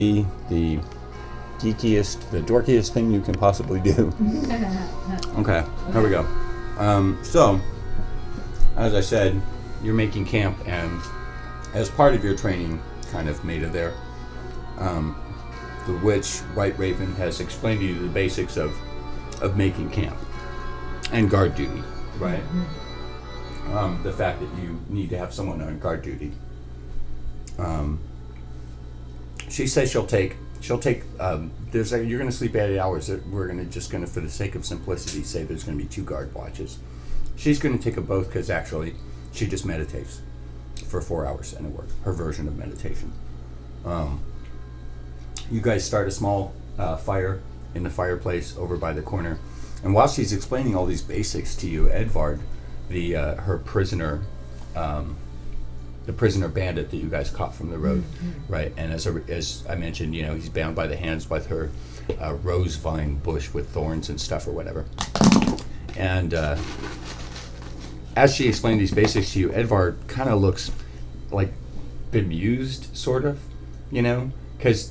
the geekiest, the dorkiest thing you can possibly do. Okay, here we go. So, as I said, you're making camp, and as part of your training, kind of made it there, the witch, White Raven, has explained to you the basics of making camp and guard duty, right? The fact that you need to have someone on guard duty. She says she'll take you're going to sleep 8 hours. We're going to, for the sake of simplicity, say there's going to be 2 guard watches. She's going to take them both because actually she just meditates for 4 hours and it works. Her version of meditation. You guys start a small fire in the fireplace over by the corner, and while she's explaining all these basics to you, Edvard, her prisoner, the prisoner bandit that you guys caught from the road, right? And as I mentioned, he's bound by the hands with her rose vine bush with thorns and stuff or whatever. And as she explained these basics to you, Edvard kind of looks like bemused, sort of,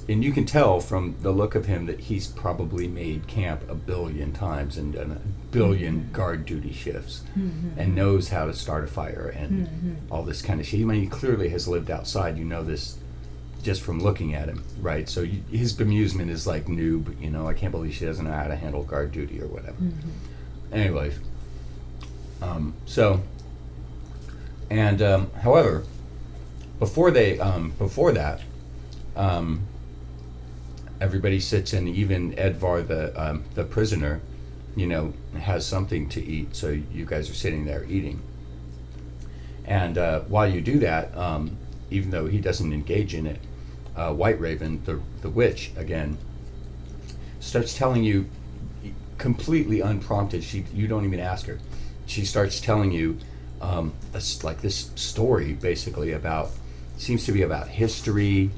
and you can tell from the look of him that he's probably made camp a billion times and done a billion guard duty shifts and knows how to start a fire and all this kind of shit. He clearly has lived outside. You know this just from looking at him, right? So his bemusement is like noob, I can't believe she doesn't know how to handle guard duty or whatever. Anyways, however, before that, everybody sits, and even Edvar, the prisoner, has something to eat. So you guys are sitting there eating. And while you do that, even though he doesn't engage in it, White Raven, the witch, again, starts telling you completely unprompted. You don't even ask her. She starts telling you this story, basically seems to be about history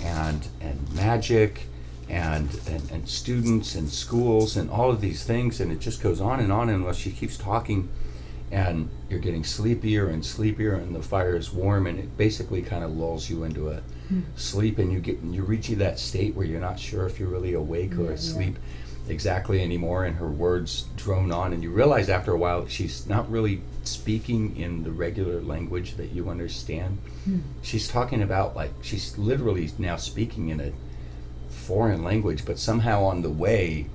and magic and students and schools and all of these things, and it just goes on and while she keeps talking, and you're getting sleepier and sleepier, and the fire is warm, and it basically kind of lulls you into a sleep, and you reach that state where you're not sure if you're really awake or asleep exactly anymore, and her words drone on, and you realize after a while that she's not really speaking in the regular language that you understand. She's talking about, she's literally now speaking in a foreign language, but somehow on the way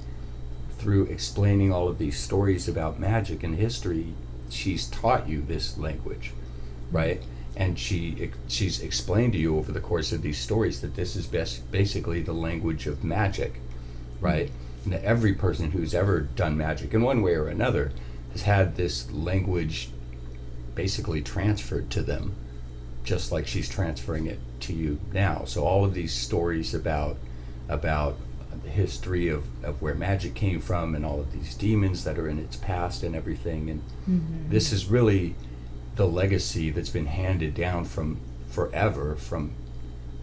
through explaining all of these stories about magic and history, she's taught you this language, right? And she's explained to you over the course of these stories that this is basically the language of magic, right? And that every person who's ever done magic in one way or another has had this language basically transferred to them, just like she's transferring it to you now. So all of these stories about the history of where magic came from, and all of these demons that are in its past and everything, and this is really the legacy that's been handed down from forever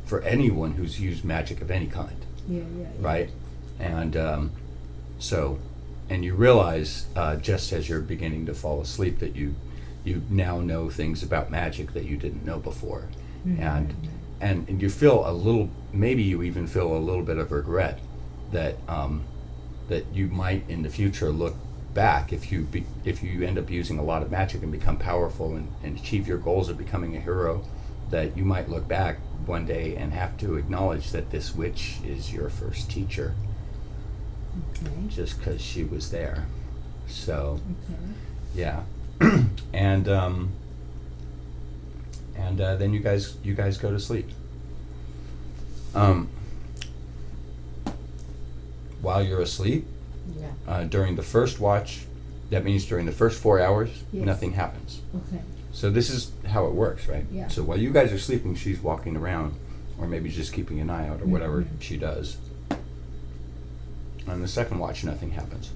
for anyone who's used magic of any kind. Right? And and you realize just as you're beginning to fall asleep that you now know things about magic that you didn't know before, and you feel maybe you even feel a little bit of regret that you might in the future look back, if you end up using a lot of magic and become powerful and achieve your goals of becoming a hero, that you might look back one day and have to acknowledge that this witch is your first teacher. Just because she was there. So yeah. and then you guys go to sleep. While you're asleep, during the first watch, that means during the first 4 hours, nothing happens. So this is how it works, right? So while you guys are sleeping, she's walking around, or maybe just keeping an eye out, or whatever she does. On the second watch, nothing happens.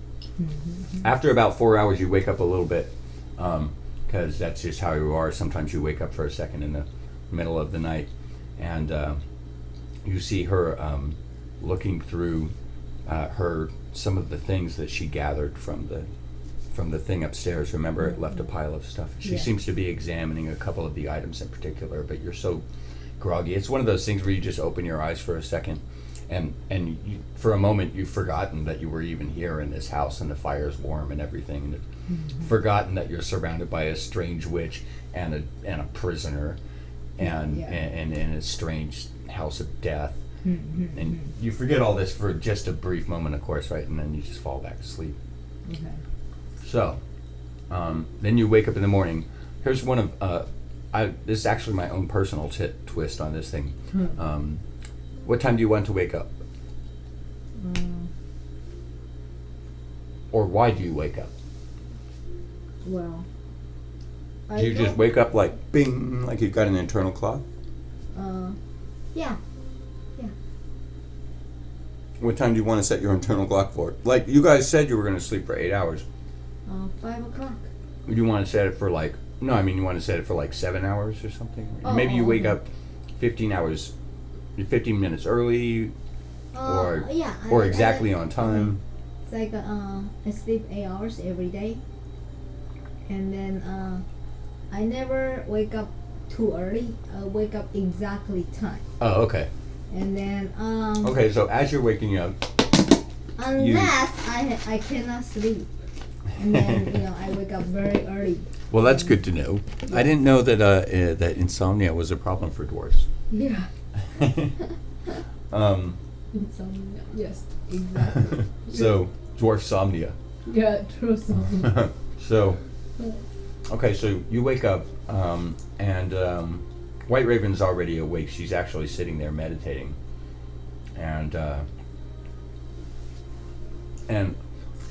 After about 4 hours, you wake up a little bit, because that's just how you are. Sometimes you wake up for a second in the middle of the night, and you see her looking through some of the things that she gathered from the thing upstairs. Remember, it left a pile of stuff. She seems to be examining a couple of the items in particular, but you're so groggy. It's one of those things where you just open your eyes for a second, and for a moment you've forgotten that you were even here in this house and the fire's warm and everything, and forgotten that you're surrounded by a strange witch and a prisoner and in a strange house of death. And you forget all this for just a brief moment, of course, right? And then you just fall back to sleep. Okay. So, then you wake up in the morning. Here's one of, this is actually my own personal twist on this thing. What time do you want to wake up? Or why do you wake up? Well, Do you just wake up like bing, like you've got an internal clock? Yeah. What time do you want to set your internal clock for? Like you guys said you were going to sleep for 8 hours. 5 o'clock. Do you want to set it for like, no, I mean you want to set it for like 7 hours or something? Maybe you wake up 15 hours, 15 minutes early, or exactly on time. It's like I sleep 8 hours every day, and then I never wake up too early. I wake up exactly time. Oh, okay. And then Okay, so as you're waking up, unless I cannot sleep, and then I wake up very early. well, that's good to know. I didn't know that that insomnia was a problem for dwarves. Yeah. Insomnia. Yes, exactly. So dwarfsomnia. Yeah, true somnia. So, okay, so you wake up, and White Raven's already awake. She's actually sitting there meditating, and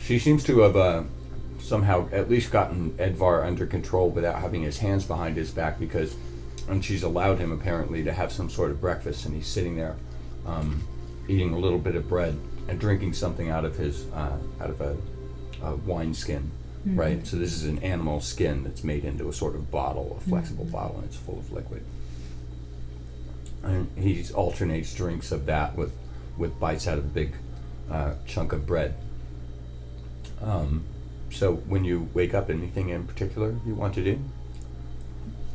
she seems to have somehow at least gotten Edvar under control without having his hands behind his back, and she's allowed him apparently to have some sort of breakfast, and he's sitting there eating a little bit of bread and drinking something out of a wine skin. Right, so this is an animal skin that's made into a sort of bottle, a flexible bottle, and it's full of liquid. And he alternates drinks of that with bites out of a big chunk of bread. So when you wake up, anything in particular you want to do?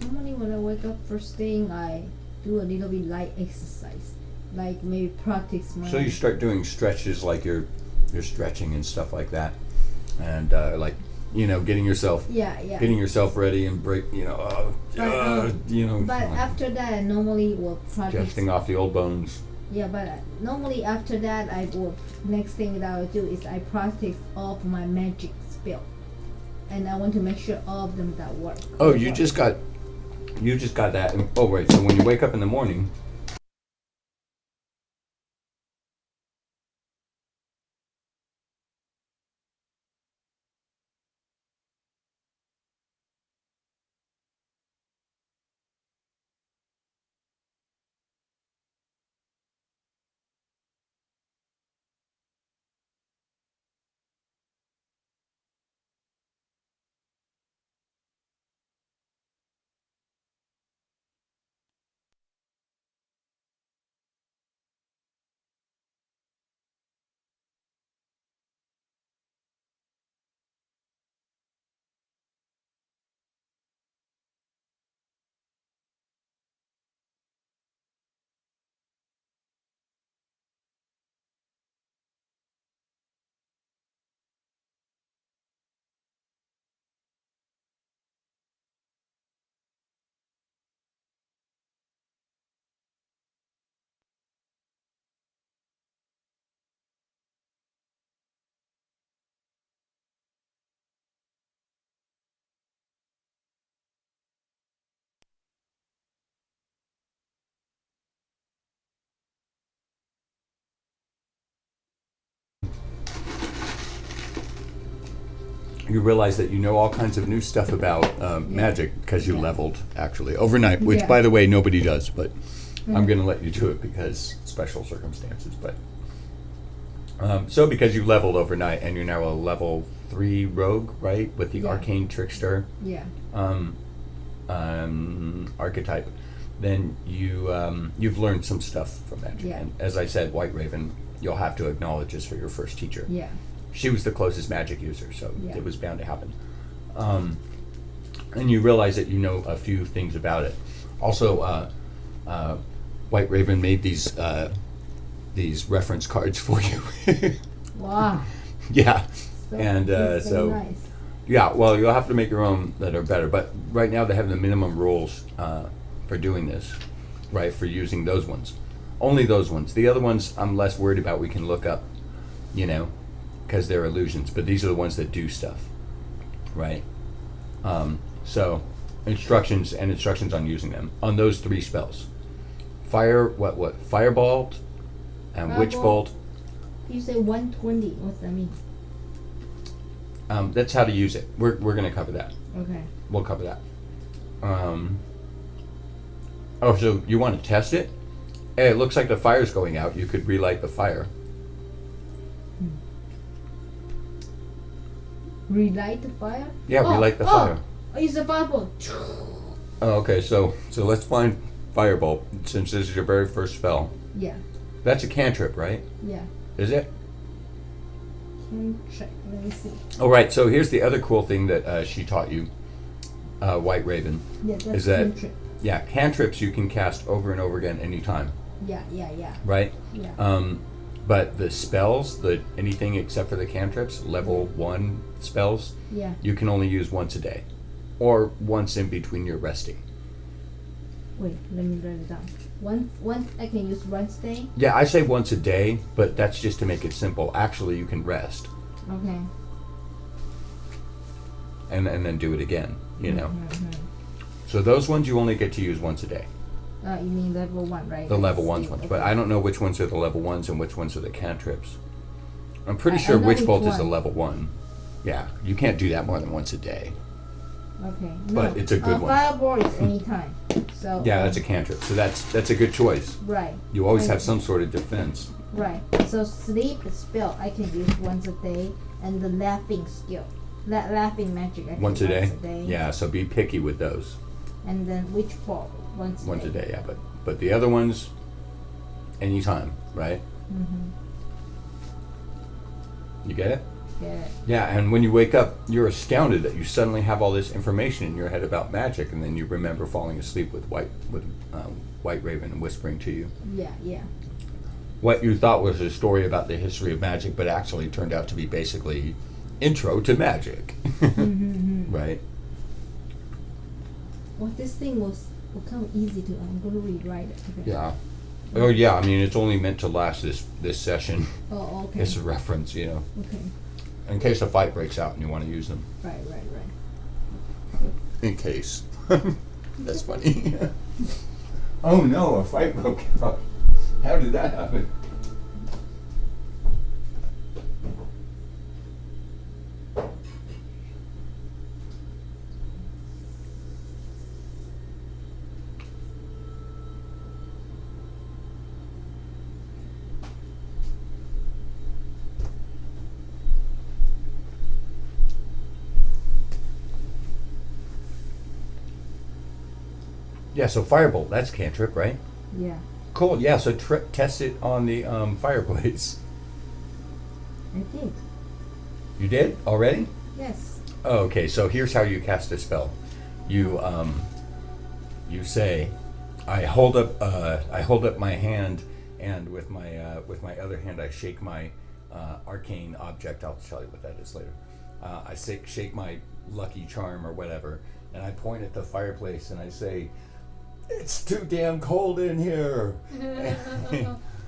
Normally when I wake up first thing, I do a little bit light exercise, like maybe practice my. So you start doing stretches, like you're stretching and stuff like that, and like. Getting yourself ready and break, But after that, I normally will practice. Dusting off the old bones. Yeah, but normally after that, next thing that I will do is I practice all of my magic spell, and I want to make sure all of them that work. Oh, you just got that. Oh, wait. So when you wake up in the morning. You realize that you know all kinds of new stuff about magic because you leveled actually overnight, which by the way nobody does, but I'm going to let you do it because special circumstances. But so because you leveled overnight and you're now a level 3 rogue, right, with the arcane trickster archetype, then you've learned some stuff from magic. And as I said, White Raven, you'll have to acknowledge as your first teacher. Yeah. She was the closest magic user, so it was bound to happen. And you realize that you know a few things about it. Also, White Raven made these these reference cards for you. Wow. Yeah. So And it's so, nice. yeah, well, you'll have to make your own that are better. But right now they have the minimum rules for doing this, right? For using those ones. Only those ones. The other ones I'm less worried about. We can look up, you know, because they're illusions. But these are the ones that do stuff, right? So instructions on using them. On those 3 spells. Firebolt and Witch Firebolt. Bolt. You say 120. What's that mean? That's how to use it. We're going to cover that. Okay. We'll cover that. Oh, so you want to test it? Hey, it looks like the fire's going out. You could relight the fire. Relight the fire? Yeah, relight the fire. Oh, use the firebolt. Oh, okay, so let's find Firebolt, since this is your very first spell. Yeah. That's a cantrip, right? Yeah. Is it? Can check. Let me see. Oh, right. So here's the other cool thing that she taught you, White Raven. Yeah, that's Is that cantrip. yeah, cantrips you can cast over and over again anytime, Yeah. right? Yeah. But the spells, anything except for the cantrips, level 1 spells, Yeah. you can only use once a day, or once in between your resting. Wait, let me write it down. Once I can use once a day. Yeah, I say once a day, but that's just to make it simple. Actually, you can rest Okay. and then do it again. You know. Mm-hmm. So those ones you only get to use once a day. You mean level 1, right? The level Let's 1s see. ones, Okay. but I don't know which ones are the level 1s and which ones are the cantrips. I'm pretty I sure know Witch which Bolt is a one. level 1. Yeah, you can't do that more than once a day. Okay. But no, it's a good one. Fireball is anytime. So. Yeah, that's a cantrip. So that's a good choice. Right. You always I have see. some sort of defense. Right. So sleep spell I can use once a day, and the laughing skill, laughing magic I can Once use a day? Once a day. Yeah, so be picky with those. And then witch ball once a day. Once a day, yeah. But the other ones, anytime, right? Mm-hmm. You get it? Yeah. Yeah, and when you wake up, you're astounded that you suddenly have all this information in your head about magic, and then you remember falling asleep with White Raven and whispering to you Yeah. what you thought was a story about the history of magic, but actually turned out to be basically intro to magic, Mm-hmm. right? Well, this thing will come easy to. I'm gonna rewrite it. Okay. Yeah. Oh yeah. I mean, it's only meant to last this session. Oh, okay. It's a reference, you know, Okay. in case a fight breaks out and you want to use them. Right. In case. That's funny. Oh no, a fight broke out. How did that happen? Yeah, so Firebolt, that's cantrip, right? Yeah. Cool, yeah, so test it on the fireplace. I did. You did? Already? Yes. Oh, okay, so here's how you cast a spell. You say, I hold up my hand, and with my other hand I shake my arcane object. I'll tell you what that is later. I shake my lucky charm or whatever, and I point at the fireplace and I say, "It's too damn cold in here."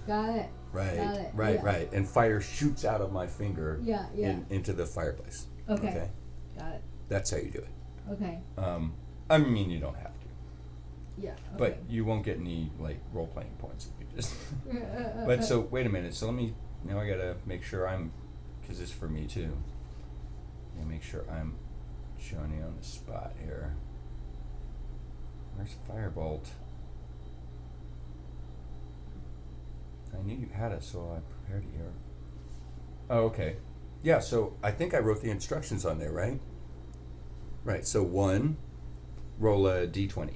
Got it. Right, Got it. right, Yeah. right. And fire shoots out of my finger Yeah. into the fireplace. Okay. Got it. That's how you do it. Okay. I mean, you don't have to, Yeah. but Okay. you won't get any like role playing points if you just. But so wait a minute. So now I gotta make sure because it's for me too. Let me make sure I'm showing you on the spot here. Where's Firebolt? I knew you had it, so I prepared it here. Oh, okay. Yeah, so I think I wrote the instructions on there, right? Right, so 1, roll a d20.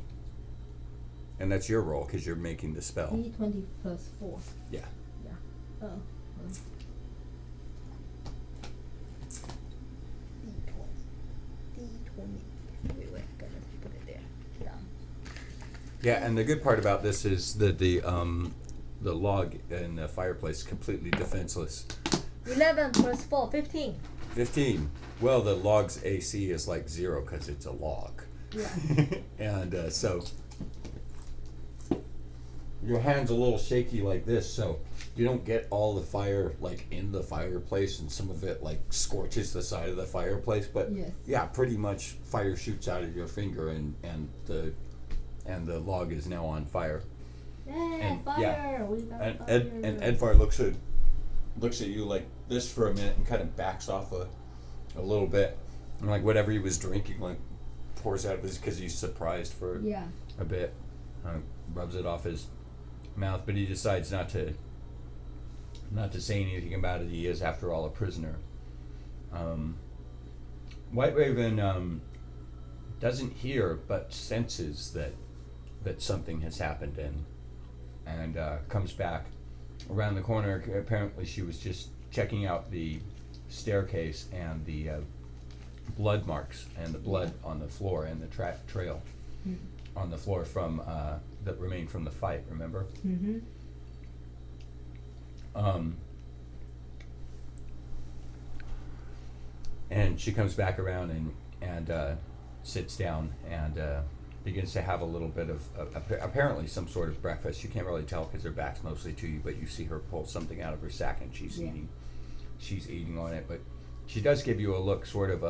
And that's your roll, because you're making the spell. D20 plus 4. Yeah. Yeah. Oh. D20. Wait, gotta put it there. Down. Yeah, and the good part about this is that the log in the fireplace completely defenseless. 11 plus 4, 15. 15. Well, the log's AC is like 0 because it's a log. Yeah. And so your hand's a little shaky like this, so you don't get all the fire like in the fireplace, and some of it like scorches the side of the fireplace. But Yes. yeah, pretty much fire shoots out of your finger, and the log is now on fire. And fire! Yeah. We got And fire. Edvar looks at you like this for a minute and kind of backs off a little bit, and like whatever he was drinking like pours out of his, because he's surprised for Yeah. a bit, rubs it off his mouth, but he decides not to say anything about it. He is, after all, a prisoner. White Raven doesn't hear but senses that something has happened, and comes back around the corner. Apparently she was just checking out the staircase and the blood marks and the blood on the floor and the trail on the floor from that remained from the fight, remember? Mm-hmm. And she comes back around and sits down and begins to have a little bit of apparently some sort of breakfast. You can't really tell because her back's mostly to you, but you see her pull something out of her sack and she's eating on it. But she does give you a look sort of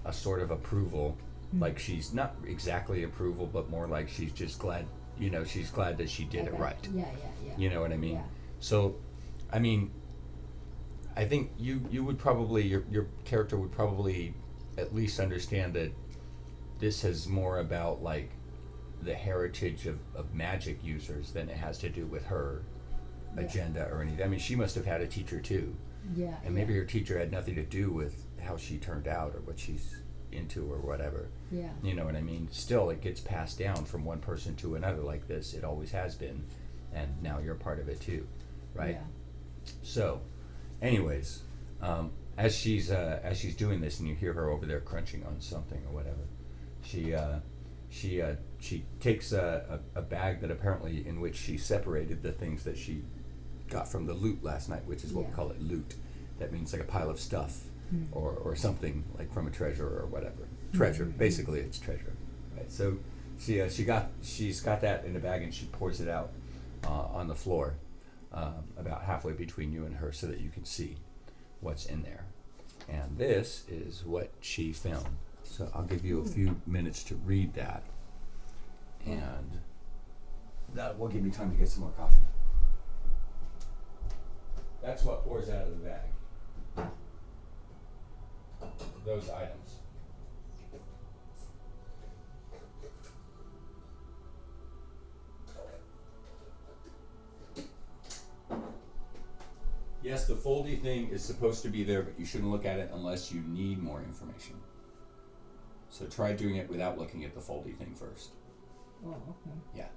a sort of approval, like she's not exactly approval, but more like she's just glad, she's glad that she did it right. Yeah. You know what I mean? Yeah. So, I mean, I think you would probably, your character would probably at least understand that this is more about like the heritage of magic users than it has to do with her agenda or anything. I mean, she must have had a teacher too. Yeah. And maybe her teacher had nothing to do with how she turned out or what she's into or whatever. Yeah. You know what I mean? Still, it gets passed down from one person to another like this. It always has been. And now you're part of it too, right? Yeah. So, anyways, as she's doing this and you hear her over there crunching on something or whatever, she takes a bag that apparently in which she separated the things that she got from the loot last night, which is what we call it, loot. That means like a pile of stuff or something like from a treasure or whatever. Treasure, basically it's treasure, right? So she's got that in a bag and she pours it out on the floor about halfway between you and her so that you can see what's in there. And this is what she found. So I'll give you a few minutes to read that, and that will give me time to get some more coffee. That's what pours out of the bag. Those items. Yes, the foldy thing is supposed to be there, but you shouldn't look at it unless you need more information. So try doing it without looking at the foldy thing first. Oh, okay. Yeah.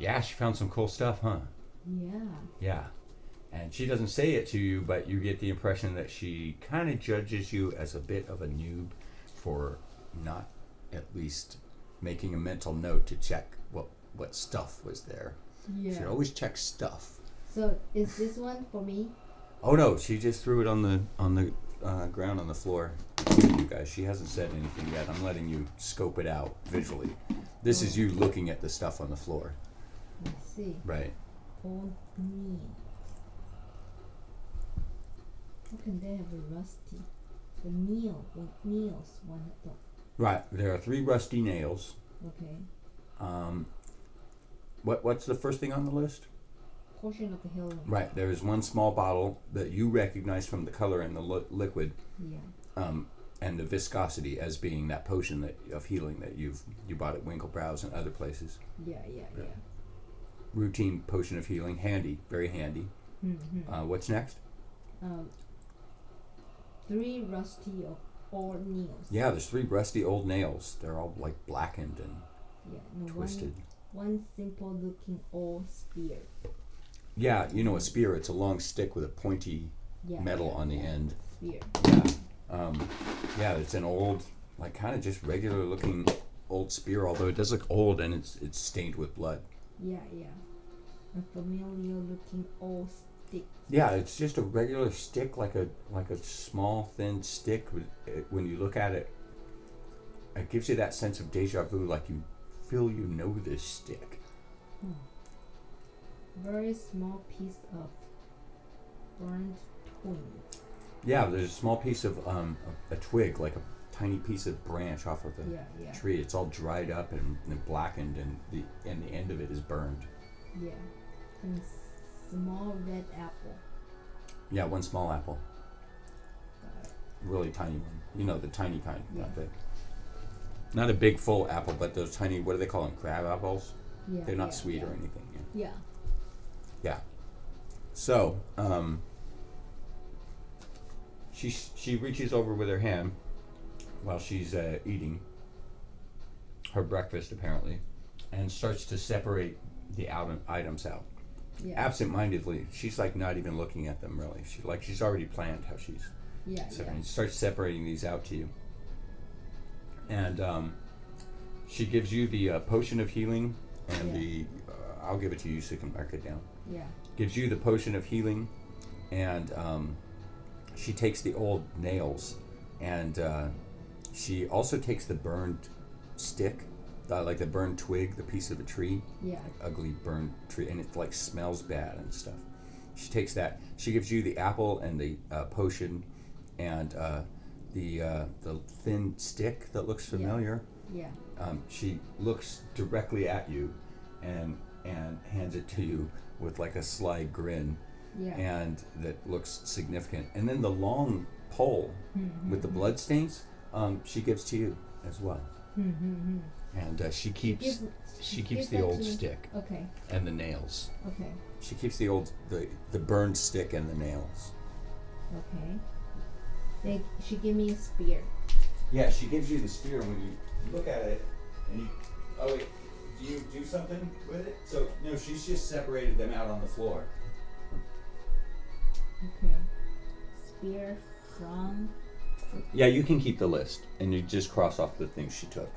Yeah, she found some cool stuff, huh? Yeah. Yeah. And she doesn't say it to you, but you get the impression that she kind of judges you as a bit of a noob for not at least making a mental note to check what stuff was there. Yeah. She always checks stuff. So is this one for me? Oh no, she just threw it on the ground on the floor. You guys, she hasn't said anything yet. I'm letting you scope it out visually. This is you looking at the stuff on the floor. I see. Right. Old knee. How can they have a rusty? The nails one of them. Right. There are 3 rusty nails. Okay. What's the first thing on the list? Portion of the healing. Right. There is one small bottle that you recognize from the color and the liquid, Yeah. and the viscosity as being that potion of healing that you bought at Winklebrow's and other places. Yeah. Routine potion of healing, handy, very handy. Mm-hmm. What's next? 3 rusty old nails. Yeah, there's 3 rusty old nails. They're all like blackened and Yeah. No, twisted. One simple looking old spear. Yeah, you know a spear. It's a long stick with a pointy metal on the end. Spear. Yeah, it's an old, like kind of just regular looking old spear. Although it does look old and it's stained with blood. Yeah. A familiar looking old stick. Yeah, it's just a regular stick, like a small thin stick. When you look at it, it gives you that sense of deja vu, like you feel you know this stick. Very small piece of burned twig. Yeah, there's a small piece of a twig, like a tiny piece of branch off of the tree. It's all dried up and blackened, and the end of it is burned. Yeah, and small red apple. Yeah, one small apple. Got it. Really tiny one. You know, the tiny kind, Yeah. not big. Not a big full apple, but those tiny, what do they call them, crab apples? Yeah. They're not sweet or anything. Yeah. Yeah. So, she reaches over with her hand while she's eating her breakfast, apparently, and starts to separate the items out. Yeah. Absent-mindedly, she's like not even looking at them really. She's already planned how she's separating. Starts separating these out to you, and she gives you the potion of healing and the. I'll give it to you so you can mark it down. Yeah. Gives you the potion of healing, and she takes the old nails, and she also takes the burned stick, like the burned twig, the piece of a tree, ugly burned tree, and it like smells bad and stuff. She takes that. She gives you the apple and the potion, and the thin stick that looks familiar. Yeah. She looks directly at you, and hands it to you with like a sly grin, and that looks significant. And then the long pole with the blood stains, she gives to you as well. And she keeps the old stick. Okay. And the nails. Okay. She keeps the burned stick and the nails. Okay. She gave me a spear. Yeah, she gives you the spear. When you look at it, and you, oh wait, do you do something with it? So no, she's just separated them out on the floor. Okay. Spear from. Yeah, you can keep the list, and you just cross off the things she took.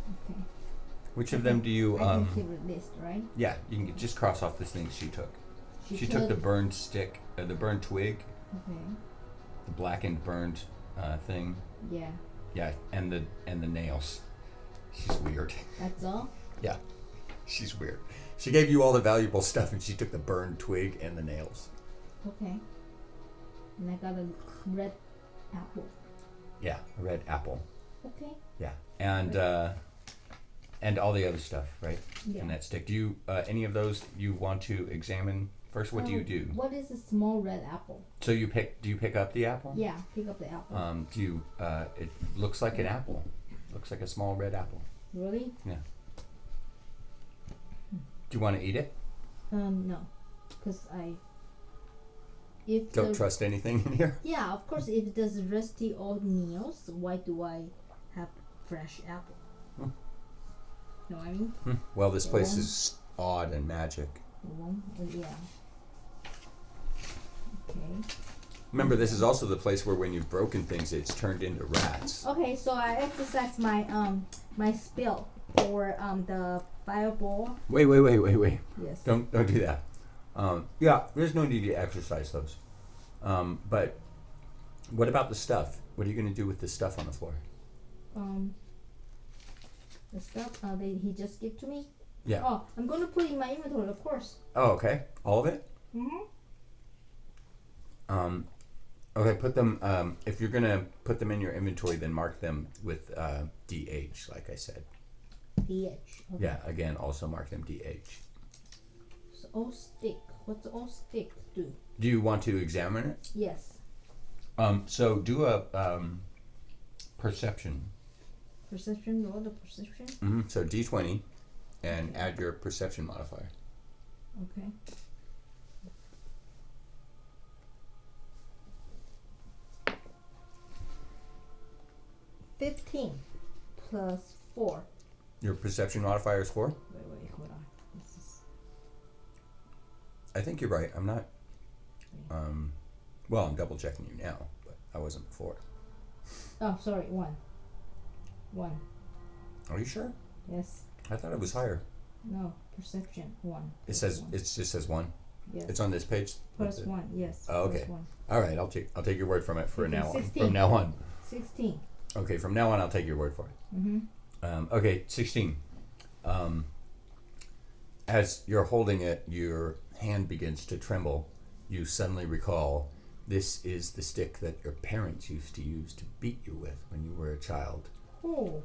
Okay. Which of them do you? I can keep a list, right? Yeah, you can just cross off the things she took. She took the burned stick, the burned twig. Okay. The blackened burned thing. Yeah. Yeah, and the nails. She's weird. That's all? Yeah, she's weird. She gave you all the valuable stuff, and she took the burned twig and the nails. Okay. And I got a red apple. Yeah, a red apple. Okay. Yeah, and all the other stuff, right? Yeah. And that stick. Do you any of those you want to examine first? What do you do? What is a small red apple? So do you pick up the apple? Yeah, pick up the apple. Do you? It looks like an apple. Looks like a small red apple. Really? Yeah. Do you want to eat it? No, because Don't trust anything in here? Yeah, of course, if there's rusty old nails, why do I have fresh apple? know what I mean? Well, this place One. is odd and magic. One. Yeah. Okay. Remember, this is also the place where when you've broken things, it's turned into rats. Okay, so I exercise my my spell for the fireball. Wait. Yes. Don't do that. Yeah, there's no need to exercise those. But what about the stuff? What are you going to do with the stuff on the floor? The stuff he just gave to me. Yeah. Oh, I'm gonna put it in my inventory, of course. Oh, okay. All of it? Okay, put them, if you're going to put them in your inventory, then mark them with DH, like I said. DH. Okay. Yeah, again, also mark them DH. So all stick. What's all stick do? Do you want to examine it? Yes. So do a perception. Perception, roll the perception. So D20 and add your perception modifier. Okay. $15 plus 4. Your perception modifier is 4? Wait, hold on. This is I think you're right. I'm not. Well, I'm double checking you now, but I wasn't before. oh sorry, 1. Are you sure? Yes. I thought it was higher. No, perception 1. It says it just says 1. Yes. It's on this page. Plus 1. Yes. Oh, okay. Plus 1. All right, I'll take your word from it for Okay, now on. 16. From now on. 16. Okay, from now on, I'll take your word for it. Okay, 16. As you're holding it, your hand begins to tremble. You suddenly recall this is the stick that your parents used to use to beat you with when you were a child. Oh.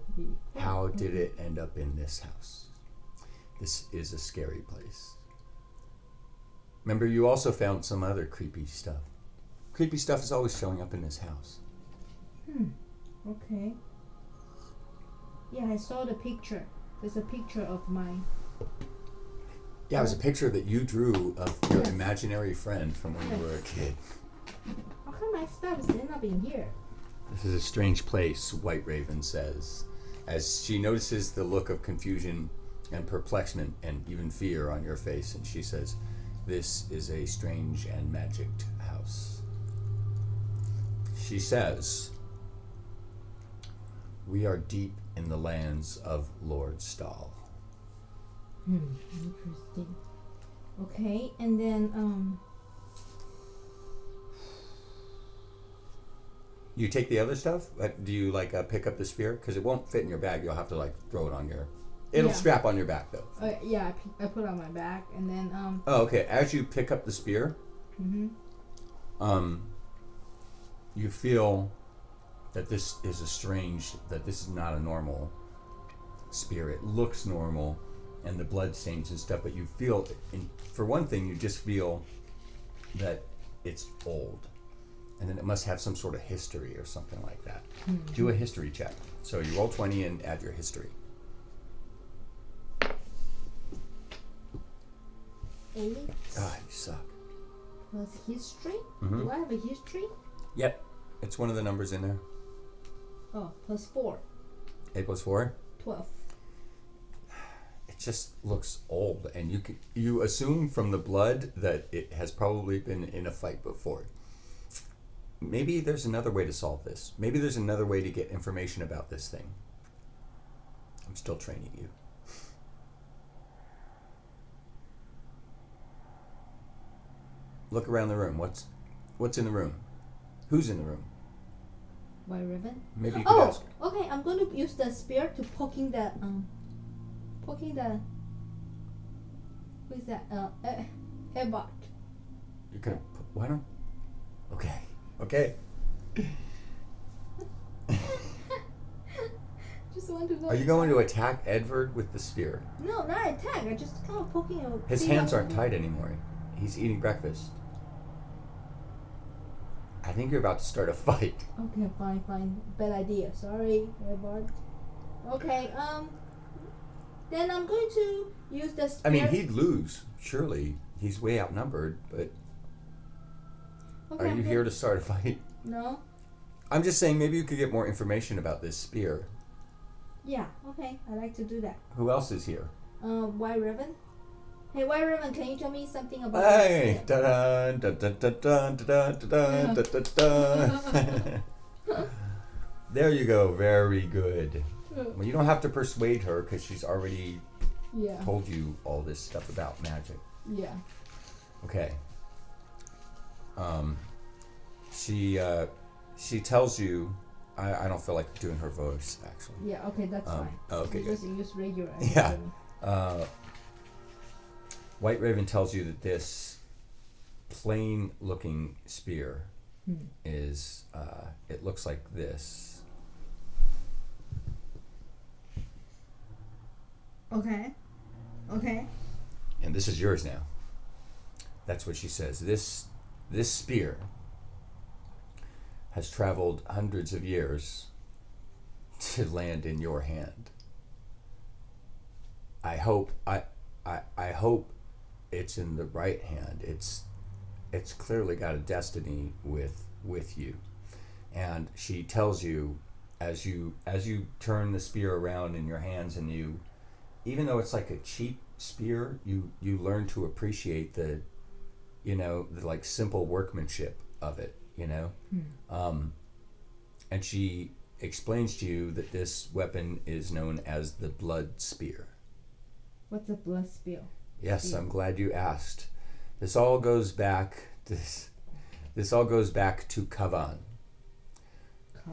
How did it end up in this house? This is a scary place. Remember, you also found some other creepy stuff. Creepy stuff is always showing up in this house. Okay. Yeah, I saw the picture. There's a picture of mine. Yeah, it was a picture that you drew of your Yes. imaginary friend from when you were a kid. How come my stuff is end up in here? This is a strange place, White Raven says, as she notices the look of confusion and perplexment and even fear on your face, and she says, "This is a strange and magicked house." She says, "We are deep in the lands of Lord Stahl." Interesting. Okay, and then You take the other stuff? Do you pick up the spear? Because it won't fit in your bag. You'll have to throw it on your. It'll Yeah. strap on your back though. yeah, I put it on my back, and then Oh, okay. As you pick up the spear, you feel that this is not a normal spear. It looks normal, and the blood stains and stuff, but you feel, for one thing, you just feel that it's old, and then it must have some sort of history or something like that. Do a history check. So you roll 20 and add your history. 8 God, you suck. plus history. Do I have a history? Yep, it's one of the numbers in there. Oh, plus 4. 8 plus 4. 12. It just looks old, and you assume from the blood that it has probably been in a fight before. Maybe there's another way to solve this. Maybe there's another way to get information about this thing. I'm still training you. Look around the room. What's in the room? Who's in the room? White ribbon. Maybe you could ask. Okay. I'm going to use the spear to poking the. Who is that? Ebert. You're gonna put. Why don't? Okay. Okay. Just want to know. Are you going to attack Edward with the spear? No, not attack. I just kind of poking a. His hands aren't tied anymore. He's eating breakfast. I think you're about to start a fight. Okay, fine. Bad idea. Sorry, Ebert. Okay. Then I'm going to use the spear. I mean, he'd lose. Surely. He's way outnumbered, but Okay, are you here to start a fight? No. I'm just saying maybe you could get more information about this spear. Yeah, okay, I like to do that. Who else is here? White Raven. Hey, White Raven, can you tell me something about Hey! this? Da da da da da da da da da da. There you go. Very good. Well, you don't have to persuade her because she's already Yeah. told you all this stuff about magic. Yeah. Okay. She tells you. I don't feel like doing her voice actually. Yeah. Okay, that's fine. Okay. You Good. just use regular. Yeah. White Raven tells you that this plain-looking spear is. It looks like this. Okay. Okay. And this is yours now. That's what she says. This spear has traveled hundreds of years to land in your hand. I hope it's in the right hand. It's clearly got a destiny with you. And she tells you as you turn the spear around in your hands, and you, even though it's like a cheap spear, you learn to appreciate the like simple workmanship of it, and she explains to you that this weapon is known as the blood spear. What's a blood spear? Yes, I'm glad you asked. This all goes back to Kavan.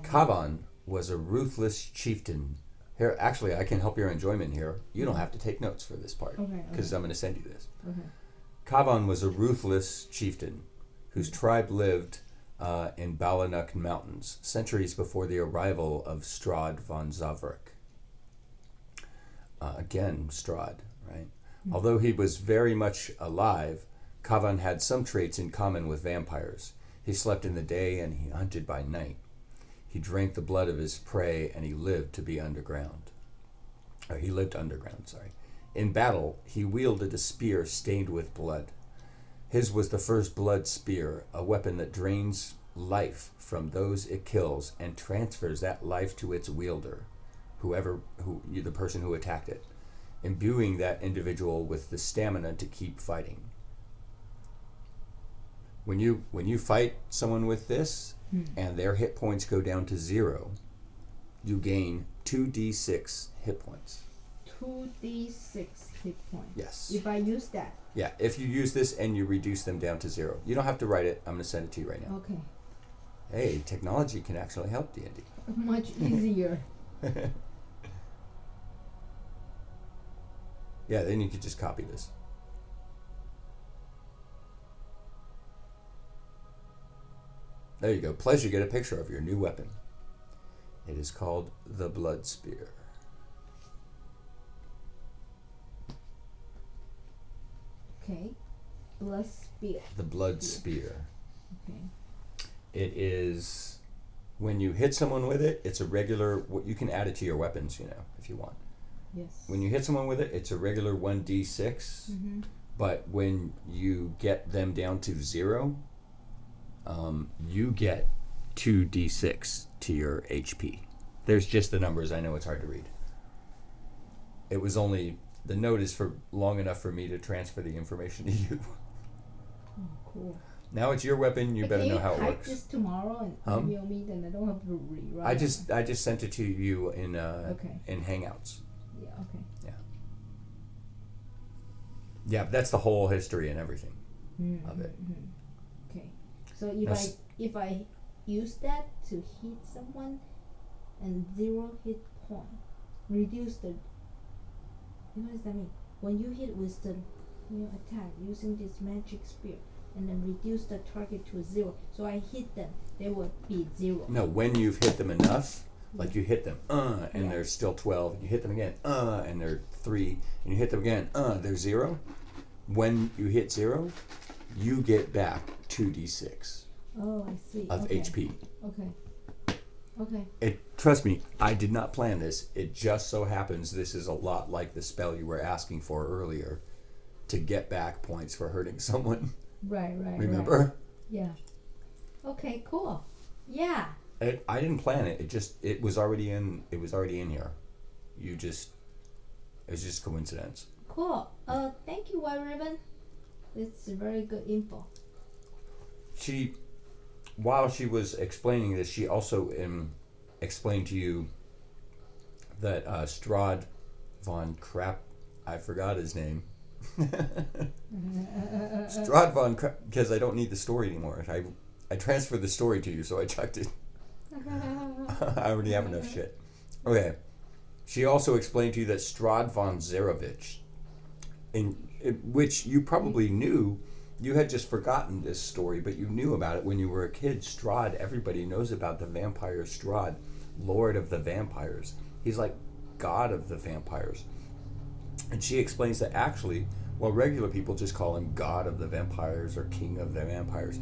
Kavan was a ruthless chieftain. Here, actually, I can help your enjoyment here. You don't have to take notes for this part, because I'm going to send you this. Okay. Kavan was a ruthless chieftain whose tribe lived in Balanuk Mountains centuries before the arrival of Strahd von Zavrik. Again, Strahd, right? Although he was very much alive, Kavan had some traits in common with vampires. He slept in the day and he hunted by night. He drank the blood of his prey, and he lived underground. In battle, he wielded a spear stained with blood. His was the first blood spear, a weapon that drains life from those it kills and transfers that life to its wielder, the person who attacked it, imbuing that individual with the stamina to keep fighting. When you fight someone with this, and their hit points go down to 0, you gain 2d6 hit points. 2d6 hit points. Yes. If I use that. Yeah, if you use this and you reduce them down to 0. You don't have to write it. I'm going to send it to you right now. Okay. Hey, technology can actually help D&D. Much easier. Yeah, then you could just copy this. There you go. Pleasure, get a picture of your new weapon. It is called the Blood Spear. Okay. Blood spear. The Blood Spear. Okay. It is, when you hit someone with it, it's a regular, you can add it to your weapons, if you want. Yes. When you hit someone with it, it's a regular 1d6, but when you get them down to 0, you get 2d6 to your HP. There's just the numbers. I know it's hard to read. It was only, the note is for long enough for me to transfer the information to you. Oh, cool. Now it's your weapon. You better know how it Can you type works. this tomorrow and email me? Then I don't have to rewrite. I just sent it to you in Okay. in Hangouts. Yeah. Okay. Yeah, that's the whole history and everything of it. Okay. So That's- if I use that to hit someone and 0 hit point, reduce the. What does that mean? When you hit with the attack using this magic spear, and then reduce the target to 0. So I hit them, they will be 0. No, when you've hit them enough, like you hit them, and Yeah. they're still 12, and you hit them again, and they're 3, and you hit them again, they're 0. When you hit 0, you get back 2d6 Oh, I see. of Okay. HP. Okay. Okay. Trust me, I did not plan this. It just so happens this is a lot like the spell you were asking for earlier to get back points for hurting someone. Right. Remember? Right. Yeah. Okay. Cool. Yeah. I didn't plan it. It was already in here. it's just coincidence. Cool. Thank you, White Ribbon. It's very good info. While she was explaining this, she also explained to you that Strahd von Crap, I forgot his name. Strahd von Crap, because I don't need the story anymore. I transferred the story to you, so I chucked it. I already have enough shit. Okay. She also explained to you that Strahd von Zarevich, which you probably knew. You had just forgotten this story, but you knew about it when you were a kid. Strahd, everybody knows about the vampire Strahd, Lord of the Vampires. He's like God of the vampires. And she explains that actually, while regular people just call him God of the Vampires or King of the Vampires,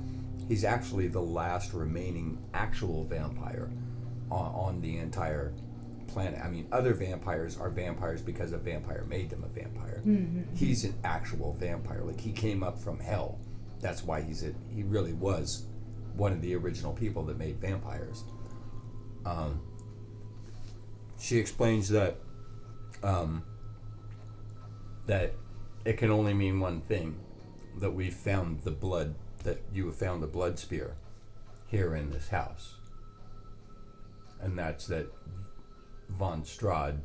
he's actually the last remaining actual vampire on the entire planet. I mean, other vampires are vampires because a vampire made them a vampire. Mm-hmm. He's an actual vampire. Like, he came up from hell. That's why he really was one of the original people that made vampires. She explains that that it can only mean one thing, that we found the blood, that you have found the blood spear here in this house. And that's that von Strahd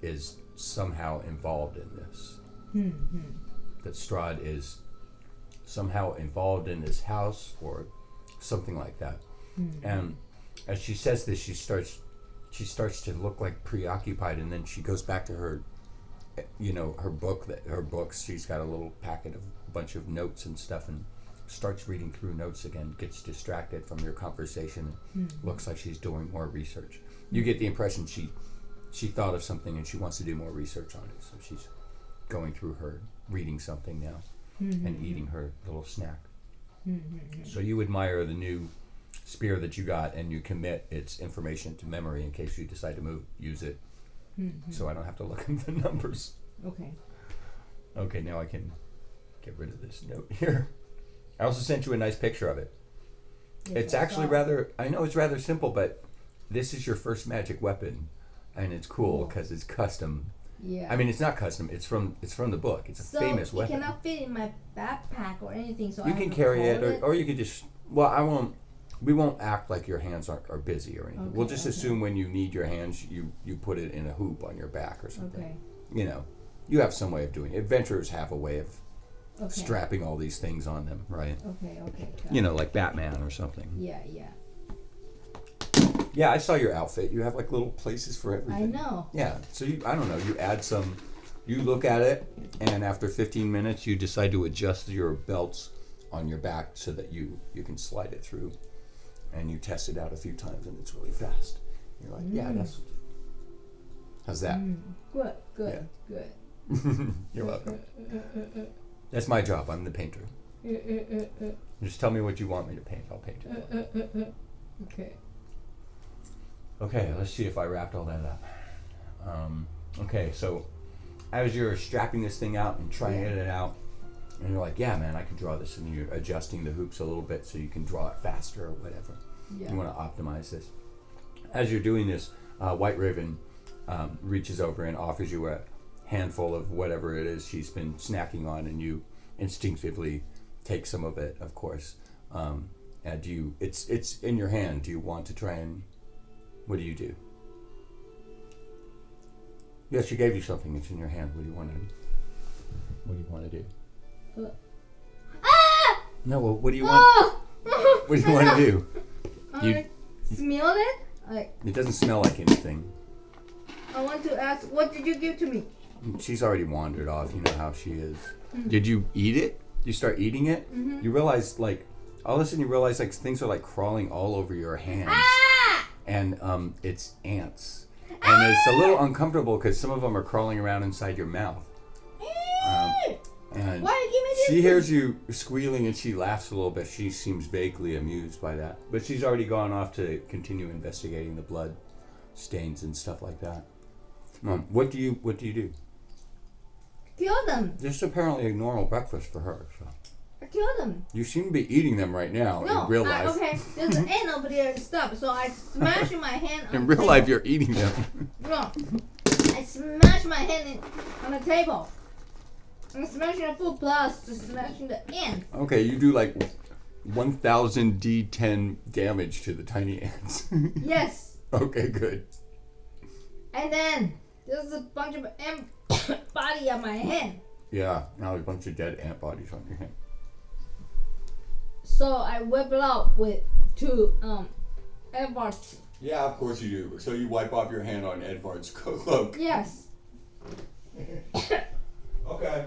is somehow involved in this. Mm-hmm. That Strahd is somehow involved in this house or something like that. Mm-hmm. And as she says this, she starts to look like preoccupied, and then she goes back to her, her books. She's got a little packet of a bunch of notes and stuff, and starts reading through notes again, gets distracted from your conversation. Mm-hmm. Looks like she's doing more research. You get the impression she thought of something and she wants to do more research on it, so she's going through her reading something now. Mm-hmm. And eating her little snack. Mm-hmm. So you admire the new spear that you got, and you commit its information to memory in case you decide to use it. Mm-hmm. So I don't have to look at the numbers. Okay, now I can get rid of this note here. I also sent you a nice picture of it. Yes, it's actually I know it's rather simple, but this is your first magic weapon, and it's cool because it's custom. Yeah. I mean, it's not custom. It's from the book. It's a famous weapon. So it cannot fit in my backpack or anything. So you can carry it, or you could just. Well, I won't. We won't act like your hands are busy or anything. Okay, we'll just assume when you need your hands, you put it in a hoop on your back or something. Okay. You have some way of doing it. Adventurers have a way of strapping all these things on them, right? Okay. Like Batman or something. Yeah. Yeah, I saw your outfit. You have like little places for everything. I know. Yeah, so I don't know, you add some, you look at it, and after 15 minutes you decide to adjust your belts on your back so that you can slide it through, and you test it out a few times and it's really fast. You're like, yeah, how's that? Good. Yeah. You're welcome. That's my job, I'm the painter. Just tell me what you want me to paint, I'll paint it. Okay, let's see if I wrapped all that up. Okay, so as you're strapping this thing out and trying it out, and you're like, yeah, man, I can draw this, and you're adjusting the hoops a little bit so you can draw it faster or whatever. Yeah. You want to optimize this. As you're doing this, White Raven reaches over and offers you a handful of whatever it is she's been snacking on, and you instinctively take some of it, of course. And it's in your hand. Do you want to try and... What do you do? Yes, she gave you something. It's in your hand. What do you want to do? No, well, what do you want? What do you want to do? You smell it? It doesn't smell like anything. I want to ask, what did you give to me? She's already wandered off. You know how she is. Mm-hmm. Did you eat it? You start eating it? Mm-hmm. You realize, all of a sudden you realize, things are, crawling all over your hands. And it's ants. And it's a little uncomfortable because some of them are crawling around inside your mouth. And why give me this? She hears you squealing and she laughs a little bit. She seems vaguely amused by that. But she's already gone off to continue investigating the blood stains and stuff like that. What do you do? Kill them. This is apparently a normal breakfast for her. So. I kill them. You seem to be eating them right now in real life. Okay, there's an ant over there and stuff, so I smash in my hand. In real life, you're eating them. No. I I smash my hand on the table. I'm smashing the food plus just smashing the ants. Okay, you do like 1,000 D10 damage to the tiny ants. Yes. Okay, good. And then there's a bunch of ant body on my hand. Yeah, now there's a bunch of dead ant bodies on your hand. So I whip it out with 2 Edwards. Yeah, of course you do. So you wipe off your hand on Edvard's cloak. Yes. Okay.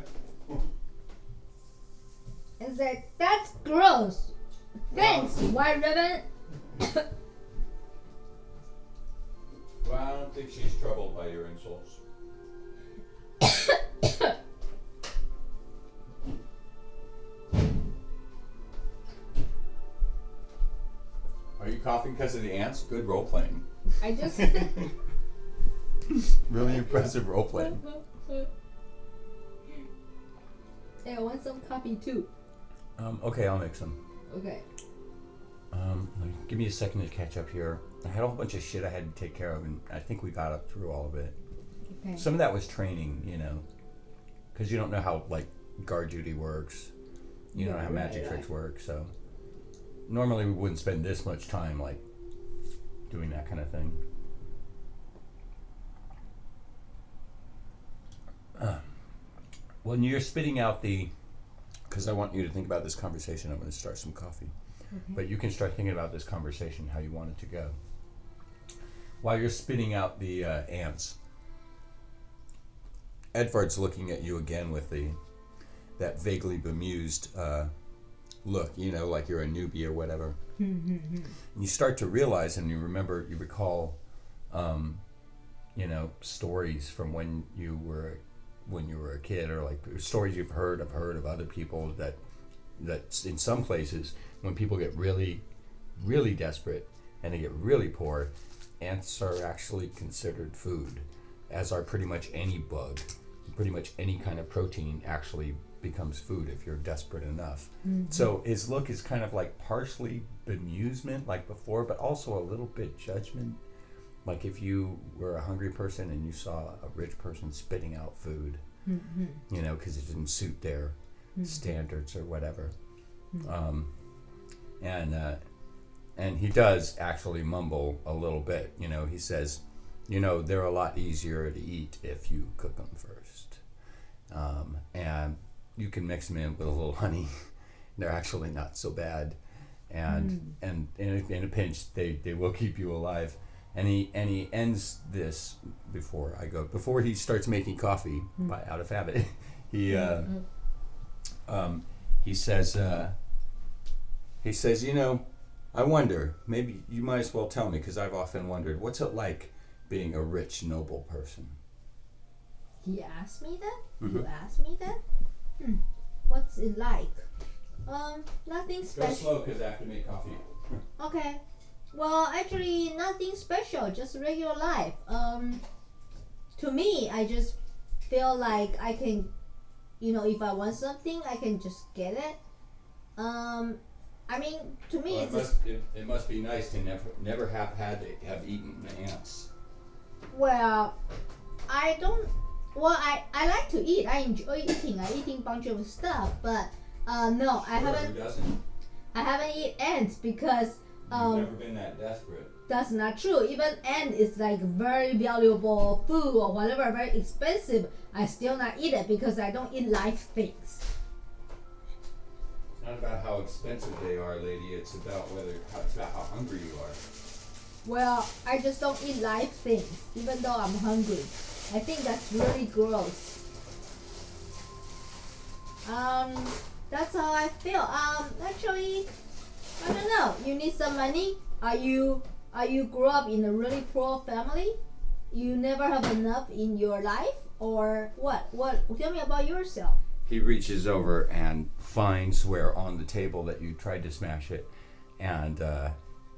And say, that's gross. Thanks, White Ribbon. Well, I don't think she's troubled by your insults. Are you coughing because of the ants? Good role playing. I just. Really impressive role playing. Hey, I want some coffee too. Okay, I'll make some. Okay. Give me a second to catch up here. I had a whole bunch of shit I had to take care of, and I think we got up through all of it. Okay. Some of that was training, because you don't know how like guard duty works. You don't know how magic tricks work, so normally we wouldn't spend this much time like doing that kind of thing. When you're spitting out because I want you to think about this conversation, I'm going to start some coffee. Okay. But you can start thinking about this conversation, how you want it to go. While you're spitting out the ants, Edvard's looking at you again with that vaguely bemused look, like you're a newbie or whatever. And you start to realize, and you recall, stories from when you were a kid, or like stories you've heard of other people that in some places when people get really, really desperate and they get really poor, ants are actually considered food, as are pretty much any bug. Pretty much any kind of protein actually becomes food if you're desperate enough. Mm-hmm. So his look is kind of like partially bemusement like before, but also a little bit judgment. Like if you were a hungry person and you saw a rich person spitting out food, because it didn't suit their standards or whatever. And he does actually mumble a little bit. He says, they're a lot easier to eat if you cook them first. And you can mix them in with a little honey. They're actually not so bad. And in a pinch, they will keep you alive. And he ends this before he starts making coffee out of habit. He says, I wonder, maybe you might as well tell me, because I've often wondered, what's it like being a rich, noble person? He asked me that? Mm-hmm. You asked me that? What's it like? Nothing special. Go slow, because I have to make coffee. Okay. Well, actually, nothing special, just regular life. To me, I just feel like I can, if I want something, I can just get it. To me, it must be nice to never have had to have eaten ants. Well, I don't. Well, I like to eat. I enjoy eating. I eating bunch of stuff, but no, I haven't. Who doesn't? I haven't eat ants because. You've never been that desperate. That's not true. Even ant is like very valuable food or whatever, very expensive. I still not eat it because I don't eat live things. It's not about how expensive they are, lady. It's about how hungry you are. Well, I just don't eat live things, even though I'm hungry. I think that's really gross. That's how I feel. Actually, I don't know. You need some money? Are you grew up in a really poor family? You never have enough in your life, or what? Tell me about yourself. He reaches over and finds where on the table that you tried to smash it, and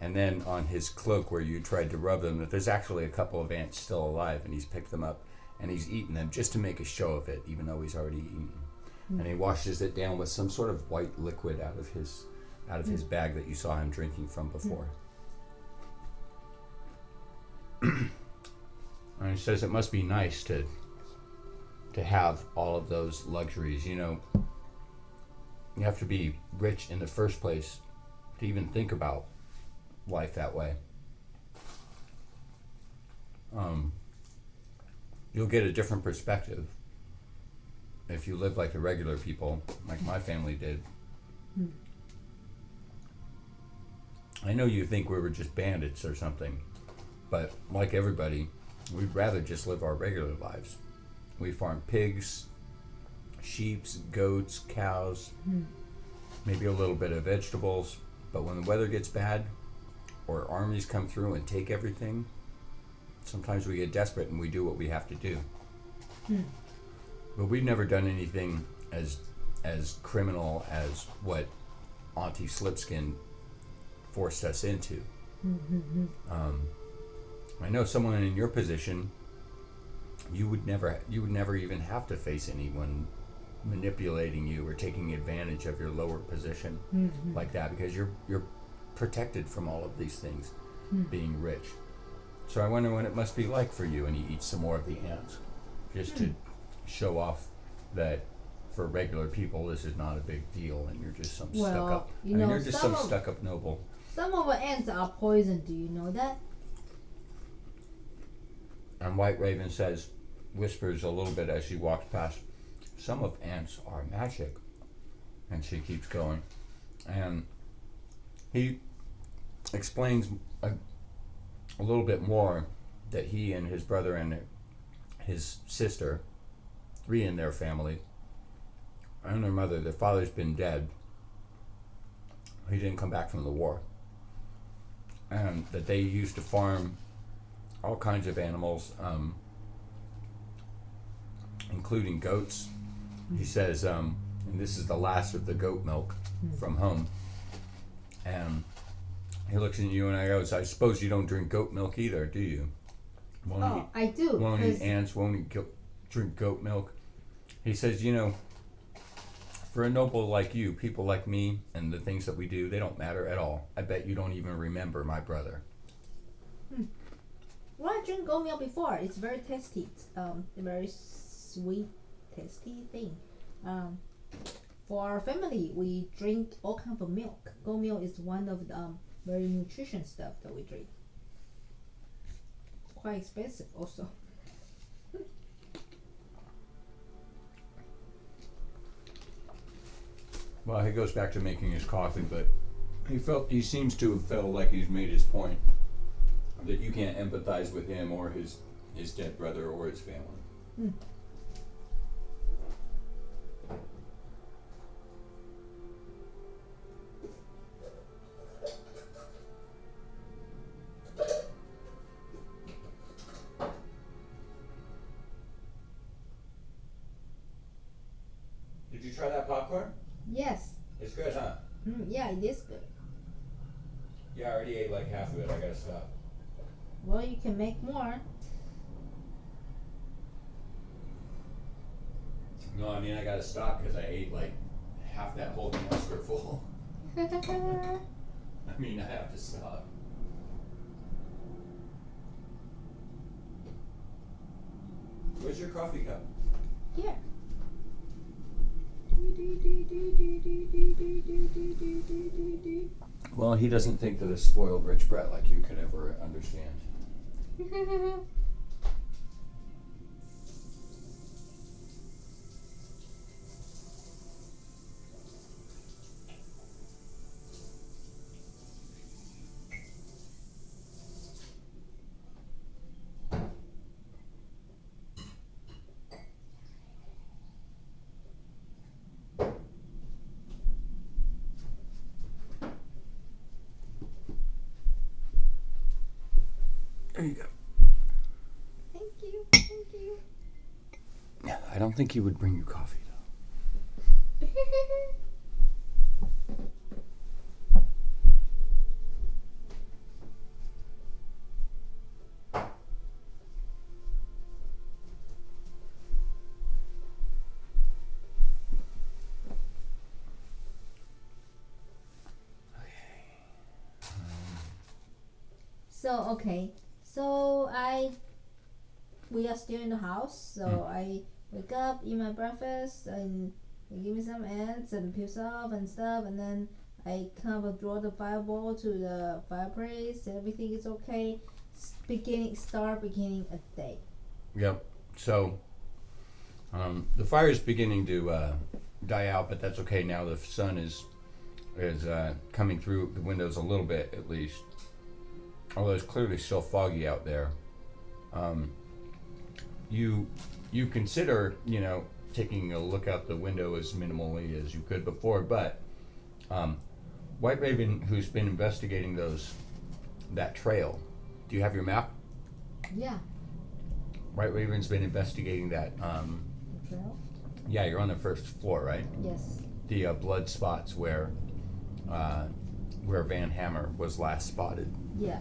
then on his cloak where you tried to rub them, that there's actually a couple of ants still alive, and he's picked them up and he's eaten them just to make a show of it, even though he's already eaten. And he washes it down with some sort of white liquid out of his bag that you saw him drinking from before. And he says it must be nice to have all of those luxuries. You know, you have to be rich in the first place to even think about life that way. You'll get a different perspective if you live like the regular people, like my family did. Hmm. I know you think we were just bandits or something, but like everybody, we'd rather just live our regular lives. We farm pigs, sheep, goats, cows, Hmm. maybe a little bit of vegetables, but when the weather gets bad or armies come through and take everything, sometimes we get desperate and we do what we have to do. Hmm. But we've never done anything as criminal as what Auntie Slipskin forced us into. Hmm. I know someone in your position, you would never even have to face anyone manipulating you or taking advantage of your lower position Hmm. like that, because you're protected from all of these things, Hmm. being rich. So I wonder what it must be like for you, and you eat some more of the ants, just to show off that for regular people this is not a big deal, and you're just some stuck Well, up. you know, You're just some stuck up noble. some of the ants are poison. Do you know that? And White Raven whispers a little bit as she walks past, some of ants are magic. And she keeps going. And he explains a little bit more that he and his brother and his sister, 3 in their family, and their mother, their father's been dead. He didn't come back from the war. And that they used to farm all kinds of animals, including goats. He says, and this is the last of the goat milk from home. And he looks at you and I goes, I suppose you don't drink goat milk either, do you? I do. Won't eat ants, won't eat drink goat milk. He says, you know, for a noble like you, people like me and the things that we do, they don't matter at all. I bet you don't even remember my brother. Well, I drank goat milk before. It's very tasty. It's a very sweet, tasty thing. For our family, we drink all kinds of milk. Goat milk is one of the very nutritious stuff that we drink. Quite expensive also. Well, he goes back to making his coffee, but he seems to have felt like he's made his point that you can't empathize with him or his dead brother or his family. Mm. Did you try that popcorn? Yes. It's good, huh? Yeah, it is good. Yeah, I already ate like half of it. I gotta stop. Well, you can make more. No, I mean I gotta stop because I ate like half that whole canister full. I mean I have to stop. Where's your coffee cup? Here. Well, he doesn't think that a spoiled rich brat like you could ever understand. There you go. Thank you. Thank you. Yeah, I don't think he would bring you coffee though. So okay. So I we are still in the house, so I wake up, eat my breakfast, and they give me some ants and peels off and stuff, and then I kind of draw the fireball to the fireplace. Everything is okay. Start beginning a day. Yep. So the fire is beginning to die out, but that's okay now. The sun is coming through the windows a little bit, at least. Although it's clearly still foggy out there. You consider, taking a look out the window as minimally as you could before, but White Raven, who's been investigating that trail, do you have your map? Yeah. White Raven's been investigating that. The trail? Yeah, you're on the first floor, right? Yes. The blood spots where Van Hammer was last spotted. Yeah.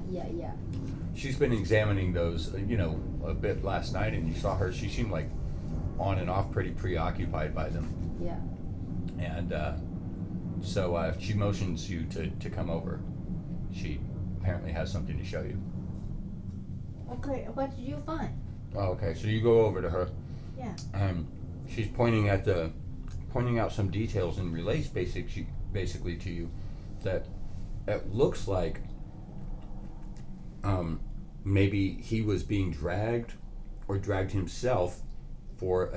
She's been examining those, a bit last night, and you saw her. She seemed like on and off pretty preoccupied by them. Yeah. And so she motions you to come over. She apparently has something to show you. Okay, what did you find? Oh, okay. So you go over to her. Yeah. She's pointing out some details and relates basically to you that it looks like maybe he was being dragged or dragged himself for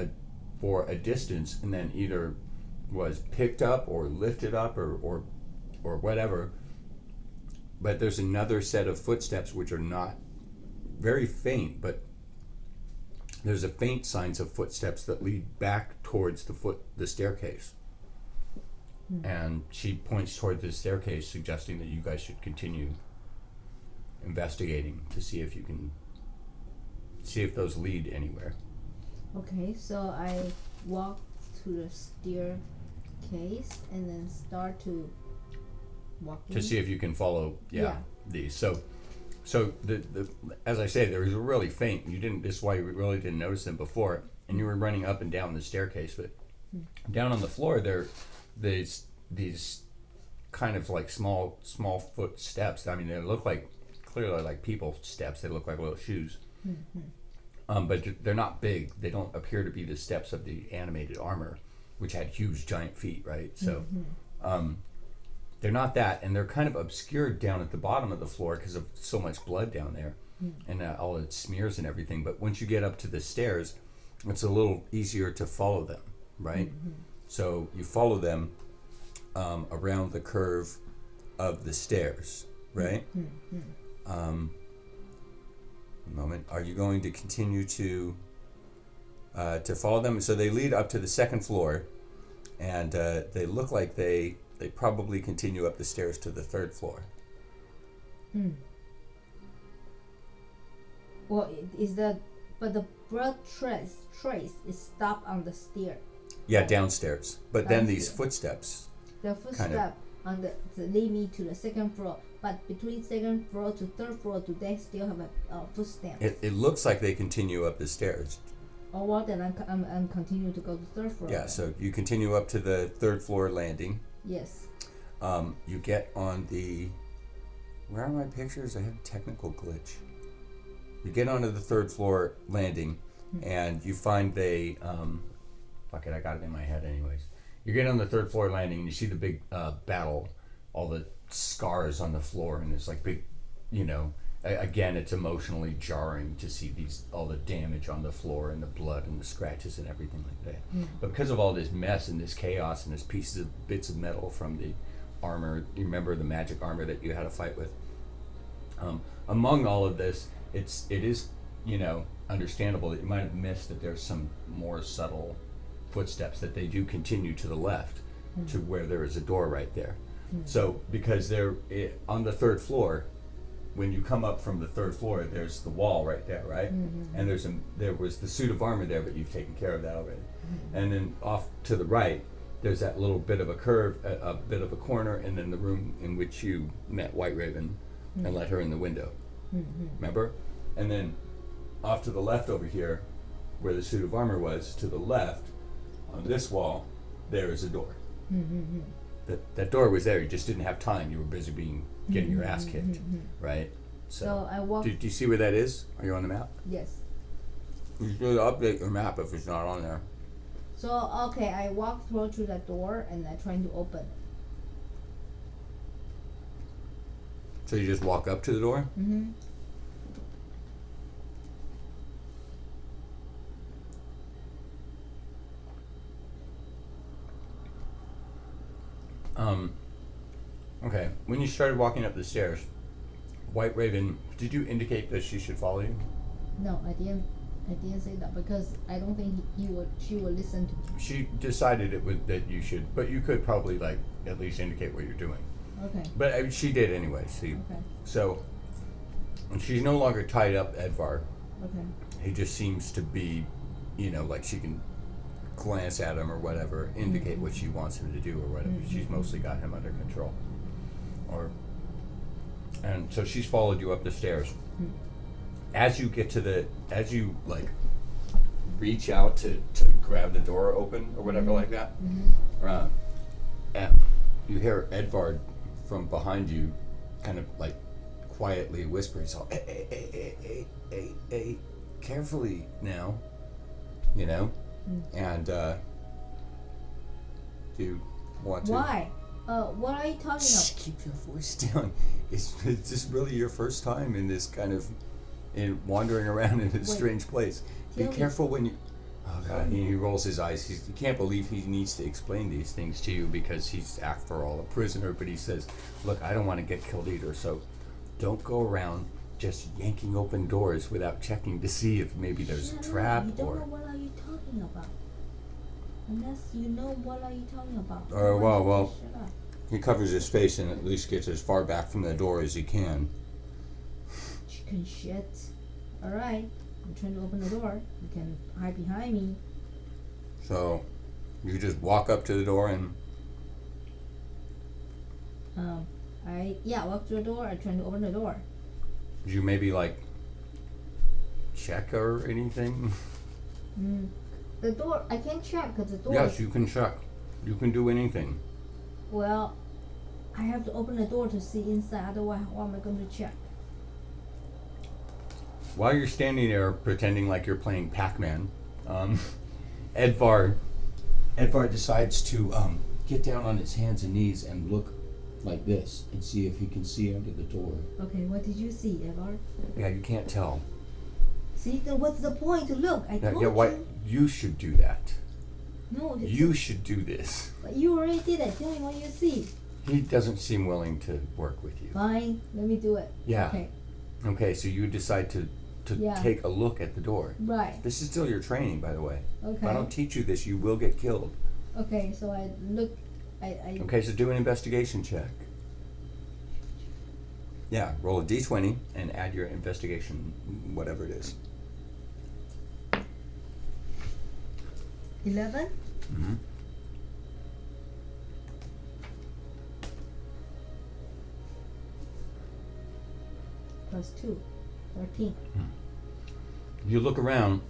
a distance, and then either was picked up or lifted up or whatever. But there's another set of footsteps which are not very faint, but there's a faint signs of footsteps that lead back towards the staircase. And she points toward the staircase, suggesting that you guys should continue investigating to see if you can see if those lead anywhere. Okay, so I walk to the staircase and then start to walk To see if you can follow Yeah. these. So the as I say, there was a really faint. This is why you really didn't notice them before, and you were running up and down the staircase, but down on the floor there, these kind of like small footsteps. I mean, they look like clearly like people steps. They look like little shoes, but they're not big. They don't appear to be the steps of the animated armor, which had huge giant feet, right? So. They're not that, and they're kind of obscured down at the bottom of the floor because of so much blood down there and all its smears and everything. But once you get up to the stairs, it's a little easier to follow them, right? So you follow them around the curve of the stairs, right? A moment. Are you going to continue to follow them? So they lead up to the second floor, and they look like they probably continue up the stairs to the third floor. Well, but the blood trace is stopped on the stair. Yeah, downstairs. But then these Downstairs. footsteps. The footstep on the lead me to the second floor, but between second floor to third floor, do they still have a footstep? It looks like they continue up the stairs. Or what? Then I'm continue to go to third floor. Yeah, then. so you continue up to the third floor landing. Yes. You get on the. Where are my pictures? I have a technical glitch. You get onto the third floor landing, and you find fuck it, I got it in my head anyways. You get on the third floor landing, and you see the big battle, all the scars on the floor, and it's like big, again, it's emotionally jarring to see all the damage on the floor and the blood and the scratches and everything like that. But because of all this mess and this chaos and this bits of metal from the armor, you remember the magic armor that you had to fight with? Among all of this, it is understandable that you might have missed that there's some more subtle footsteps, that they do continue to the left to where there is a door right there. So because they're on the third floor, when you come up from the third floor, there's the wall right there, right? And there was the suit of armor there, but you've taken care of that already. And then off to the right, there's that little bit of a curve, a bit of a corner, and then the room in which you met White Raven and let her in the window. Remember? And then off to the left over here, where the suit of armor was, to the left, on this wall, there is a door. That door was there. You just didn't have time. You were busy getting your ass kicked, right? So I walk. Do you see where that is? Are you on the map? Yes. You should update your map if it's not on there. So okay, I walk through to that door and I trying to open. So you just walk up to the door? Mm-hmm. Okay. When you started walking up the stairs, White Raven, did you indicate that she should follow you? No, I didn't. I didn't say that because I don't think she would listen to me. She decided that you should, but you could probably like at least indicate what you're doing. Okay. But she did anyway. See, Okay. so she's no longer tied up, Edvar. Okay. He just seems to be, like she can glance at him or whatever, indicate what she wants him to do or whatever. She's mostly got him under control. And so she's followed you up the stairs. As you reach out to grab the door open or whatever like that, and you hear Edvard from behind you kind of like quietly whisper, he's all, hey, carefully now, and do you want to... Why? What are you talking Shh, about? keep your voice down. Is this really your first time in this kind of wandering around in a strange place? Be Tell me. careful when you... Oh God, he rolls his eyes. He can't believe he needs to explain these things to you because he's, after all, a prisoner. But he says, look, I don't want to get killed either, so don't go around just yanking open doors without checking to see if maybe there's a trap You don't or... know what are you talking about. Unless you know what are you talking about. well, Shut up. he covers his face and at least gets as far back from the door as he can. Chicken shit. Alright. I'm trying to open the door. You can hide behind me. So you just walk up to the door and... walk to the door. I'm trying to open the door. you maybe like check or anything? The door, I can't check because the door. Yes, you can check. You can do anything. Well, I have to open the door to see inside. Otherwise, how am I going to check? While you're standing there pretending like you're playing Pac-Man, Edvard decides to get down on his hands and knees and look like this and see if he can see under the door. Okay, what did you see, Edvard? Yeah, you can't tell. See, then what's the point to look? I told you. You should do that. No, You should do this. But you already did it. Tell me what you see. He doesn't seem willing to work with you. Fine, let me do it. Yeah. Okay. Okay, so you decide to take a look at the door. Right. This is still your training, by the way. Okay. If I don't teach you this, you will get killed. Okay, so I look. Okay, so do an investigation check. Yeah, roll a d20 and add your investigation, whatever it is. 11. Mm-hmm. Plus 2. 13. You look around,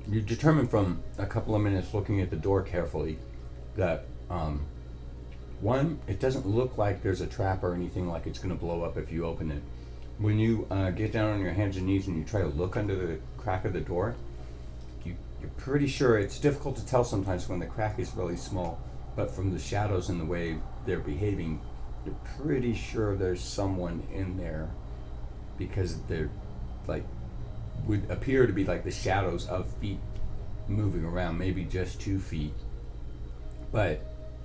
you determine from a couple of minutes looking at the door carefully that, one, it doesn't look like there's a trap or anything like it's going to blow up if you open it. When you get down on your hands and knees and you try to look under the crack of the door, you're pretty sure, it's difficult to tell sometimes when the crack is really small, but from the shadows and the way they're behaving, you're pretty sure there's someone in there because they're like, would appear to be like the shadows of feet moving around, maybe just 2 feet, but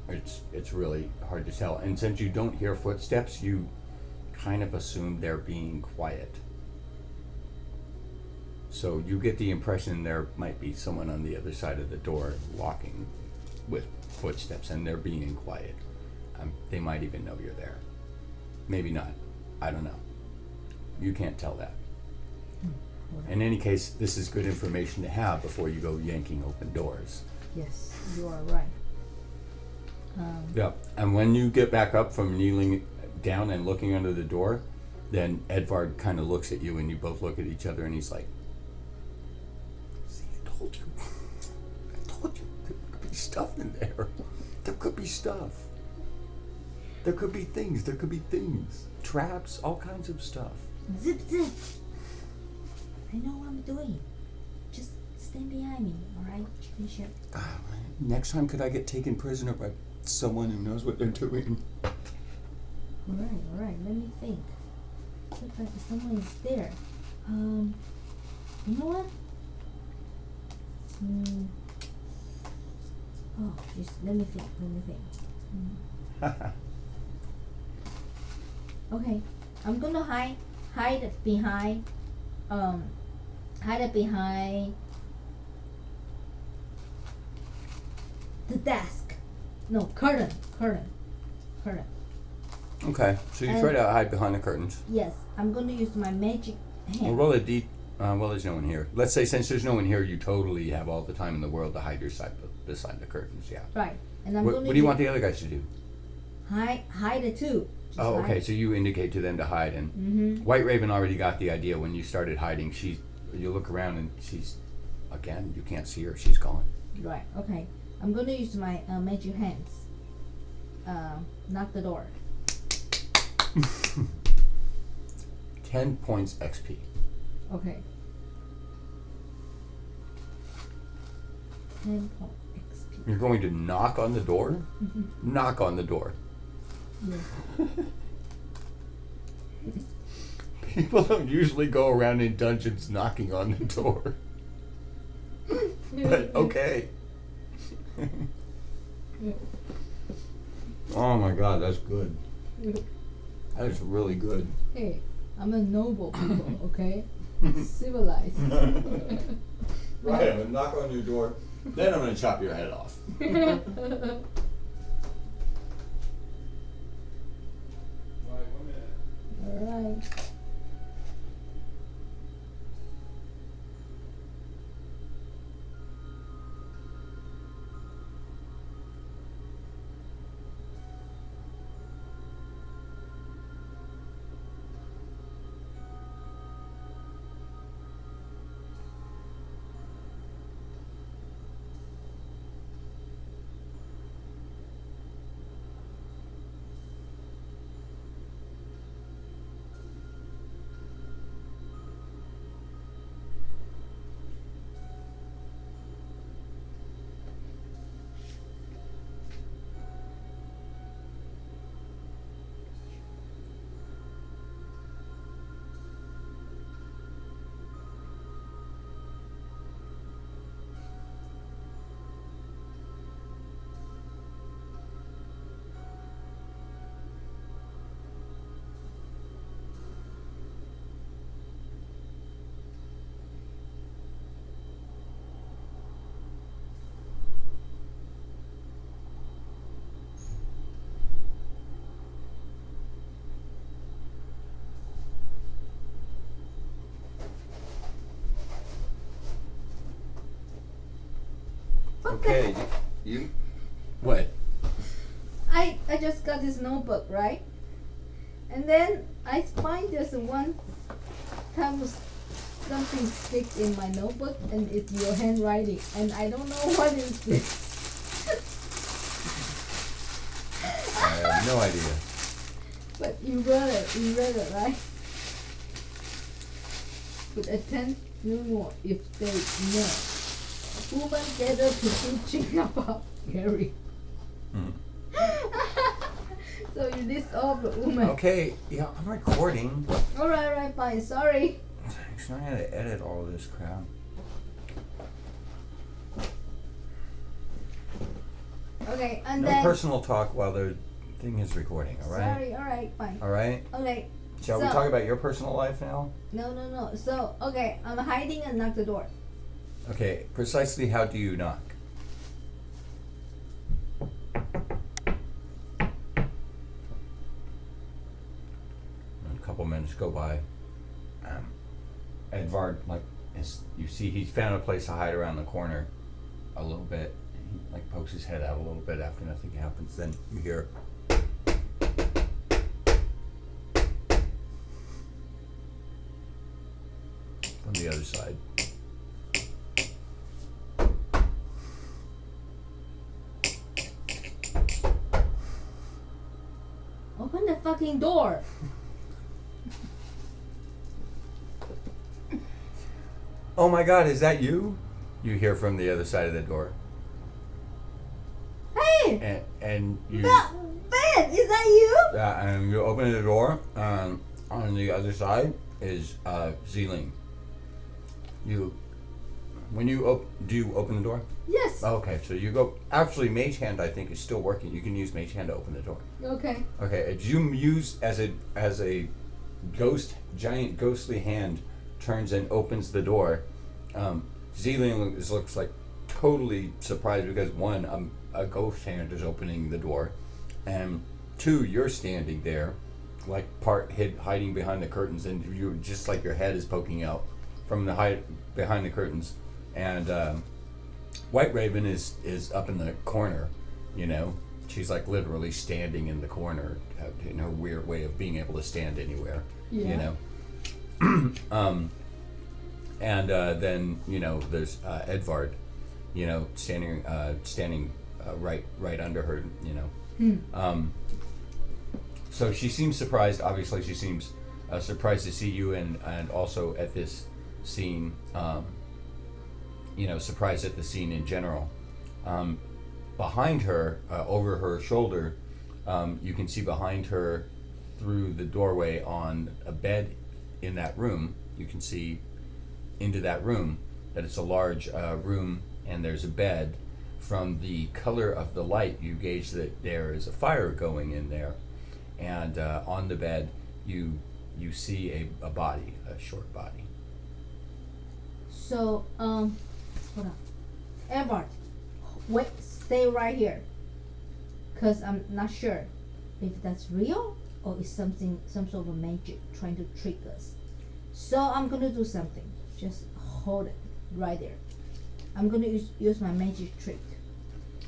it's really hard to tell. And since you don't hear footsteps, you kind of assume they're being quiet. So you get the impression there might be someone on the other side of the door walking with footsteps and they're being quiet. They might even know you're there. Maybe not. I don't know. You can't tell that. In any case, this is good information to have before you go yanking open doors. Yes, you are right. Yeah, and when you get back up from kneeling down and looking under the door, then Edvard kind of looks at you and you both look at each other and he's like, see, I told you. There could be stuff in there. There could be stuff. There could be things. Traps, all kinds of stuff. Zip, zip. I know what I'm doing. stand behind me, alright? Chicken shit. Next time, could I get taken prisoner by someone who knows what they're doing? Alright, let me think. Looks like someone is there. You know what? Oh, just let me think. Okay, I'm gonna hide behind the desk. No, curtain. Okay, so you try to hide behind the curtains. Yes, I'm gonna use my magic hand. Well, there's no one here. Let's say since there's no one here, you totally have all the time in the world to hide yourself beside the curtains. Yeah. Right, and I'm What gonna. do you want the other guys to do? Hide it too. Just Oh, okay. hide. So you indicate to them to hide, and White Raven already got the idea when you started hiding. You look around and again, you can't see her. She's gone. Right. Okay. I'm gonna use my magic hands. Knock the door. 10 points XP. Okay. 10 point XP. You're going to knock on the door? Mm-hmm. Knock on the door. Yes. People don't usually go around in dungeons knocking on the door. But okay. Oh my god, that's good. That is really good. Hey, I'm a noble people, okay? Civilized. Right, I'm gonna knock on your door, then I'm gonna chop your head off. Alright. Okay, you. What? I just got this notebook, right? And then I find there's one time something sticks in my notebook and it's your handwriting and I don't know what is this. I have no idea. But you read it, right? But attend no more if they know. Woman gather to teaching about Gary. So you list all the women. Okay, yeah, I'm recording. Alright, fine, sorry. I'm trying to edit all of this crap. Okay, and No then. personal talk while the thing is recording, alright? Sorry, alright, fine. Alright? Okay. Shall we talk about your personal life now? No. So, okay, I'm hiding and knock the door. Okay, precisely how do you knock? A couple minutes go by. Edvard, you see he's found a place to hide around the corner a little bit. He pokes his head out a little bit after nothing happens. Then you hear from the other side. Open the fucking door. Oh my god, is that you? you hear from the other side of the door. Hey! And you Ben, is that you? and you open the door. On the other side is Zealing. When you do you open the door? Yes. Okay, so you go. Actually, Mage Hand I think is still working. You can use Mage Hand to open the door. Okay. Okay, it's you use as a giant ghostly hand turns and opens the door. Zealing looks like totally surprised because one, a ghost hand is opening the door, and two, you're standing there, like hiding behind the curtains, and you're just like your head is poking out from the behind the curtains, and White Raven is up in the corner, you know. She's like literally standing in the corner in her weird way of being able to stand anywhere, you know. And then you know there's Edvard, you know, standing right under her, you know. So she seems surprised. Obviously, she seems surprised to see you, and also at this scene, you know, surprised at the scene in general. Behind her, over her shoulder, you can see behind her through the doorway on a bed in that room. You can see into that room that it's a large room, and there's a bed. From the color of the light, you gauge that there is a fire going in there, and on the bed you see a body, a short body. So, hold on. Edward, wait, stay right here. Because I'm not sure if that's real or it's some sort of a magic trying to trick us. So I'm going to do something. Just hold it right there. I'm going to use my magic trick.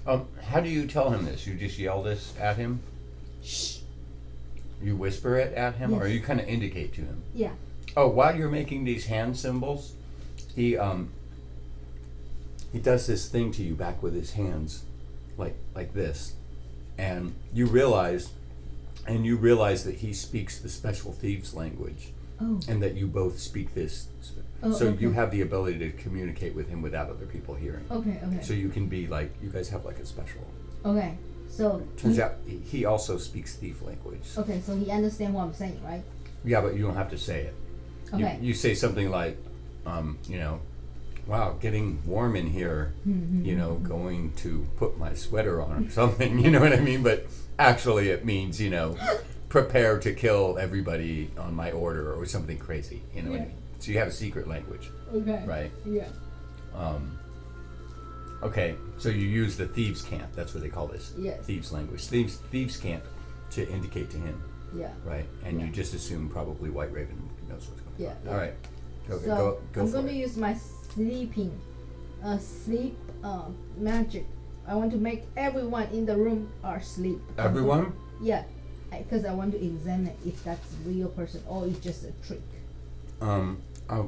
How do you tell him this? You just yell this at him? Shh. You whisper it at him, Yes. or you kind of indicate to him? Yeah. Oh, while you're making these hand symbols, he does this thing to you back with his hands, like this, and you realize that he speaks the special thieves language, and that you both speak this. So okay. you have the ability to communicate with him without other people hearing. Okay. So you can be like, you guys have like a special. Okay. So Turns out he also speaks thief language. Okay, so he understands what I'm saying, right? Yeah, but you don't have to say it. Okay. You say something like, you know, wow, getting warm in here, you know, going to put my sweater on or something, you know what I mean? But actually it means, you know, prepare to kill everybody on my order or something crazy, you know what I mean? So you have a secret language. Okay. Right? Yeah. Okay, so you use the thieves' cant. That's what they call this. Yes. Thieves' language. Thieves' cant to indicate to him. Yeah. Right? And you just assume probably White Raven knows what's going on. Yeah. All right. So Go I'm for going it. to use my sleep magic. I want to make everyone in the room are asleep. Everyone? Yeah. Because I want to examine if that's a real person or it's just a trick.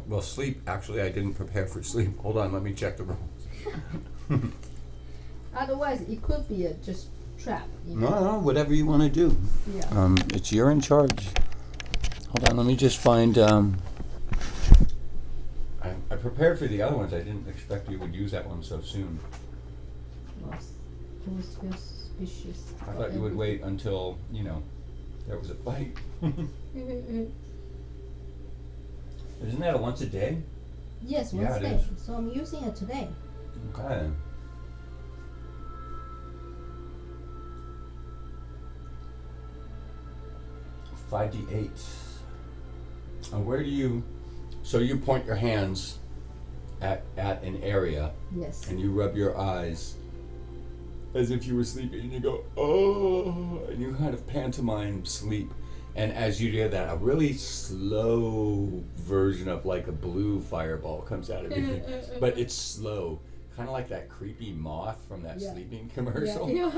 Well, sleep, actually, I didn't prepare for sleep. Hold on, let me check the rules. Otherwise, it could be a just trap. You know? No, whatever you want to do. Yeah. You're in charge. Hold on, let me just find, I prepared for the other ones. I didn't expect you would use that one so soon. Well, it was suspicious. I thought you would wait until, you know, there was a fight. Isn't that a once a day? Yes, Yeah, it Wednesday. is. So I'm using it today. Okay. $5d8. Where do you? So you point your hands at an area, Yes. and you rub your eyes as if you were sleeping, and you go, oh, and you kind of pantomime sleep. And as you do that, a really slow version of like a blue fireball comes out of you, but it's slow, kind of like that creepy moth from that sleeping commercial. Yeah.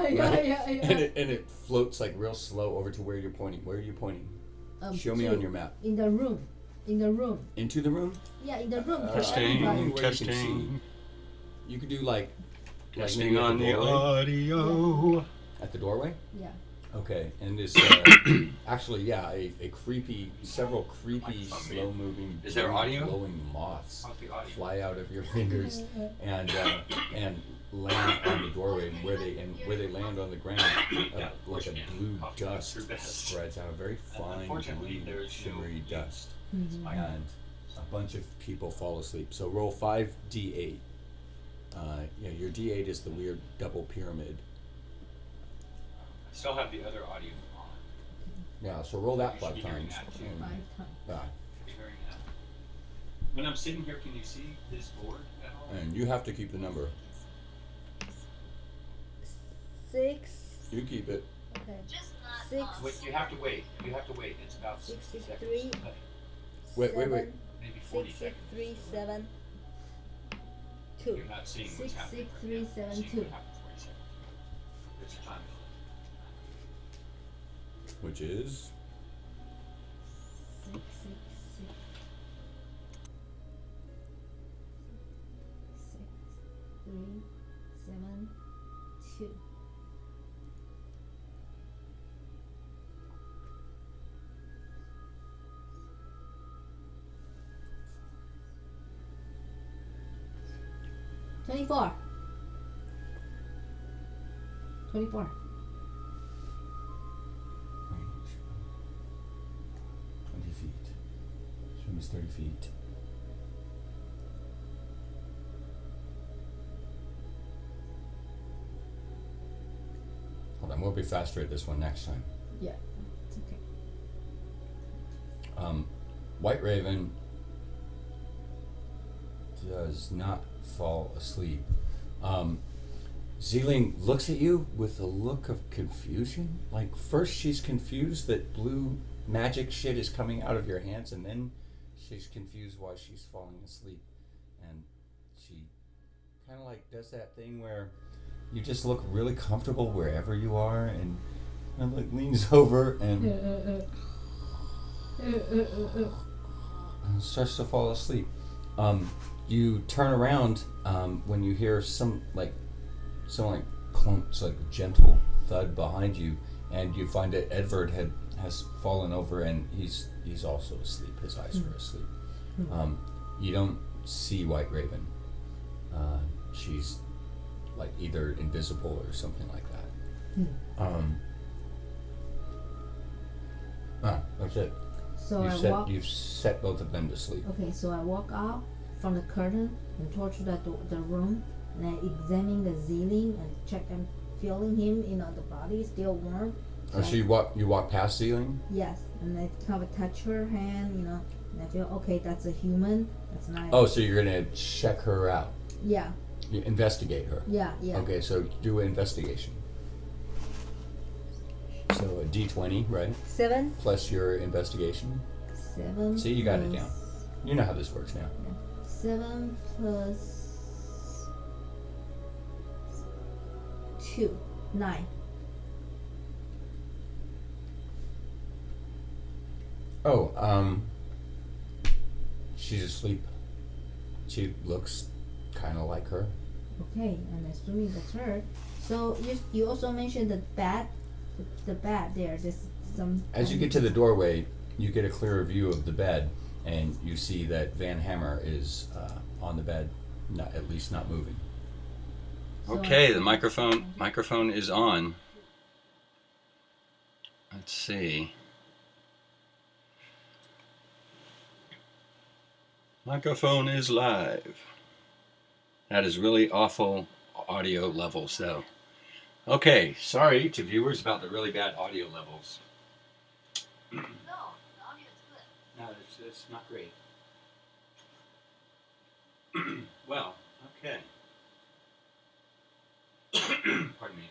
And it floats like real slow over to where you're pointing. Where are you pointing? Show me on your map. In the room. Into the room? Yeah, in the room. Testing, Where you can testing. see. You could do like Testing maybe at on the doorway. audio. At the doorway? Yeah. Okay, and this actually, yeah, a creepy, several creepy, slow-moving, Is there audio? glowing moths How's the audio? fly out of your fingers and land on the doorway, and where they land on the ground, like a blue dust spreads out, a very fine, Unfortunately, blue, there's shimmery no dust, Mhm. and a bunch of people fall asleep. So roll 5d8. Your d8 is the weird double pyramid. I still have the other audio on. Yeah, so roll that You should 5 be hearing times. that too. And, 5 times. Should be hearing that. When I'm sitting here, can you see this board at all? and you have to keep the number. 6. You keep it. Okay. Just not 6. us. Wait, you have to wait. You have to wait. It's about 60 seconds. 63. Wait. 7, Maybe 40 6, seconds. 3, 7, 2. You're not seeing what's 6, happening. 6, right 3, now. 7, Seeing 2. what happened 40 seconds. There's a time. Which is 6, 6, 6. 6, 3, 7, 2. $24. 24. range. 20 feet. Swim is 30 feet. Hold on, we'll be faster at this one next time. Yeah, it's okay. White Raven does not fall asleep. Zeeling looks at you with a look of confusion. Like, first she's confused that blue magic shit is coming out of your hands, and then she's confused why she's falling asleep. And she kind of like does that thing where you just look really comfortable wherever you are, and like leans over and starts to fall asleep. You turn around when you hear some like clumps, like a gentle thud behind you, and you find that Edvard has fallen over, and he's also asleep. His eyes are asleep. You don't see White Raven. She's like either invisible or something like that. That's it. So You've set both of them to sleep. Okay, so I walk out from the curtain and towards the room, and I examine the ceiling and check and feeling him, the body still warm. So you walk past Ceiling? Yes, and I kind of touch her hand, and I feel okay. That's a human. That's not. Oh, so you're gonna check her out? Yeah. You investigate her? Yeah. Okay, so do an investigation. So a D20, right? 7. Plus your investigation. 7. See, you got it plus- down. You know how this works now. 7 plus 2, 9. Oh, she's asleep. She looks kind of like her. Okay, I'm assuming that's her. So you also mentioned the bat, the bat there. There's some. As you get to the doorway, you get a clearer view of the bed, and you see that Van Hammer is on the bed, at least not moving. So Okay, the microphone is on. Let's see. Microphone is live. That is really awful audio levels, though. Okay, sorry to viewers about the really bad audio levels. No, the audio is good. No, it's not great. Well, okay. Pardon me.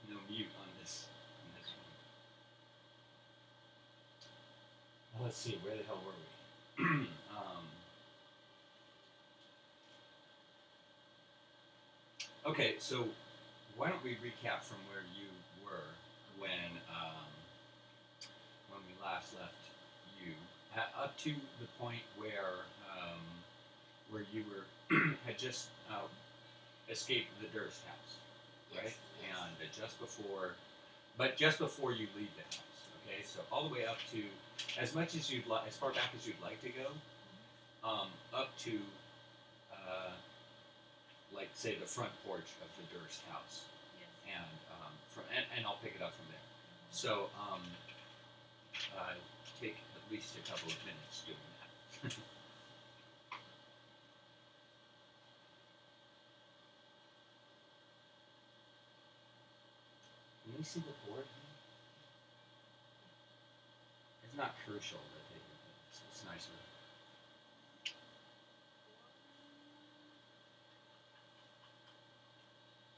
No mute on this one. Well, let's see. Where the hell were we? Okay, so why don't we recap from where you were when we last left you, up to the point where you were had just escaped the Durst house, right? Yes. And just before but just before you leave the house. Okay, so all the way up to as much as you'd like, as far back as you'd like to go, up to like say the front porch of the Durst house, Yes. and I'll pick it up from there. So take at least a couple of minutes doing that. Can you see the board? It's not crucial that they do this. It's nicer.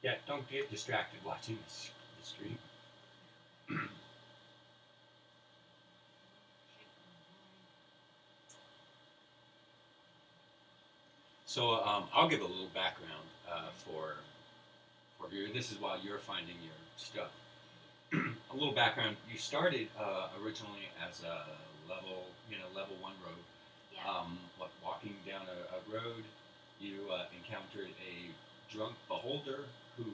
Yeah, don't get distracted watching the stream. So I'll give a little background for you. This is while you're finding your stuff. A little background. You started originally as a level 1 road. Yeah. Walking down a road, you encountered a drunk beholder who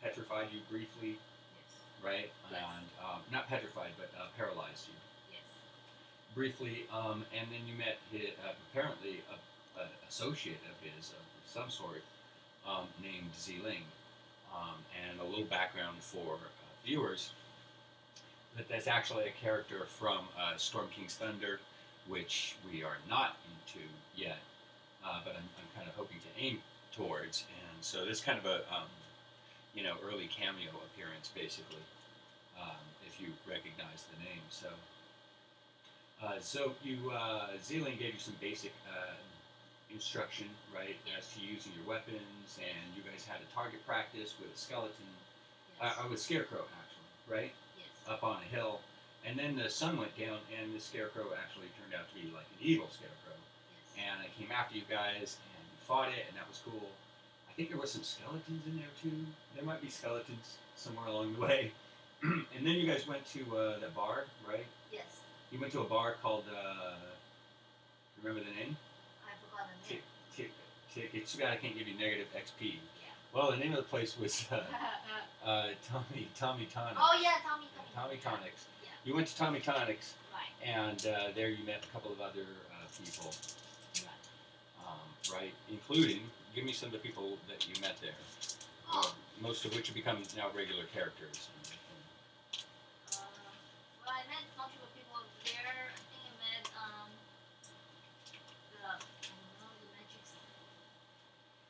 petrified you briefly, Yes. right? Yes. And not petrified, but paralyzed you Yes. briefly. And then you met apparently an associate of his of some sort named Ziling. And a little background for viewers that that's actually a character from Storm King's Thunder, which we are not into yet, but I'm kind of hoping to aim towards. And so this kind of a early cameo appearance, basically, if you recognize the name. So Zealand gave you some basic instruction, right, as to using your weapons, and you guys had a target practice with a skeleton, Yes. with Scarecrow actually, right, Yes. up on a hill, and then the sun went down, and the Scarecrow actually turned out to be like an evil Scarecrow, Yes. and it came after you guys, and you fought it, and that was cool. I think there was some skeletons in there too. There might be skeletons somewhere along the way. And then you guys went to the bar, right? Yes. You went to a bar called, remember the name? I forgot the name. It's too bad I can't give you negative XP. Yeah. Well, the name of the place was Tommy Tonics. Oh yeah, Tommy. Tommy Tonics. Yeah. You went to Tommy Tonics, Right. and there you met a couple of other people, Right. right? Including, give me some of the people that you met there. Oh. Most of which have become now regular characters. Well, I met a bunch of people there. I think I met the magics.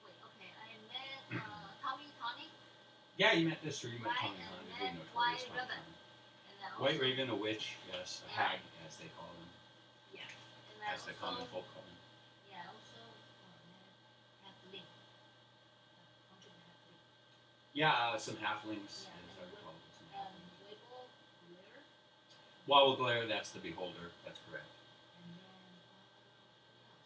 Wait, okay. I met Tommy Tonic. Yeah, you met this, or you met Right, Tommy and Tonic. met Big notorious White Tommy Raven. Tonic. And then also, White Raven, a witch, yes, a Yeah. hag, as they call them, Yeah. And then as the common folk call them. Yeah, also Halfling. A bunch of Halfling. Yeah, some halflings, Yeah, as I and recall. Some And halflings. Wiggle, Glitter. Wall Glare, that's the beholder, that's correct. And then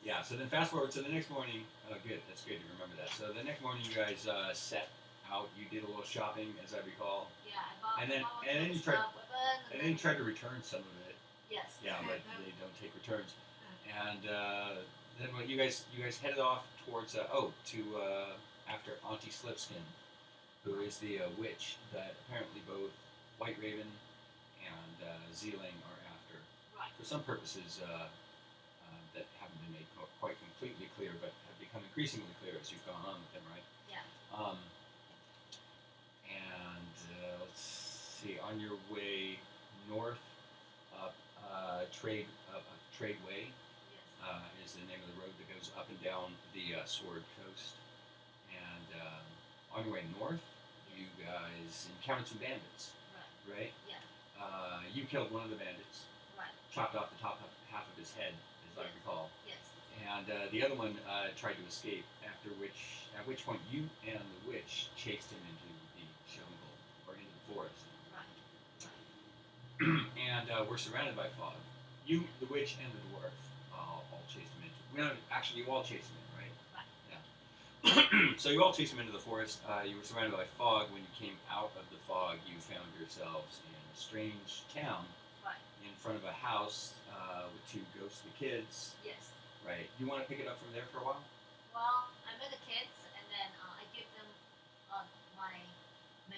Yeah, so then fast forward to the next morning. Oh, good, that's good to remember that. So the next morning, you guys set out, you did a little shopping, as I recall, Yeah, I bought And then- bought and then some you tried- stuff, weapon, and then you tried to return some of it. Yes. Yeah, but they don't take returns. And then what you guys headed off towards to after Auntie Slipskin, who is the witch that apparently both White Raven and Zealing are after Right. for some purposes that haven't been made quite completely clear, but have become increasingly clear as you've gone on with them, right? Yeah. And let's see, on your way north up Trade Way Yes. is the name of the road that goes up and down the Sword Coast. And on your way north, you guys encountered some bandits, Right. right? Yeah. You killed one of the bandits, Right. chopped off the top half of his head, as I Yes. recall. Yes. And the other one tried to escape. At which point you and the witch chased him into the jungle or into the forest. Right. Right. And we're surrounded by fog. You, the witch, and the dwarf all chased him into. No, actually, you all chased him in, right? Right. Yeah. So you all chased him into the forest. You were surrounded by fog. When you came out of the fog, you found yourselves in a strange town Right. in front of a house with two ghostly kids. Yes. Right. You want to pick it up from there for a while? Well, I met the kids, and then I give them my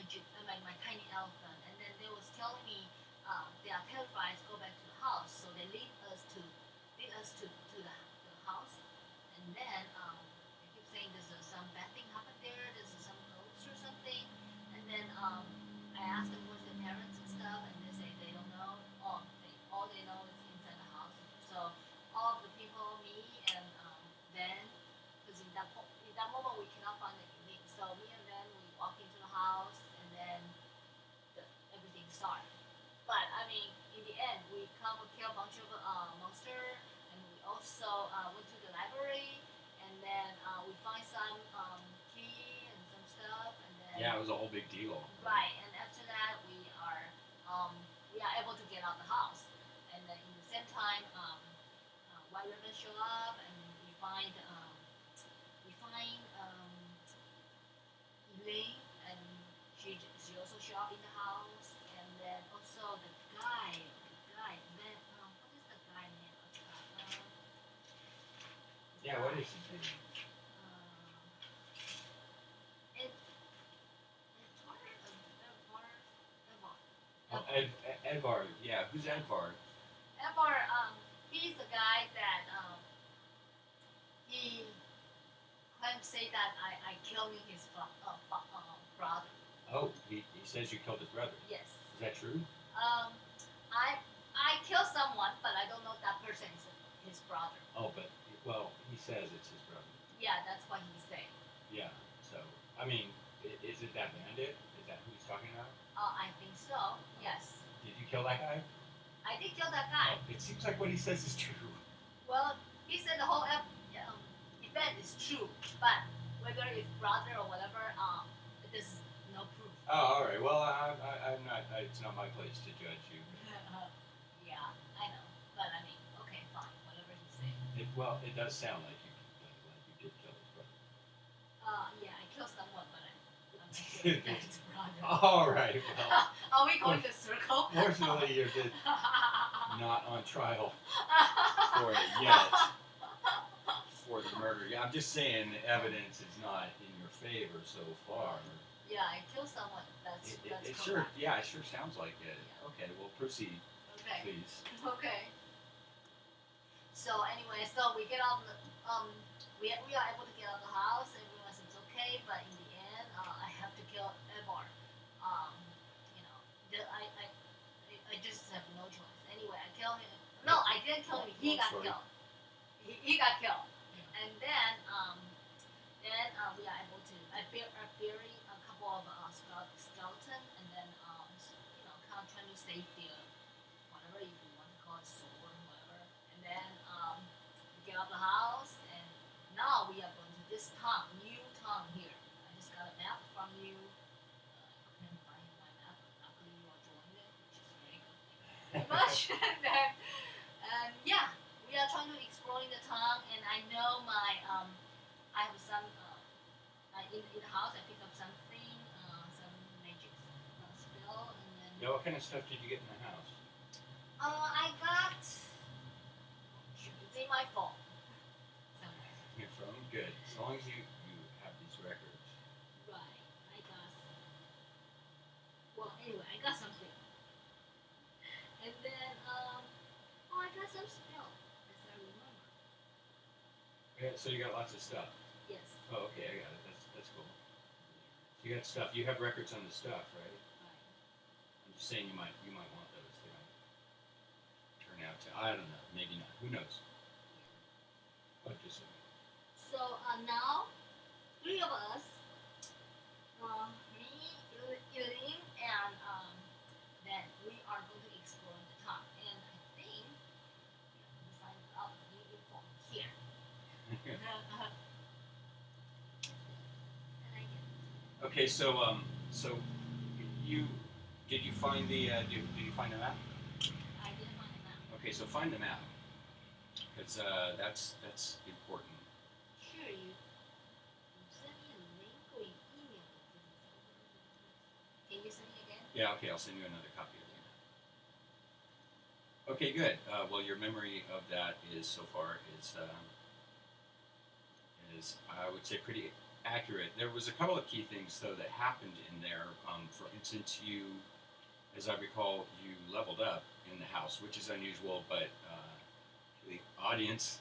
my tiny elephant, and then they was telling me they are terrified to go back to the house, so they lead us to the house, and then they keep saying there's some bad thing happened there, there's some ghost or something, and then I asked them what's their parents and stuff, and they say they don't know. All they know is inside the house. So all of the people, me and then, because in that moment we cannot find the link, so me and then we walk into the house, and then everything started. But I mean, in the end, we come and kill a bunch of monster, and we also went to the library, and then we find some key and some stuff, and then Yeah, it was a whole big deal. right. And after that, we are able to get out the house, and then in the same time, White Ribbon show up, and we find Elaine, and she also show up in the house, and then also the guy, then what is the guy name? I forgot. Yeah, what is his name? Ed, Oh, Edvard. Yeah, who's Edvard? Edward, he's the guy that he claims say that I killed his brother. Oh, he says you killed his brother. Yes. Is that true? Um, I killed someone, but I don't know if that person is his brother. Oh, but well, he says it's his brother. Yeah, that's what he's saying. Yeah. So, I mean, is it that bandit? Is that who he's talking about? I think so. Yes. Did you kill that guy? I did kill that guy. Oh, it seems like what he says is true. Well, he said the whole event is true, but whether it's brother or whatever, there's no proof. Oh, all right. Well, I'm not. It's not my place to judge you. Yeah, I know, but I mean, okay, fine, whatever he's saying. Well, it does sound like you did kill his brother. Yeah, I killed someone, but I'm not sure if that's brother. All right. Well, Are we going to circle? fortunately, you're not on trial for it yet. For the murder. Yeah, I'm just saying the evidence is not in your favor so far. Yeah, I killed someone. That's It correct. sure, yeah, it sure sounds like it. Yeah. Okay, well, proceed, Okay. please. Okay. So anyway, so we get on the we are able to get out of the house. Everyone seems okay, but in the end, I have to kill Edward. You know, I just have no choice. Anyway, I kill him. No, I didn't kill him. He got Sorry. killed. He got killed. And then we are able to I bury a couple of skeleton, and then kind of trying to save the whatever you want to call it, sword or whatever. And then we get out of the house, and now we are going to this new town here. I just got a map from you. I couldn't find my map, but luckily you are drawing it, which is very good. Thank you very much. And yeah, we are trying to explore the town, and I know I have some in the house. I picked up something, some magic spell, and then Now, what kind of stuff did you get in the house? I got. It's in my phone somewhere. You're from? Good. As long as you have these records. Right. I got. Well, anyway, I got something, and then I got some spell, as I remember. Yeah, so you got lots of stuff. Yes. Oh, okay, I got it. That's cool. You got stuff. You have records on the stuff, right? Right. I'm just saying you might want those. They might turn out to. I don't know. Maybe not. Who knows? But just saying. So now, three of us, me, Elaine, and then we are going to explore the town. And I think we find out the info here. And I get Okay, so you did you find the did you find the map? I didn't find it now. Okay, so find the map because that's important. Sure, you send me a link or you email it. Can you send me again? Yeah, okay, I'll send you another copy of the map. Okay, good. Well, your memory of that is so far is I would say pretty accurate. There was a couple of key things though that happened in there. For instance, you, as I recall, you leveled up in the house, which is unusual, but the audience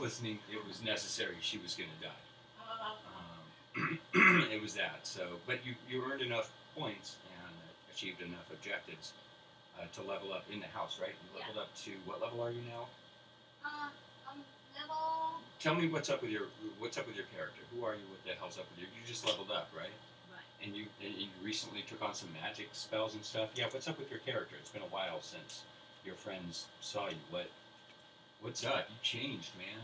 listening, it was necessary. She was going to die. It was that. So, but you earned enough points and achieved enough objectives to level up in the house, right? You leveled up to what level are you now? Level. Tell me what's up with your character. Who are you? What the hell's up with you? You just leveled up, right? Right. And you recently took on some magic spells and stuff. Yeah. What's up with your character? It's been a while since your friends saw you. What's up? You changed, man.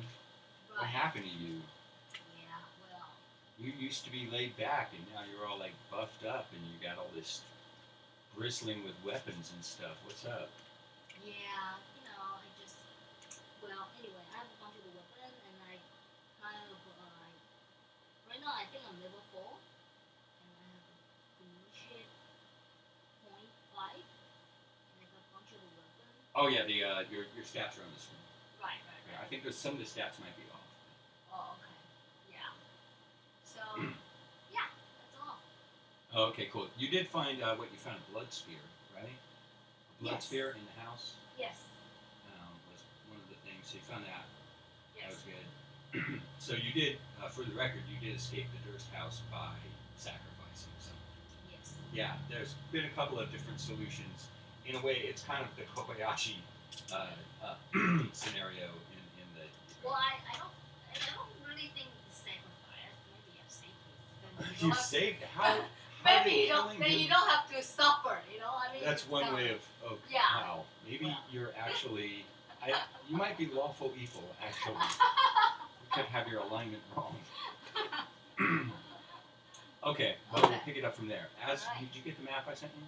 Right. What happened to you? Yeah. Well. You used to be laid back, and now you're all like buffed up, and you got all this bristling with weapons and stuff. What's up? Yeah. I just. Well, anyway, I have a bunch of the weapon, and I kind of right now I think I'm level 4, and I have a initiate point 5, and I got a bunch of the weapon. Oh yeah, the your stats are on the screen. Right. Yeah, I think some of the stats might be off. Oh, okay. Yeah. So, yeah, that's all. Oh, okay, cool. You did find what you found, a blood spear, right? A blood Yes. spear in the house Yes. was one of the things. So you found that. That Yes. was good. So you did, for the record, you did escape the Durst house by sacrificing something. Yes. Yeah, there's been a couple of different solutions. In a way, it's kind of the Kobayashi scenario in the. Well, I don't really think it's sacrifice. Maybe you saved it. You saved how? Maybe did you don't. killing Then him- you don't have to suffer. I mean. That's it's one not- way of. Yeah. Wow. Maybe Well. you're actually. You might be lawful evil. Actually, you could have your alignment wrong. Okay. Well, we'll Okay. pick it up from there. Alright. Did you get the map I sent you?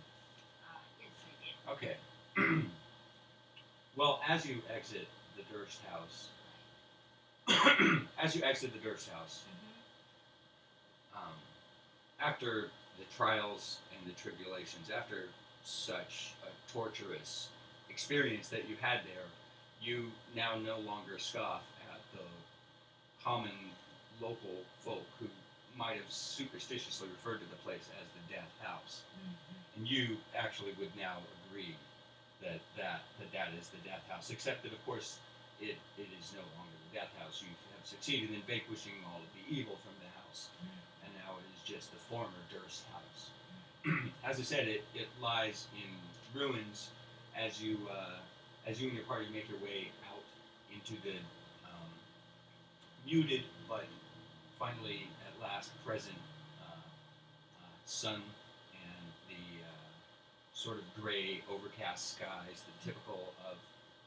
Yes, I did. Okay. Well, as you exit the Durst house, um, after the trials and the tribulations, after such a torturous experience that you had there, you now no longer scoff at the common local folk who might have superstitiously referred to the place as the Death House. And you actually would now agree that is the Death House, except that, of course, it is no longer the Death House. You have succeeded in vanquishing all of the evil from the house, and now it is just the former Durst House. As I said, it lies in ruins as you and your party make your way out into the muted but finally at last present sun and the sort of gray overcast skies, the typical of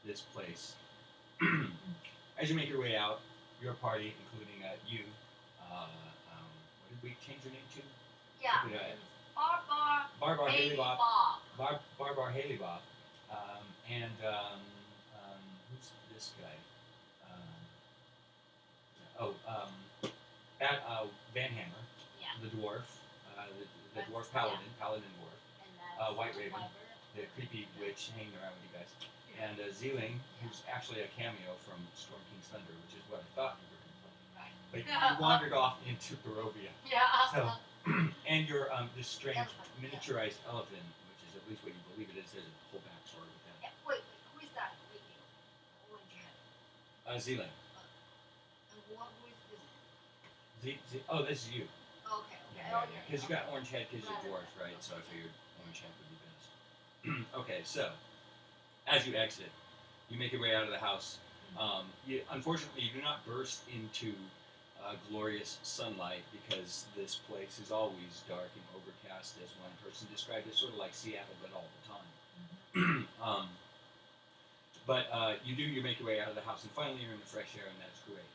this place. As you make your way out, your party, including you, what did we change your name to? Yeah. Yeah. Barbar Haley Haley Bob. Bob. Barbar Haley Bob. And who's this guy? Van Hammer, Yeah. the dwarf, the That's- dwarf paladin, paladin dwarf, And that's White Raven. Wyvern. the creepy witch hanging around with you guys, and Zeeling, who's actually a cameo from Storm King's Thunder, which is what I thought you were going to play. Right. But you wandered off into Barovia. Yeah. So, and you're this strange miniaturized elephant, which is at least what you believe it is. There's a whole backstory with that. Yeah, wait, who is that with you? Orange head. Zeeling. And who is this? Oh, this is you. Okay. Yeah, because you got orange head because you're dwarf, right? So I figured orange head would be best. Okay, so as you exit, you make your way out of the house. Unfortunately, you do not burst into glorious sunlight because this place is always dark and overcast, as one person described it, sort of like Seattle, but all the time. But you make your way out of the house, and finally you're in the fresh air, and that's great.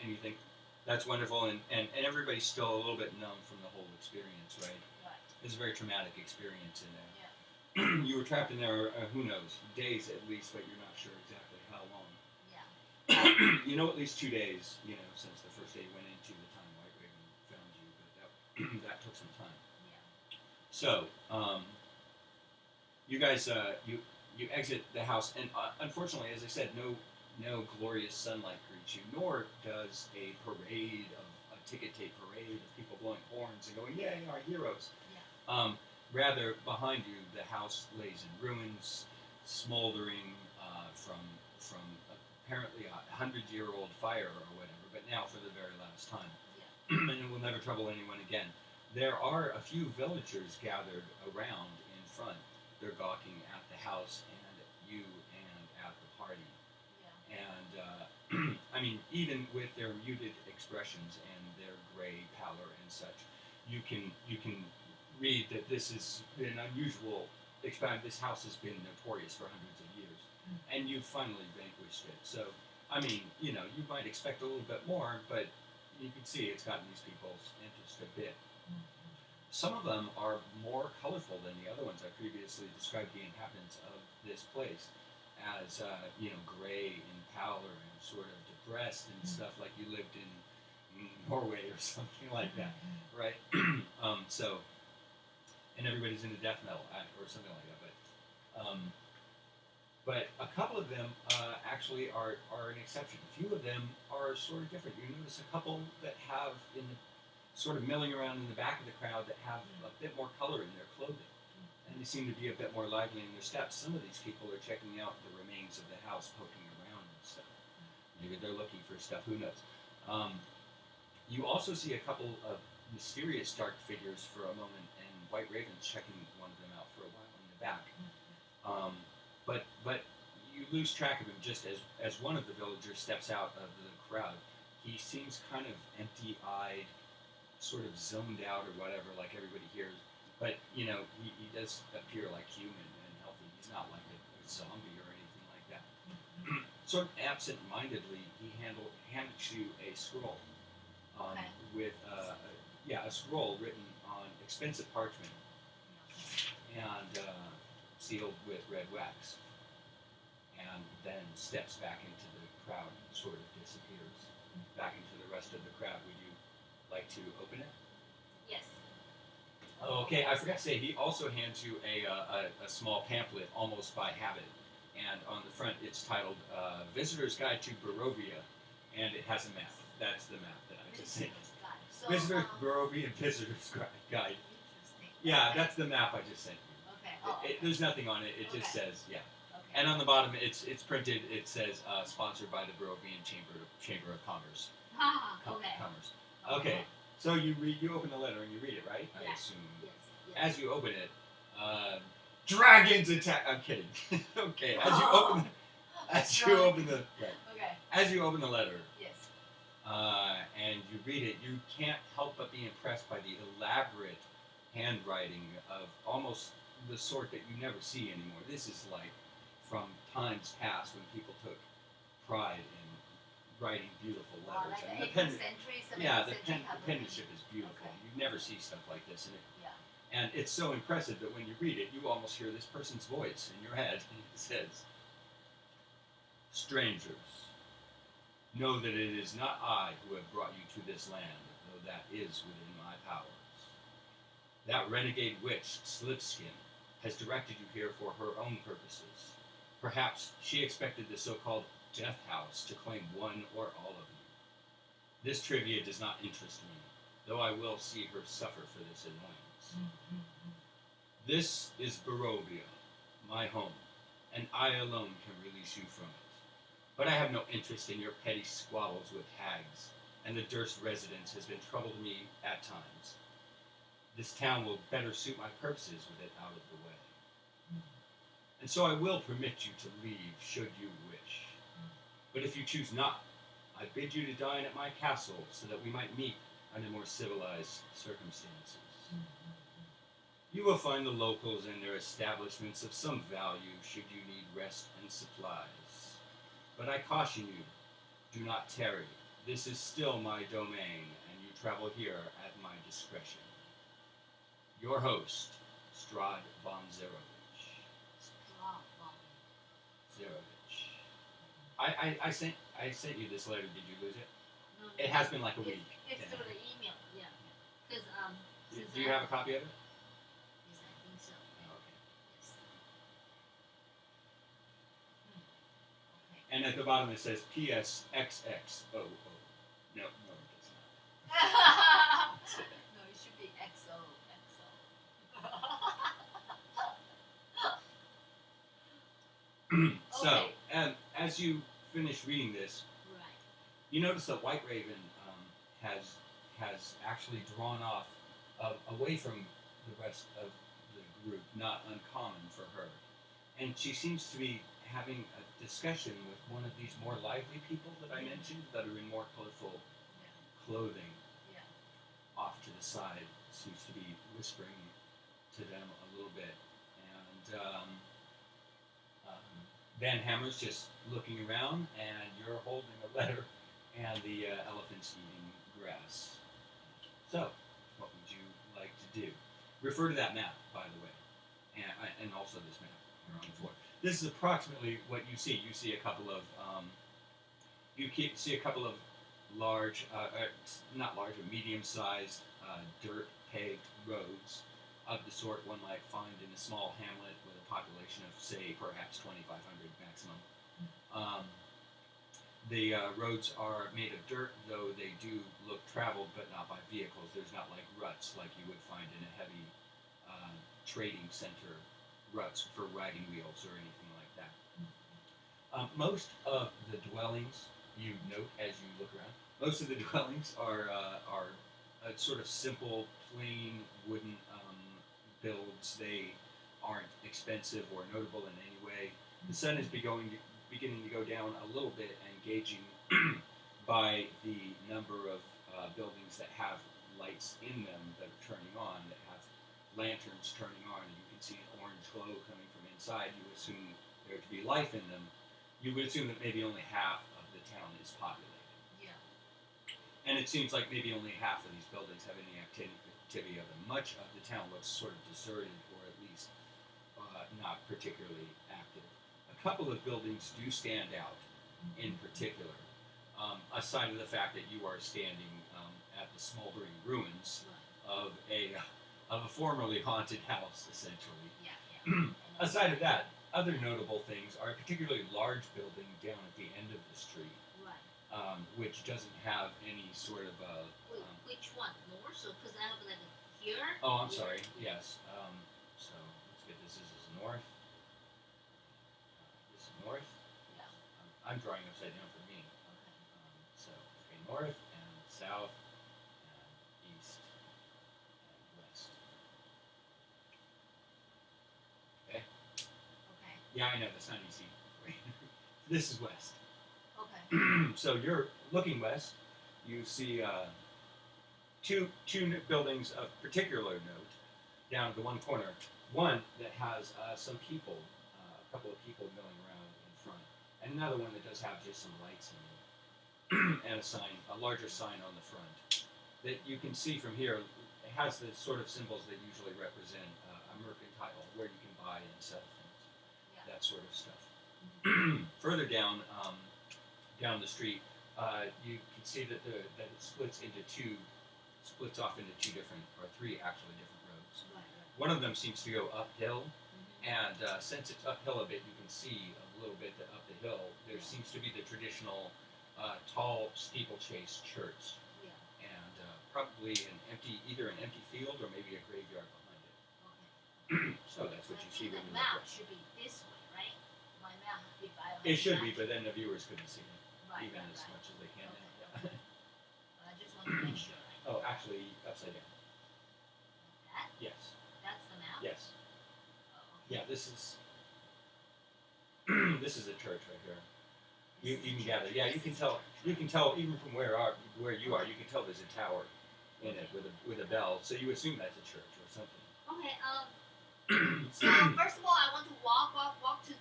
And you think, that's wonderful, and everybody's still a little bit numb from the whole experience, right? Right. It's a very traumatic experience in there. Yeah. You were trapped in there, who knows, days at least, but you're not sure exactly how long. Yeah. You know, at least 2 days, since the first day you went into the time White Raven found you, but that took some time. Yeah. So, you guys, you exit the house, and unfortunately, as I said, no glorious sunlight greets you, nor does a parade of ticket tape parade of people blowing horns and going, "Yay, our heroes!" Yeah. Rather, behind you, the house lays in ruins, smoldering from apparently a 100-year-old fire or whatever, but now for the very last time, Yeah. and it will never trouble anyone again. There are a few villagers gathered around in front. They're gawking at the house and at you and at the party. Yeah. And I mean, even with their muted expressions and their gray pallor and such, you can read that this is an unusual experiment. This house has been notorious for hundreds of years, and you've finally vanquished it. So, I mean, you might expect a little bit more, but you can see it's gotten these people's interest a bit. Some of them are more colorful than the other ones. I previously described the inhabitants of this place as, gray and pallor and sort of depressed and stuff, like you lived in Norway or something like that, right? So, and everybody's into death metal act or something like that. But a couple of them actually are an exception. A few of them are sort of different. You notice a couple that have in the sort of milling around in the back of the crowd that have a bit more color in their clothing, and they seem to be a bit more lively in their steps. Some of these people are checking out the remains of the house, poking around and stuff. Maybe they're looking for stuff. Who knows? You also see a couple of mysterious dark figures for a moment, and white ravens checking one of them out for a while in the back. But you lose track of him just as one of the villagers steps out of the crowd. He seems kind of empty-eyed, sort of zoned out or whatever, like everybody hears. But he does appear like human and healthy. He's not like a zombie or anything like that. Sort of absent-mindedly, he hands you a scroll Okay. with a scroll written on expensive parchment and sealed with red wax, and then steps back into the crowd and sort of disappears back into the rest of the crowd. Would you like to open it? Yes. Oh, okay, I forgot to say, he also hands you a small pamphlet, almost by habit, and on the front it's titled Visitor's Guide to Barovia, and it has a map. That's the map that I just sent. So, Visitor's Barovia Visitor's Guide. Interesting. Yeah, Okay. that's the map I just sent you. Okay. Oh, okay. There's nothing on it. It just Okay. says, yeah. Okay. And on the bottom, it's printed. It says sponsored by the Barovian Chamber of Commerce. Okay. Commerce. Okay. So you open the letter and you read it, right? Yeah. I assume. Yes. As you open it, dragons attack. I'm kidding. Okay. As you open the right. Okay. As you open the letter, Yes. and you read it, you can't help but be impressed by the elaborate handwriting of almost the sort that you never see anymore. This is like from times past when people took pride in writing beautiful letters. Like And the the pen, 18th century, 17th yeah, the century type of penmanship is beautiful. Okay. You never see stuff like this, Yeah. and it's so impressive that when you read it, you almost hear this person's voice in your head. It says, "Strangers, know that it is not I who have brought you to this land, though that is within my powers. That renegade witch, Slipskin, has directed you here for her own purposes. Perhaps she expected the so-called Death House to claim one or all of you. This trivia does not interest me, though I will see her suffer for this annoyance. This is Barovia, my home, and I alone can release you from it. But I have no interest in your petty squabbles with hags, and the Durst residence has been trouble to me at times. This town will better suit my purposes with it out of the way. And so I will permit you to leave should you wish. But if you choose not, I bid you to dine at my castle so that we might meet under more civilized circumstances. You will find the locals and their establishments of some value should you need rest and supplies. But I caution you, do not tarry. This is still my domain, and you travel here at my discretion. Your host, Strahd von Zerovich. Zerovich. I sent you this letter. Did you lose it? No, It has been like a week. It's Yeah. through the email, yeah. Because Do you have a copy of it? Yes, I think so. Oh, okay. Yes. Okay. And at the bottom it says P.S. XXOO. No, it does not. No, it should be XO. XO. So, Okay. as you finish reading this, Right. you notice that White Raven has actually drawn off away from the rest of the group, not uncommon for her, and she seems to be having a discussion with one of these more lively people that I mentioned that are in more colorful Yeah. clothing. Yeah. Off to the side, seems to be whispering to them a little bit, and Van Hammer's just looking around, and you're holding a letter, and the elephant's eating grass. So, what would you like to do? Refer to that map, by the way, and also this map here on the floor. This is approximately what you see. You see a couple of see a couple of large, not large, but medium-sized dirt paved roads of the sort one might find in a small hamlet with a population of, say, perhaps 2,500 maximum. Um, the roads are made of dirt, though they do look traveled, but not by vehicles. There's not like ruts like you would find in a heavy trading center ruts for riding wheels or anything like that. Most of the dwellings, you note as you look around, most of the dwellings are sort of simple, plain wooden builds. They aren't expensive or notable in any way. The sun is beginning to go down a little bit, and gauging by the number of buildings that have lights in them that are turning on, that have lanterns turning on, and you can see an orange glow coming from inside. You assume there to be life in them. You would assume that maybe only half of the town is populated. Yeah. And it seems like maybe only half of these buildings have any activity of them. Much of the town looks sort of deserted, or at least not particularly active. A couple of buildings do stand out in particular, aside of the fact that you are standing at the smoldering ruins Right. of a formerly haunted house, essentially. Yeah. Yeah. Aside of that, other notable things are a particularly large building down at the end of the street, Right. which doesn't have any sort of Wait, which one? North? So, because I have like here. oh, I'm here. sorry. Yes. So let's get this. This is north. This is north. Yeah. I'm drawing upside down for me. Okay. So okay, north and south and east and west. Okay. Okay. Yeah, I know that's not easy. This is west. Okay. So you're looking west. You see two buildings of particular note down at the one corner. One that has some people, a couple of people milling around in front, and another one that does have just some lights in it, and a sign, a larger sign on the front that you can see from here. It has the sort of symbols that usually represent a mercantile where you can buy and sell things, Yeah. that sort of stuff. Further down, down the street, you can see that that it splits off into two different, or three actually different roads. Right. Right. One of them seems to go uphill, Mm-hmm. and since it's uphill a bit, you can see a little bit that up the hill there seems to be the traditional tall steeplechase church, Yeah. and probably either an empty field or maybe a graveyard behind it. Okay. So that's what I you see think when the you look map west. should be this way, right? My map, if I It should map be, but then the viewers couldn't see it, Right. even Right. as Right. much as they can. Okay. But I just want to make sure. Right? Oh, actually, upside down. That? Yes. That's the map. Yes. Oh, okay. Yeah. This is this is a church right here. You This is can church. gather. Yeah, you This can is tell. church, You right? can tell even from where you are. You can tell there's a tower in it with a bell. So you assume that's a church or something. Okay. So first of all, I want to walk to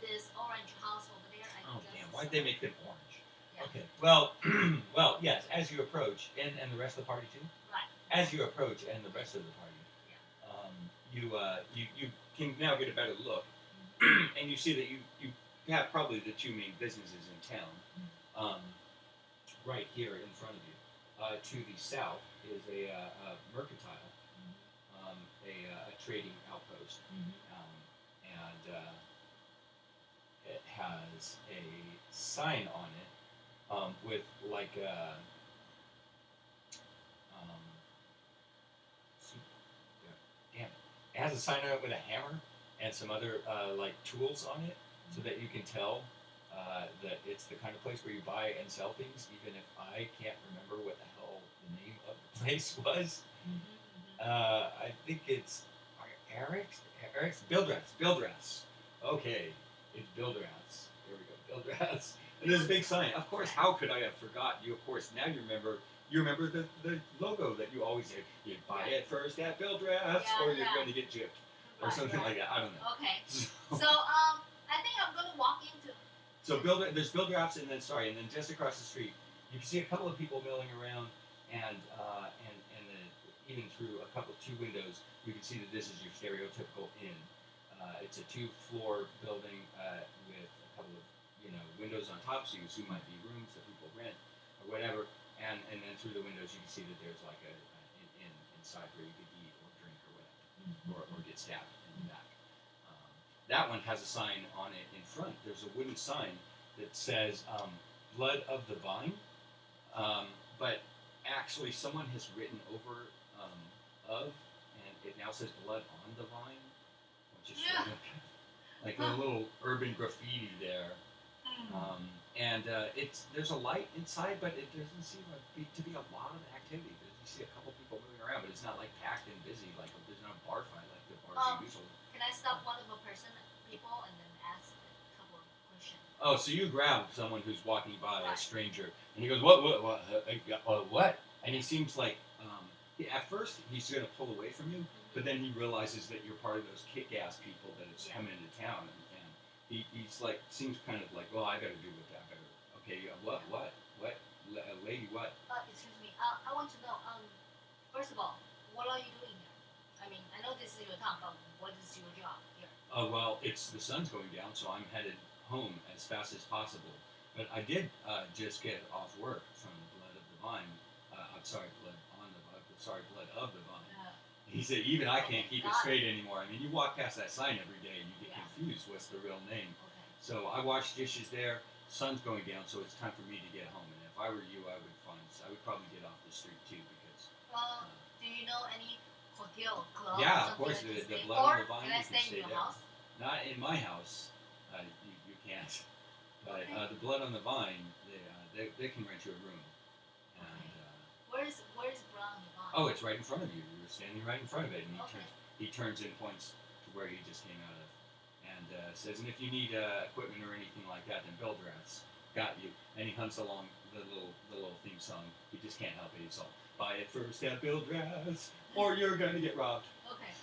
this orange house over there. I Oh guess damn! it's Why'd they make them orange? Yeah. Okay. Well, well, yes. As you approach, and the rest of the party too. Right. As you approach, and the rest of the party, you can now get a better look, and you see that you have probably the two main businesses in town, right here in front of you. To the south is a mercantile, a trading outpost, and it has a sign on it with like It has a sign on it with a hammer and some other like tools on it, so that you can tell that it's the kind of place where you buy and sell things, even if I can't remember what the hell the name of the place was. I think it's Eric's Bildrath's. Okay, it's Bildrath's. There we go, Bildrath's. And there's a big sign. Of course, how could I have forgot? You, of course, now you remember. You remember the logo that you always said. You buy it first at Bildrath's, Yeah, or you're yeah. going to get gypped, or something like that. I don't know. Okay. So I think I'm gonna walk into. So there's Bildrath's, and then just across the street, you can see a couple of people milling around, and then even through two windows, you can see that this is your stereotypical inn. It's a two-floor building with a couple of windows on top, so you assume might be rooms that people rent or whatever. And then through the windows, you can see that there's like an inn inside where you could eat or drink or whatever, or get stabbed in the back. That one has a sign on it in front. There's a wooden sign that says "Blood of the Vine," but actually someone has written over "of," and it now says "Blood on the Vine," which is sort of like a little urban graffiti there. There's a light inside, but it doesn't seem to be a lot of activity. You see a couple people moving around, but it's not like packed and busy. Like there's not a bar fight like the bars you usually. Can I stop one of the people and then ask a couple of questions? Oh, so you grab someone who's walking by, a stranger, and he goes, what? And he seems like, at first he's going to pull away from you, but then he realizes that you're part of those kick-ass people that have come into town, and he's like, seems kind of like, well, I got to do with that. Okay, what, lady, what? Excuse me. I want to know. First of all, what are you doing here? I mean, I know this is your town, but what is your job here? Well, it's the sun's going down, so I'm headed home as fast as possible. But I did just get off work from Blood of the Vine. I'm sorry, Blood on the Vine. Sorry, Blood of the Vine. He said, even I can't keep it straight anymore. I mean, you walk past that sign every day and you get confused. What's the real name? Okay. So I washed dishes there. Sun's going down, so it's time for me to get home. And if I were you, I would probably get off the street too, because. Do you know any hotel club? Yeah, of course. Like the Blood on the Vine. Can I stay in your house? Not in my house. You can't. But the Blood on the Vine, they can rent you a room. And, Where's Blood on the Vine? Oh, it's right in front of you. You're standing right in front of it, and Okay. he turns and points to where he just came out of, and says, "And if you need equipment or anything like that, then Bildrath's got you." And he hums along the little theme song. He just can't help it. He's all, "Buy it first at Bildrath's, or you're gonna get robbed." Okay.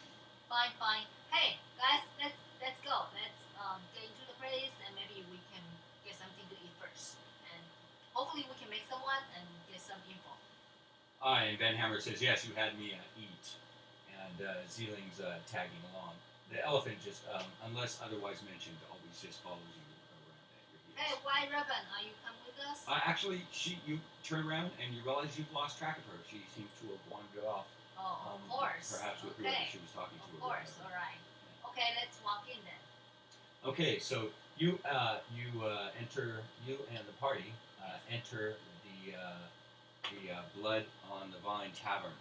Fine. Hey, guys, let's go. Let's get into the place, and maybe we can get something to eat first, and hopefully we can make someone and get some info. And Van Hammer says, "Yes, you had me eat," and Zeeling's tagging along. The elephant just, unless otherwise mentioned, always just follows you around at your heels. Hey, White Ribbon, are you coming with us? Actually, you turn around and you realize you've lost track of her. She seems to have wandered off. Oh, of course. Perhaps with whoever she was talking to. Of course, all right. Okay, let's walk in then. Okay, so you enter. You and the party enter the Blood on the Vine Tavern.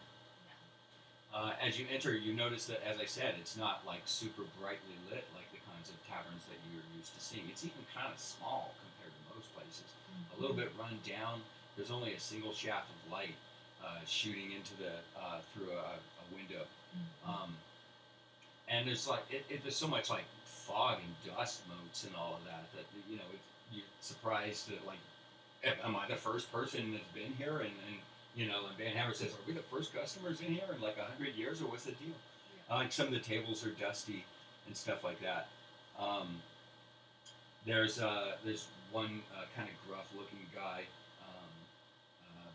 As you enter, you notice that, as I said, it's not like super brightly lit like the kinds of taverns that you're used to seeing. It's even kind of small compared to most places. A little bit run down. There's only a single shaft of light shooting into through a window, and there's like there's so much like fog and dust motes and all of that you're surprised that, like, am I the first person that's been here? And Van Hammer says, "Are we the first customers in here in like 100 years, or what's the deal?" Like some of the tables are dusty and stuff like that. There's one kind of gruff-looking guy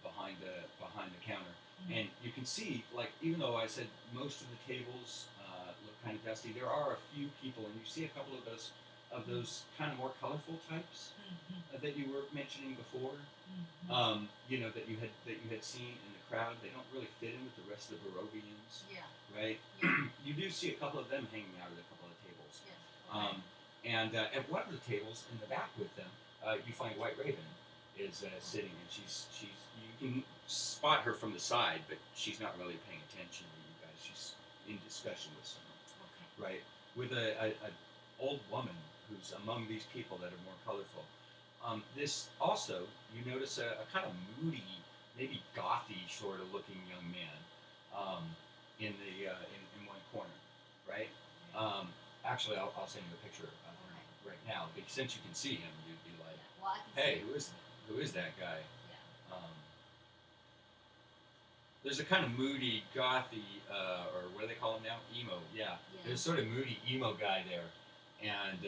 behind the counter, and you can see, like, even though I said most of the tables look kind of dusty, there are a few people, and you see a couple of those kind of more colorful types that you were mentioning before. That you had seen in the crowd. They don't really fit in with the rest of the Barovians. Yeah. Right? Yeah. You do see a couple of them hanging out at a couple of tables. Yes. Okay. And at one of the tables in the back with them, you find White Raven is sitting, and she's you can spot her from the side, but she's not really paying attention to you guys. She's in discussion with someone. right? With a old woman who's among these people that are more colorful. This also, you notice a kind of moody, maybe gothy sort of looking young man in the in one corner, right? Um, Actually, I'll send you a picture of him right now because since you can see him, you'd be like, Yeah. Well, I can "Hey, see. who is that guy?" Yeah. There's a kind of moody, gothy, or what do they call him now? Emo. Yeah. Yeah. There's sort of moody emo guy there, and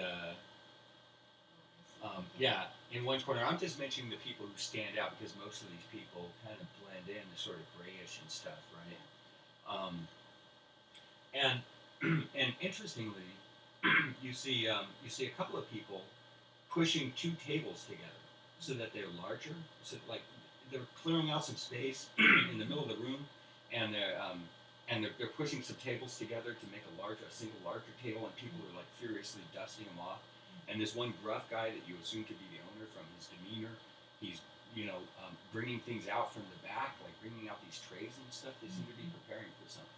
Oh, I see. Okay. yeah, in one corner. I'm just mentioning the people who stand out because most of these people kind of blend in, the sort of grayish and stuff, right? Um, and and interestingly, you see a couple of people pushing two tables together so that they're larger. So like they're clearing out some space in the middle of the room, and they're pushing some tables together to make a single larger table, and people are like furiously dusting them off. And this one gruff guy that you assume to be the owner from his demeanor, he's bringing things out from the back, like bringing out these trays and stuff. They seem to be preparing for something.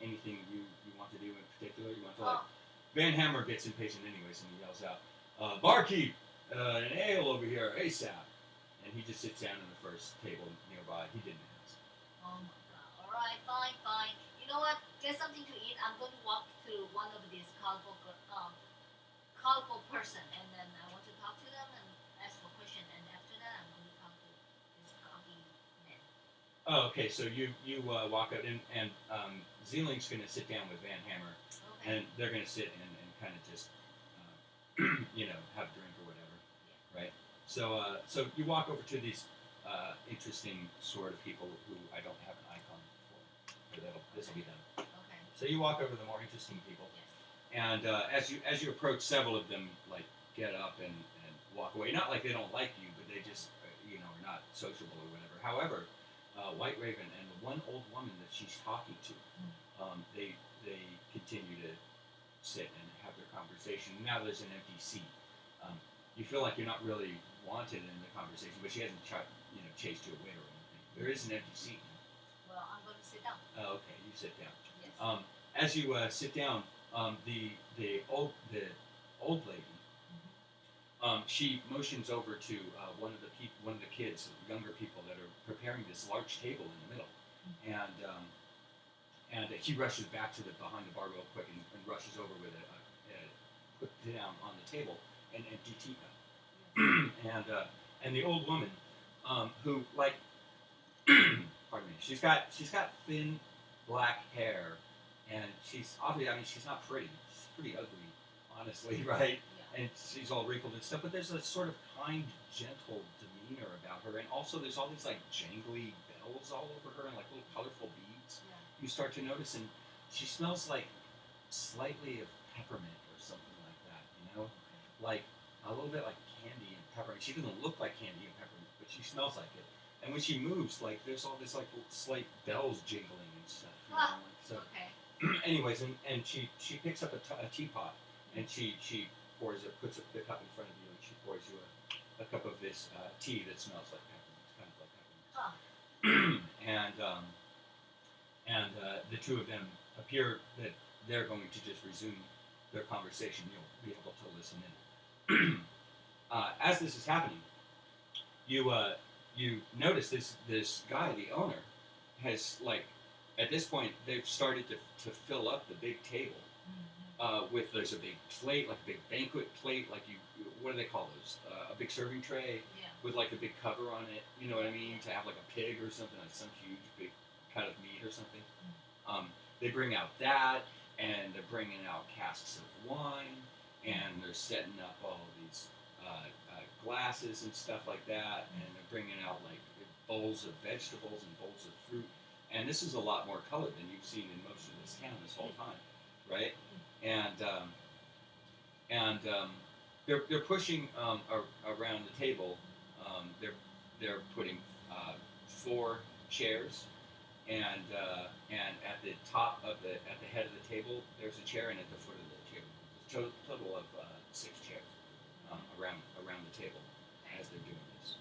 Anything you want to do in particular? You want to like? Van Hammer gets impatient anyways, and he yells out, "Barkeep, an ale over here, ASAP!" And he just sits down in the first table nearby. He didn't ask. Oh my god. Alright, fine, fine. You know what? Get something to eat. I'm going to walk to one of these colorful person, and then I want to talk to them and ask for a question. And after that, I'm going to talk to this coffee man. Oh, okay. So you walk out, and Zeeling's going to sit down with Van Hammer, Okay. and they're going to sit and kind of just have a drink or whatever, right? So you walk over to these interesting sort of people who I don't have an icon for, but this will be them. Okay. So you walk over to the more interesting people, Yes. and as you approach, several of them like get up and walk away. Not like they don't like you, but they just are not sociable or whatever. However, White Raven and the one old woman that she's talking to, they continue to sit and have their conversation. Now there's an empty seat. You feel like you're not really wanted in the conversation, but she hasn't chased you away or anything. There is an empty seat. Well, I'm going to sit down. Oh, okay, you sit down. Yes. As you sit down, the old lady, she motions over to one of the kids, younger people that are preparing this large table in the middle, and he rushes back to the behind the bar real quick and rushes over with put down on the table an empty teacup, and the old woman, who like, pardon me, she's got thin black hair, and she's obviously, I mean, she's not pretty, she's pretty ugly, honestly, right? Yeah. And she's all wrinkled and stuff, but there's a sort of kind, gentle demeanor about her, and also there's all these like jangly bells all over her and like little colorful beads. Yeah. You start to notice, and she smells like slightly of peppermint or something like that, like a little bit like candy and peppermint. She doesn't look like candy and peppermint, but she smells like it. And when she moves, like there's all this like slight bells jingling and stuff. So, anyways, and she picks up a teapot, and she puts the cup in front of you, and she pours you a cup of this tea that smells like peppermint, kind of like peppermint. And the two of them appear that they're going to just resume their conversation. You'll be able to listen in. As this is happening, you notice this guy, the owner, has like at this point they've started to fill up the big table with there's a big plate, like a big banquet plate, like what do they call those? A big serving tray with like a big cover on it. You know what I mean? To have like a pig or something, like some huge big cut of meat or something. They bring out that, and they're bringing out casks of wine, and they're setting up all these glasses and stuff like that, and they're bringing out like bowls of vegetables and bowls of fruit. And this is a lot more color than you've seen in most of this town this whole time, right? And they're pushing around the table. They're putting 4 chairs, and at the top of at the head of the table there's a chair, and at the foot of the table there's a total of 6 chairs around the table as they're doing this.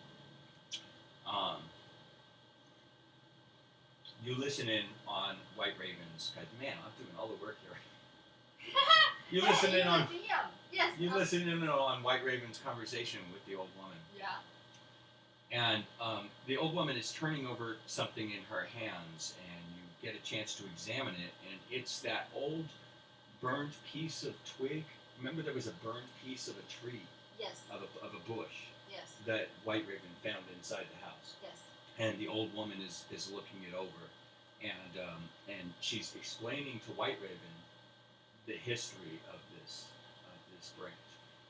You listen in on White Raven's. God, man, I'm doing all the work here. You Hey, listen in you on were DM. Yes. you listen in on White Raven's conversation with the old woman, Yeah. and the old woman is turning over something in her hands, and you get a chance to examine it, and it's that old burned piece of twig. Remember, there was a burned piece of a tree, Yes. of a bush Yes. that White Raven found inside the house. Yes. And the old woman is looking it over, and she's explaining to White Raven the history of this branch.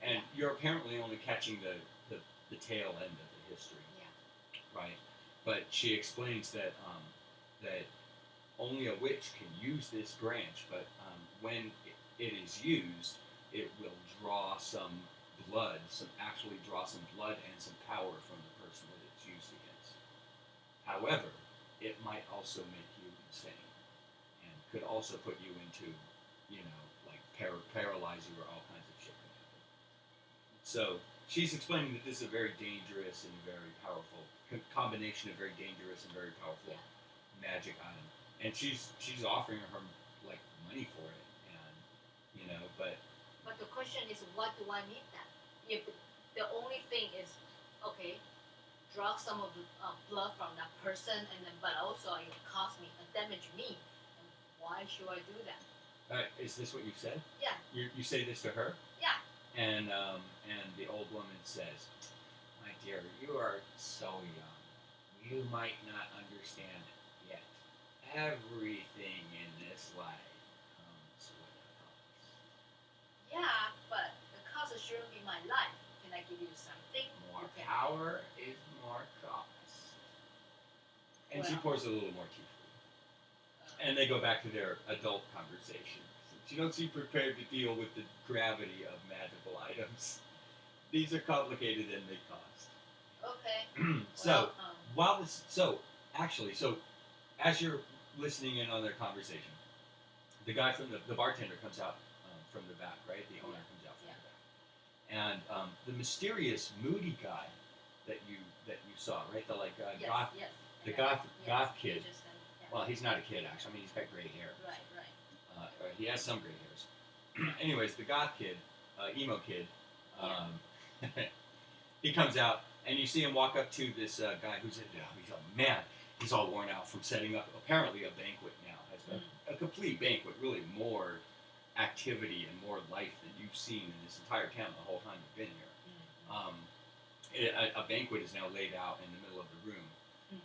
And you're apparently only catching the tail end of the history, Yeah. right? But she explains that that only a witch can use this branch, but when it is used, it will draw some blood, actually draw some blood and some power from the person that it's used against. However, it might also make you insane, and could also put you into, like paralyze you, or all kinds of shit can happen. So she's explaining that this is a very dangerous and very powerful combination of very dangerous and very powerful magic item, and she's offering her like money for it, and but But the question is, what do I need that? If the only thing is, okay, draw some of the blood from that person, and then but also it cost me, damage me. And why should I do that? is this what you said? Yeah. You say this to her? Yeah. And the old woman says, "My dear, you are so young. You might not understand it yet. Everything in this life comes with a cost. Yeah, but the cost shouldn't be my life. Can I give you something? More You can- power is more cost." And she Well. pours a little more tea for you. And they go back to their adult conversation. Since you don't seem prepared to deal with the gravity of magical items, these are complicated and they cost. Okay. So, Well, so as you're listening in on their conversation, the guy from the bartender comes out from the back, right? The owner comes out from the back, and the mysterious, moody guy that you saw, right? The yes, goth. yes. the And goth- yes, goth you kid. just, yeah. Well, he's not a kid actually. I mean, he's got gray hair. Right. He has some gray hairs. Anyways, the goth kid, emo kid, he comes out, and you see him walk up to this guy who's he's a man. He's all worn out from setting up apparently a banquet now. Has a complete banquet, really more activity and more life than you've seen in this entire town the whole time you've been here. A banquet is now laid out in the middle of the room,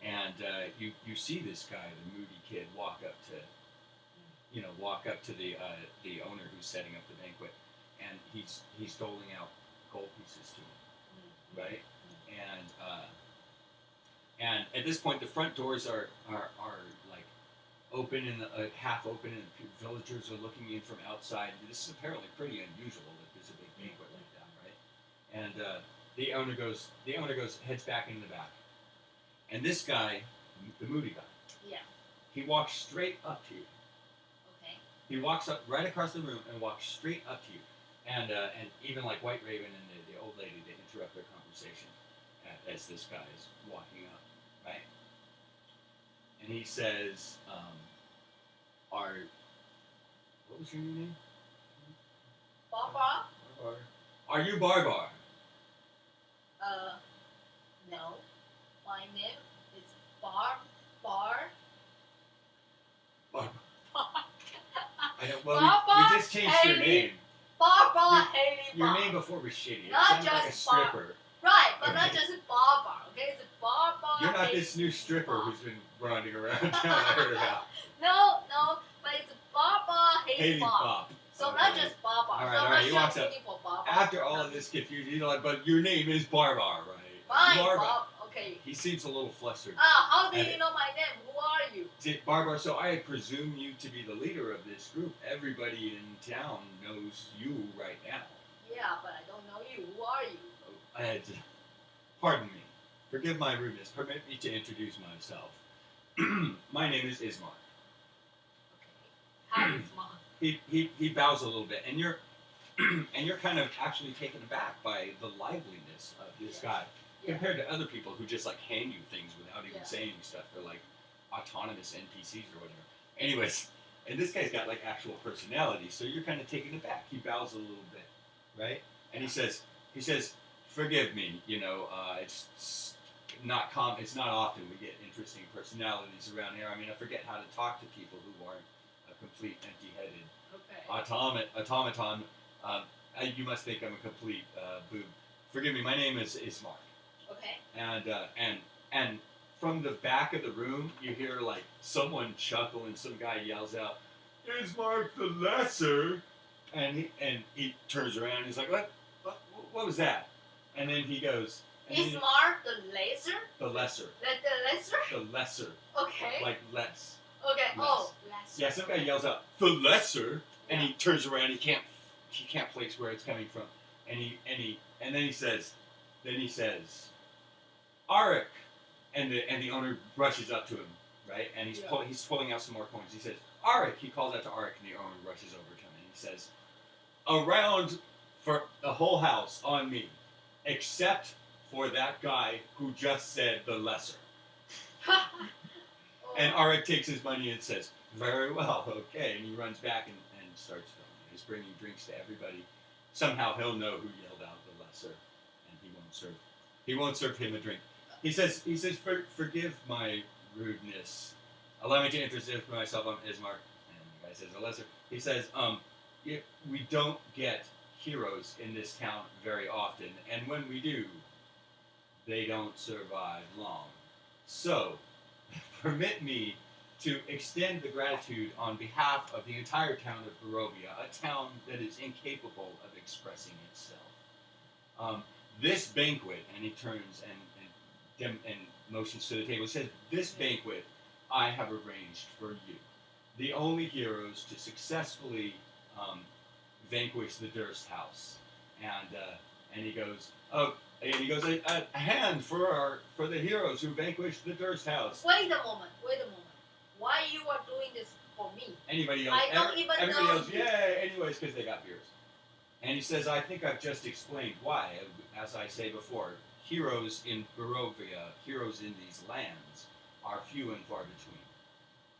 and you see this guy, the moody kid, walk up to the owner who's setting up the banquet, and he's doling out gold pieces to him, right? And at this point, the front doors are like open and half open, and the villagers are looking in from outside. This is apparently pretty unusual that there's a big banquet like that, right? And the owner heads back into the back, and this guy, the moody guy, Yeah. he walks straight up to you. Okay. He walks up right across the room and walks straight up to you, and even like White Raven and the old lady, they interrupt their conversation as this guy is walking up, right? And he says, what was your name? Barbara? Barbar. Are you Barbar? No. My name is Bar. Barbar. Well, Barbar we just changed your Haley. name. Barbara Haley. Your name before was shitty. It Not sounded like a just Bar- stripper. Right, but Okay. not just Barbara. Okay, it's Barbara. You're not Haley this new stripper Bar. who's been running around town. I heard about. No, but it's Barbara Haley Haley Bar. Bob. So All not right. just Barbara. All right, so all I'm right, not he sure walks I'm up. looking for Barbara. After all of this confusion, he's like, but your name is Barbar, right? Fine, Barbar. Bob. Okay. He seems a little flustered. How do Okay. you know my name? Who are you? Barbar, so I presume you to be the leader of this group. Everybody in town knows you right now. Yeah, but I don't know you. Who are you? Pardon me. Forgive my rudeness. Permit me to introduce myself. My name is Ismar. Okay. How is mom? He bows a little bit, and you're kind of actually taken aback by the liveliness of this guy Yeah. compared to other people who just like hand you things without even Yeah. saying stuff. They're like autonomous NPCs or whatever. Anyways, And this guy's got like actual personality, so you're kind of taken aback. He bows a little bit, right? And he says, "Forgive me, it's not it's not often we get interesting personalities around here. I mean, I forget how to talk to people who aren't a complete empty-headed Okay. automaton. Um, you must think I'm a complete boob. Forgive me. My name is Mark." Okay. And from the back of the room, you hear like someone chuckle, and some guy yells out, "Is Mark the Lesser?" And he turns around, and he's like, what was that?" And then he goes, Is Mark the laser? "The Lesser, The lesser? the Lesser, Okay. like less." Okay. Less. Oh, lesser. Yeah, some guy yells out, "The Lesser," and he turns around. He can't place where it's coming from, and then he says, "Arik," and the owner rushes up to him, right, and he's pulling out some more coins. He says, "Arik," he calls out to Arik, and the owner rushes over to him, and he says, "Around for the whole house on me, except for that guy who just said the Lesser." Oh. And Arik takes his money and says, "Very well, okay," and he runs back and starts filming. He's bringing drinks to everybody. Somehow he'll know who yelled out the Lesser, and he won't serve him a drink. He says, "Forgive my rudeness. Allow me to introduce myself. I'm Ismark." And the guy says, "The Lesser." He says, "We don't get heroes in this town very often, and when we do, they don't survive long. So, permit me to extend the gratitude on behalf of the entire town of Barovia, a town that is incapable of expressing itself. This banquet," and he turns and motions to the table, says, "This banquet I have arranged for you, the only heroes to successfully vanquish the Durst House." And he goes, "Oh." And he goes, a hand for the heroes who vanquished the Durst House." Wait a moment. Why you are doing this for me? Anybody else? I don't even everybody know else, you. yay! Anyways, because they got beers. And he says, "I think I've just explained why. As I say before, heroes in Barovia, heroes in these lands, are few and far between.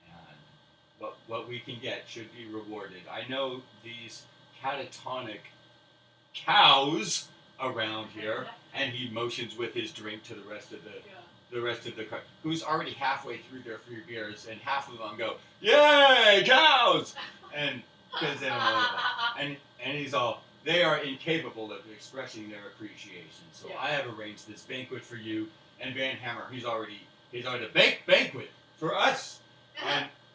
And what we can get should be rewarded. I know these catatonic cows around here," and he motions with his drink to the rest of the crowd, who's already halfway through their free beers, and half of them go, "Yay, cows!" And because they don't know about it. And he's all, "They are incapable of expressing their appreciation. So I have arranged this banquet for you." And Van Hammer, he's already a banquet for us.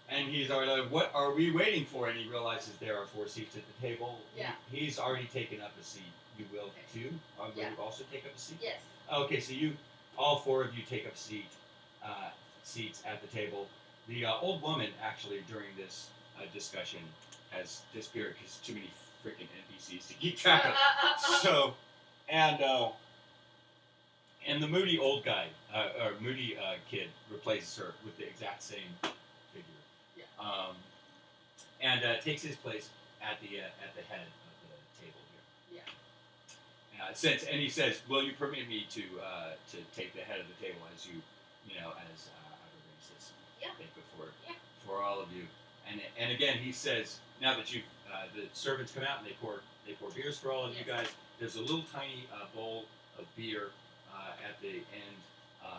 And he's already like, "What are we waiting for?" And he realizes there are 4 seats at the table. Yeah. He's already taken up a seat. You will too? Will you also take up a seat? Yes. Okay, so all 4 of you take up seats at the table. The old woman, actually, during this discussion, has disappeared because too many freaking NPCs to keep track of. So, and the moody old guy, or moody kid, replaces her with the exact same figure. Yeah. And takes his place at the head of the table here. Yeah. And he says, "Will you permit me to take the head of the table as as I've arranged this banquet for all of you?" And again he says, "Now that the servants come out and they pour beers for all of you guys. There's a little tiny bowl of beer at the end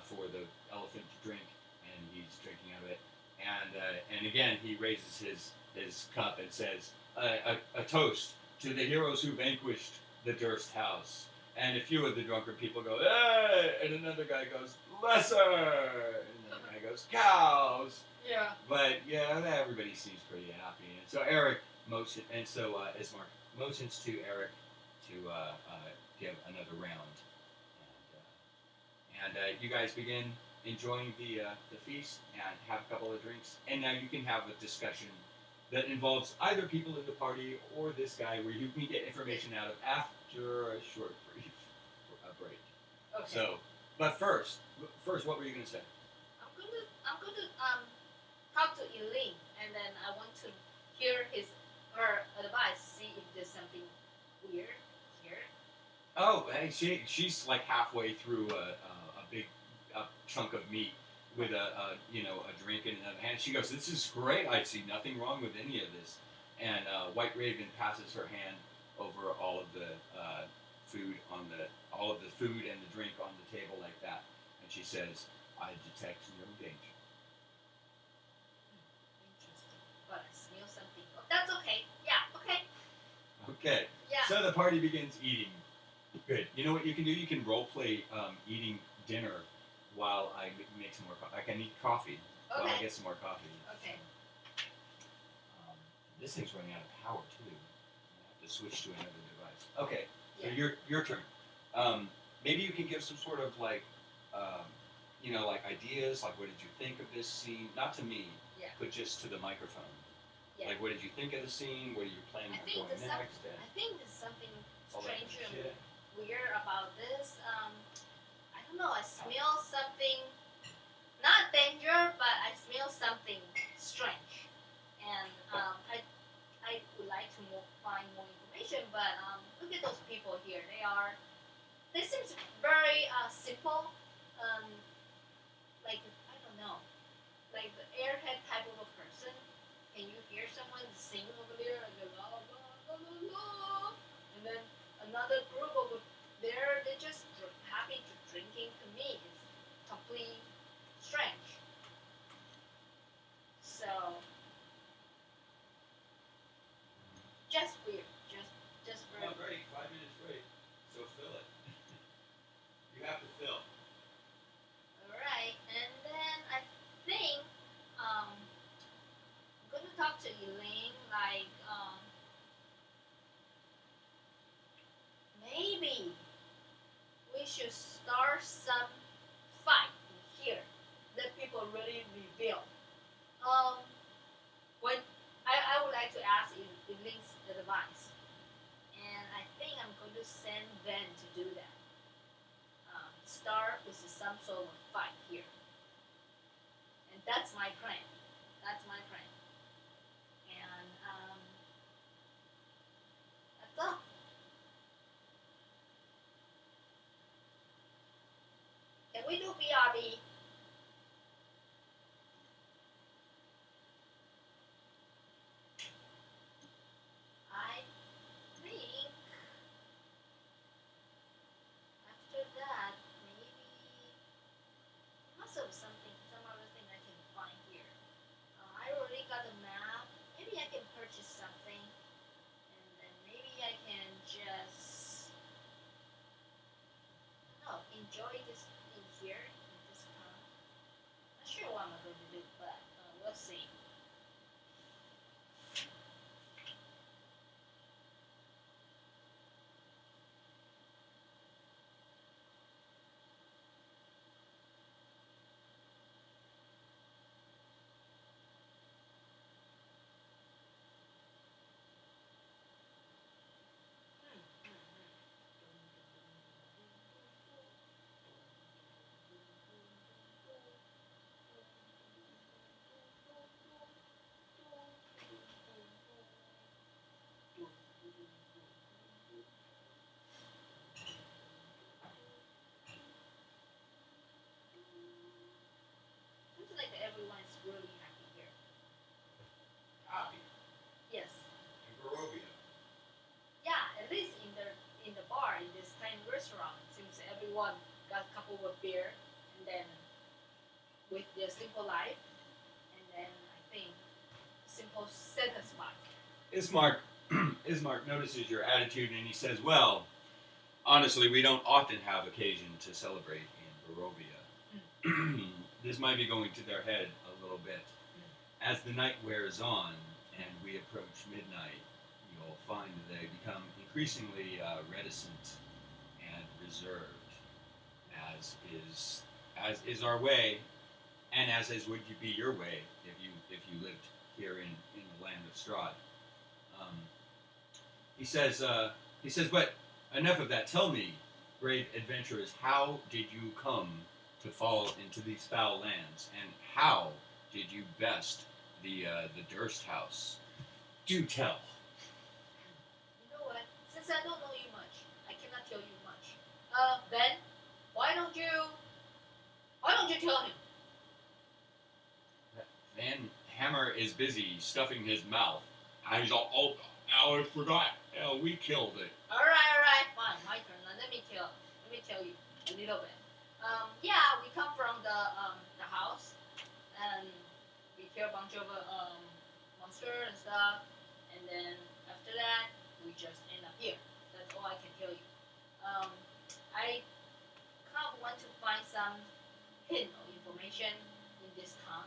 for the elephant to drink, and he's drinking out of it. And again he raises his cup and says, a toast to the heroes who vanquished the Durst House." And a few of the drunken people go, "Hey!" And another guy goes, "Lesser!" And another guy goes, "Cows!" Yeah. But everybody seems pretty happy. And so Ismark motions to Eric to give another round. And you guys begin enjoying the feast and have a couple of drinks. And now you can have a discussion that involves either people in the party or this guy, where you can get information out of after a short break. Okay. So, but first, what were you going to say? I'm going to talk to Eileen, and then I want to hear her advice, see if there's something weird here. Oh, hey, she's like halfway through a big chunk of meat with a drink in another hand. She goes, "This is great. I see nothing wrong with any of this." And White Raven passes her hand over all of the food and the drink on the table like that, and she says, "I detect no danger." Interesting. But I smell something. Oh, that's okay. Yeah. Okay. Okay. Yeah. So the party begins eating. Good. You know what you can do? You can role play eating dinner while I make some more coffee. I can eat coffee while I Okay. get some more coffee. Okay. Um, this thing's running out of power too. I have to switch to another device. Okay. So Yeah. your turn. Maybe you can give some sort of um, like ideas. Like, what did you think of this scene? Not to me, Yeah. but just to the microphone. Yeah. Like, what did you think of the scene? What are you planning I on think going there's some. next? And I think there's something all that strange kind of and shit. weird about this. I don't know. I smell something. Not danger, but I smell something strange, and I would like to find more information. But look at those people here. They seem very simple. Um, like I don't know, like the airhead type of a person. Can you hear someone sing over there like la la la la la? And then another group over there, they just happy to drinking. To me, it's completely strange. So just weird, just very Oh, weird. great. 5 minutes break. So fill it. You have to fill. All right, and then I think I'm gonna talk to Elaine. Like maybe we should start some fight here. Let people really reveal. Um, when I would like to ask Elaine's advice, and I think I'm going to send Ben to do that. Start with some sort of fight here. And that's my plan. That's my plan. And that's all. Can we do BRB? I think after that, maybe also some other thing I can find here. I already got a map. Maybe I can purchase something, and then maybe I can just, I don't know, enjoy this in here in this town. Not sure what I'm going to do, but we'll see. Seems like everyone is really happy here. Copy. Yes. And Barovia. Yeah, at least in the bar in this tiny restaurant, seems everyone got a couple of beer and then with their simple life, and then I think simple satisfied. Ismark, Ismark notices your attitude and he says, "Well, honestly, we don't often have occasion to celebrate in Barovia. This might be going to their head a little bit. As the night wears on and we approach midnight, you'll find they become increasingly reticent and reserved, as is as is our way, and as is would you be your way if you lived here in the land of Strahd." Um, he says, "But enough of that. Tell me, brave adventurers, how did you come to fall into these foul lands, and how did you best the Durst house? Do tell." You know what? Since I don't know you much, I cannot tell you much. Ben, why don't you tell him? is busy stuffing his mouth. And he's all, oh, I forgot. We killed it. All right, fine. My turn. Now, let me tell you a little bit. Yeah, we come from the house, and we kill a bunch of monster and stuff, and then after that, we just end up here. That's all I can tell you. I kind of want to find some hint or information in this town.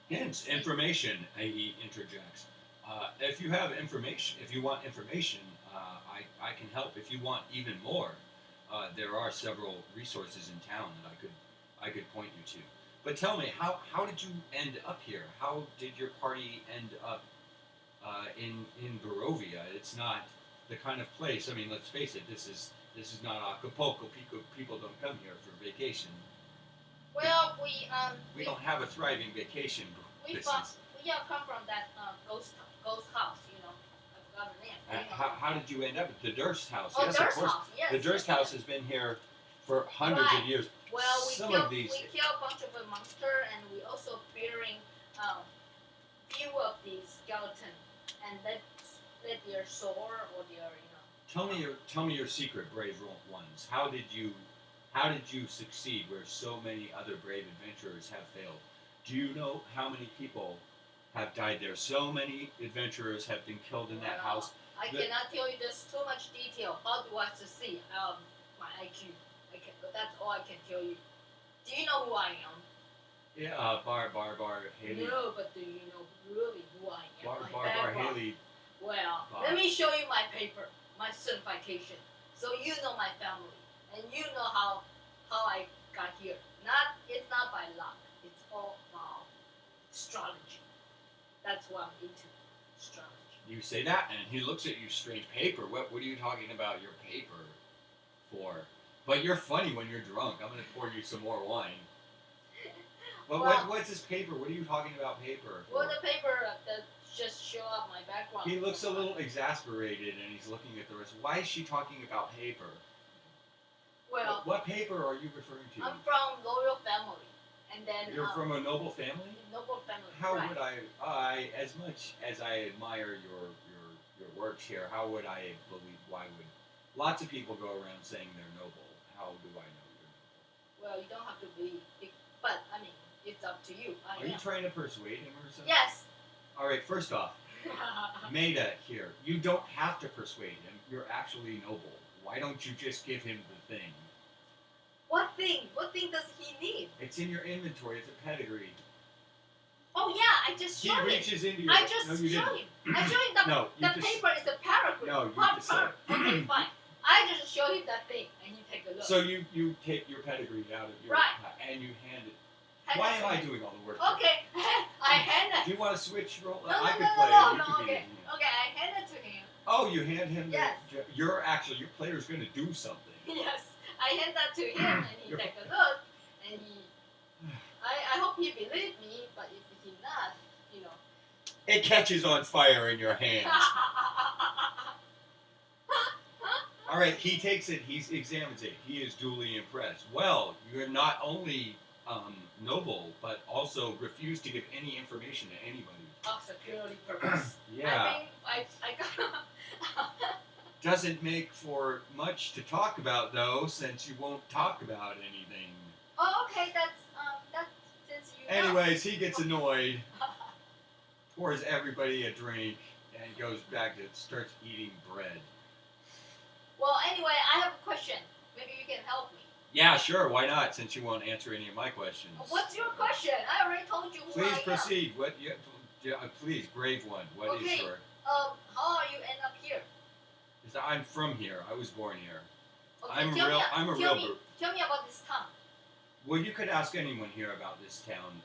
Hints, information, he interjects. If you have information, if you want information, I can help. If you want even more, there are several resources in town that I could point you to. But tell me, how did you end up here? How did your party end up in Barovia? It's not the kind of place. I mean, let's face it. This is not Acapulco. People don't come here for vacation. Well, We don't have a thriving vacation. we business. come from that ghost house. You know, I forgot the name. How did you end up at the Durst house? Oh, Yes, Durst of course. house. Yes. The Durst house has been here for hundreds of Right. years. Well, Some we of these. kill a bunch of the monster, and we also burying few of the skeleton, and let their soul or their Tell me your secret, brave ones. How did you succeed where so many other brave adventurers have failed? Do you know how many people have died there? So many adventurers have been killed in that house. I cannot tell you. There's too much detail. How do I succeed? My IQ. That's all I can tell you. Do you know who I am? Yeah, Bar Haley. No, but do you know really who I am? Bar background? Haley. Well, Bar. let me show you my paper, my certification, so you know my family, and you know how I got here. It's not by luck. It's all about astrology. That's what I'm into, astrology. You say that, and he looks at you strange. Paper? What are you talking about your paper for? But you're funny when you're drunk. I'm going to pour you some more wine. What's this paper? What are you talking about paper for? Well, the paper that just show up my background. He looks a little exasperated, and he's looking at the rest. Why is she talking about paper? Well, What paper are you referring to? I'm from royal family, and then You're from a noble family? noble family. How right. would I, as much as I admire your works here, how would I believe? Why would lots of people go around saying they're noble? How do I know you're noble? Well, you don't have to believe, but I mean, it's up to you. Are you trying to persuade him or something? Yes. All right. First off, Maida here. You don't have to persuade him. You're actually noble. Why don't you just give him the thing? What thing? What thing does he need? It's in your inventory. It's a pedigree. Oh yeah, I just He showed him. reaches into your. I just No, you showed didn't. him. I showed him the, No, you the just- paper is a paragraph. No, you just said. Okay, fine. I just showed him that thing, and he take a look. So you take your pedigree out of your Right. and you hand it. Hand Why it am to I him. doing all the work? Okay, I hand Do it. you want to switch role? No, I no, could no, play. no, You no, could be okay. the- Okay, I hand it to him. Oh, you hand him. Yes. Your player's going to do something. Yes, I hand that to him, and he You're- take a look, and he. I hope he believe me, but if he not, you know. It catches on fire in your hands. All right, he takes it. He examines it. He is duly impressed. Well, you're not only noble, but also refuse to give any information to anybody. Oh, security purpose. Yeah. I got. Doesn't make for much to talk about though, since you won't talk about anything. Oh, okay. That's since you. know. Anyways, he gets annoyed, pours everybody a drink, and goes back to starts eating bread. Well, anyway, I have a question. Maybe you can help me. Yeah, sure. Why not? Since you won't answer any of my questions. What's your question? I already told you who Please I am. proceed. What? Please, brave one. What is Okay. your? How are you end up here? I'm from here. I was born here. Okay, I'm tell real. Me, I'm a tell real. me, tell me about this town. Well, you could ask anyone here about this town.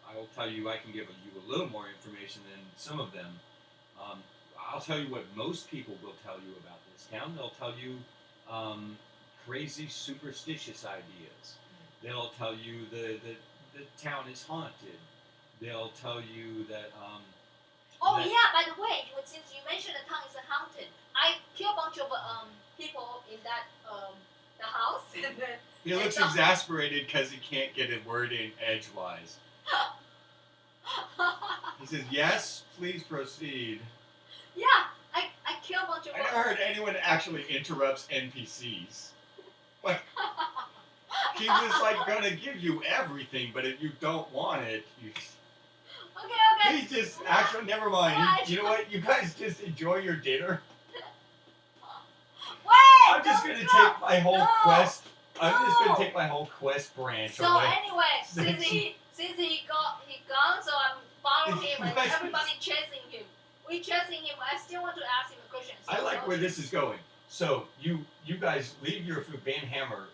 I will tell you. I can give you a little more information than some of them. I'll tell you what most people will tell you about this town. They'll tell you crazy, superstitious ideas. They'll tell you the town is haunted. They'll tell you that. Oh that- yeah, by the way, since you mentioned the town is haunted, I kill a bunch of people in that the house, and then He looks exasperated because he can't get a word in edgewise. He says, yes, please proceed. Yeah, I kill a bunch of I never heard anyone actually interrupts NPCs. Like, he was like gonna give you everything, but if you don't want it, you. Okay. He just actually never mind. Yeah, You know what? You guys just enjoy your dinner. Wait! I'm just gonna don't take my whole No. quest. I'm just No. gonna take my whole quest branch So away. anyway, since he gone, so I'm following him and Right. everybody chasing him. We chasing him. I still want to ask him a question. So I like where this is going. So you guys leave your food. Van Hammer,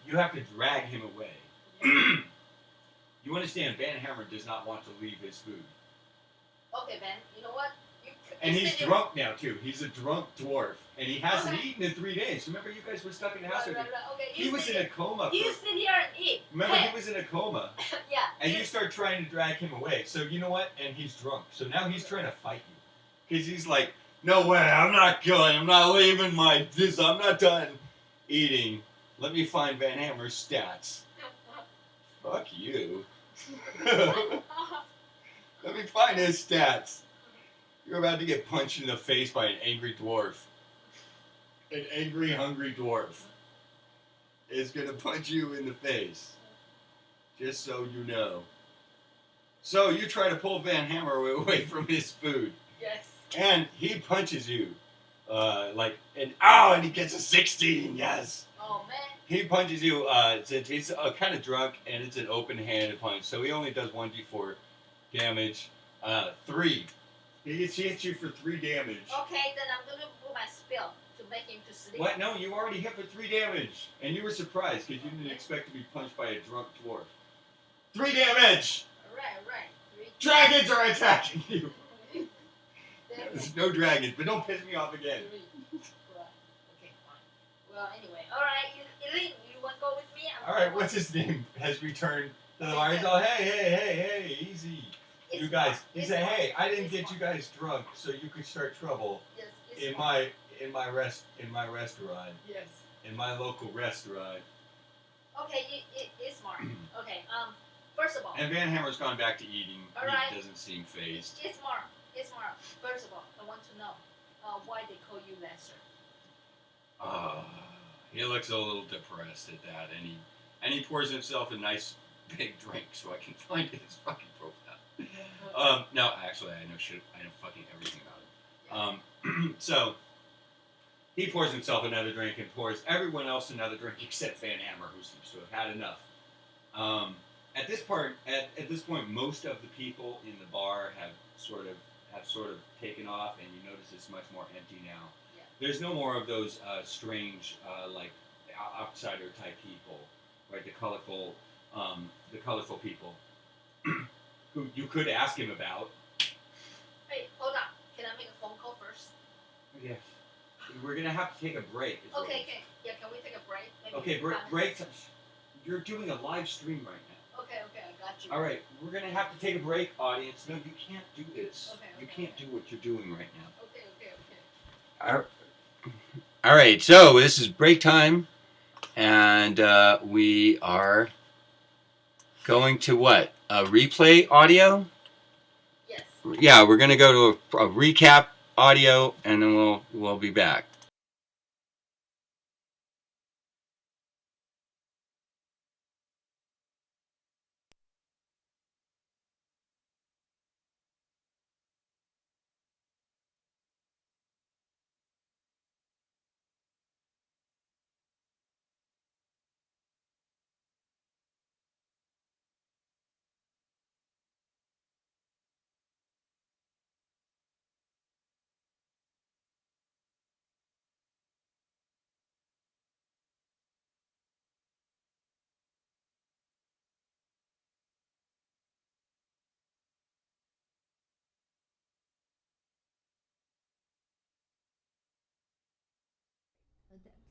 you have to drag him away. You understand? Van Hammer does not want to leave his food. Okay, Ben. You know what? And you he's sit drunk now too. He's a drunk dwarf, and he hasn't Okay. eaten in 3 days. Remember, you guys were stuck in the house. Right. Okay. He was in a coma. You sit here and eat. Remember, Hey. he was in a coma, Yeah. and you start trying to drag him away. So you know what? And he's drunk. So now he's trying to fight you, because he's like, "No way! I'm not going. I'm not leaving my this. I'm not done eating. Let me find Van Hammer's stats. Fuck you. Let me find his stats. You're about to get punched in the face by an angry dwarf. An angry, hungry dwarf is gonna punch you in the face. Just so you know. So you try to pull Van Hammer away from his food, Yes. and he punches you, and he gets a 16. Yes. Oh man. He punches you. Since he's kind of drunk, and it's an open-handed punch, so he only does 1d4 damage. 3. He hits you for 3 damage. Okay, then I'm gonna put my spell to make him to sleep. What? No, you already hit for 3 damage, and you were surprised because you didn't expect to be punched by a drunk dwarf. 3 damage. Right. 3. Dragons are attacking you. Then There's no dragons, but don't piss me off again. 3. Right. Okay, fine. Well, anyway, all right. Eileen, you want to go with me? All right, what's his name? Has returned to the bar. He's all, hey, easy. You guys, he said, hey, I didn't get you guys drunk so you could start trouble Yes, in my restaurant, Yes. in my local restaurant. Okay, it's smart. Okay, first of all. And Van Hammer's gone back to eating. All right. He doesn't seem phased. It's smart. First of all, I want to know why they call you Lester. He looks a little depressed at that, and he pours himself a nice big drink so I can find his fucking profile. No, actually, I know fucking everything about him. So he pours himself another drink and pours everyone else another drink except Van Hammer, who seems to have had enough. At this point, most of the people in the bar have sort of taken off, and you notice it's much more empty now. Yeah. There's no more of those strange, outsider type people, right? The colorful people who you could ask him about. Hey, hold on. Can I make a phone call first? Yes. We're gonna have to take a break. Okay. Yeah, can we take a break? Maybe Okay, 5 break. minutes? You're doing a live stream right now. Okay, I got you. All right, we're gonna have to take a break, audience. No, you can't do this. Okay, You okay, can't do what you're doing right now. Okay. All right, so this is break time, and we are going to what? A replay audio? Yes. Yeah, we're gonna go to a recap audio, and then we'll be back.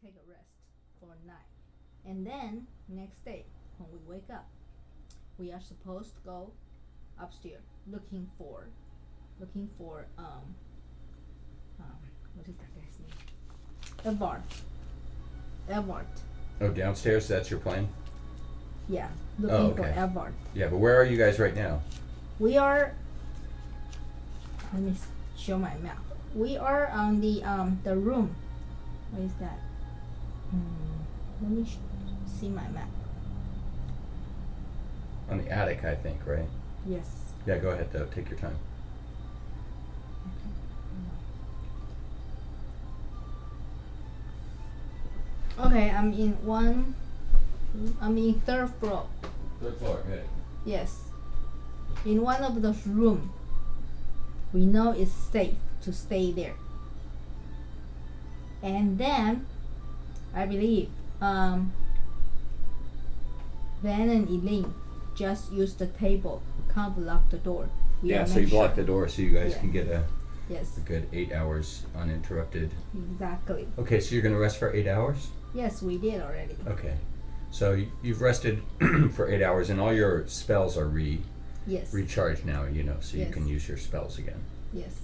Take a rest for a night, and then next day when we wake up, we are supposed to go upstairs looking for what is that guy's name? Evart. Oh, downstairs. That's your plan. Yeah, looking for okay. Evart. Yeah, but where are you guys right now? We are Let me show my map. We are on the room. What is that? Let me see my map. On the attic, I think, right? Yes. Yeah, go ahead though. Take your time. Okay, I'm in third floor. Third floor, good. Yes. In one of those rooms. We know it's safe to stay there. And then I believe Van and Eileen just used the table, can't lock the door. We Yeah, are so make you block sure. the door so you guys Yeah. can get a Yes, good 8 hours uninterrupted. exactly. Okay, so you're gonna rest for 8 hours? Yes, we did already. Okay. So you've rested for 8 hours and all your spells are Yes. recharged now, you know, so you Yes. can use your spells again. Yes.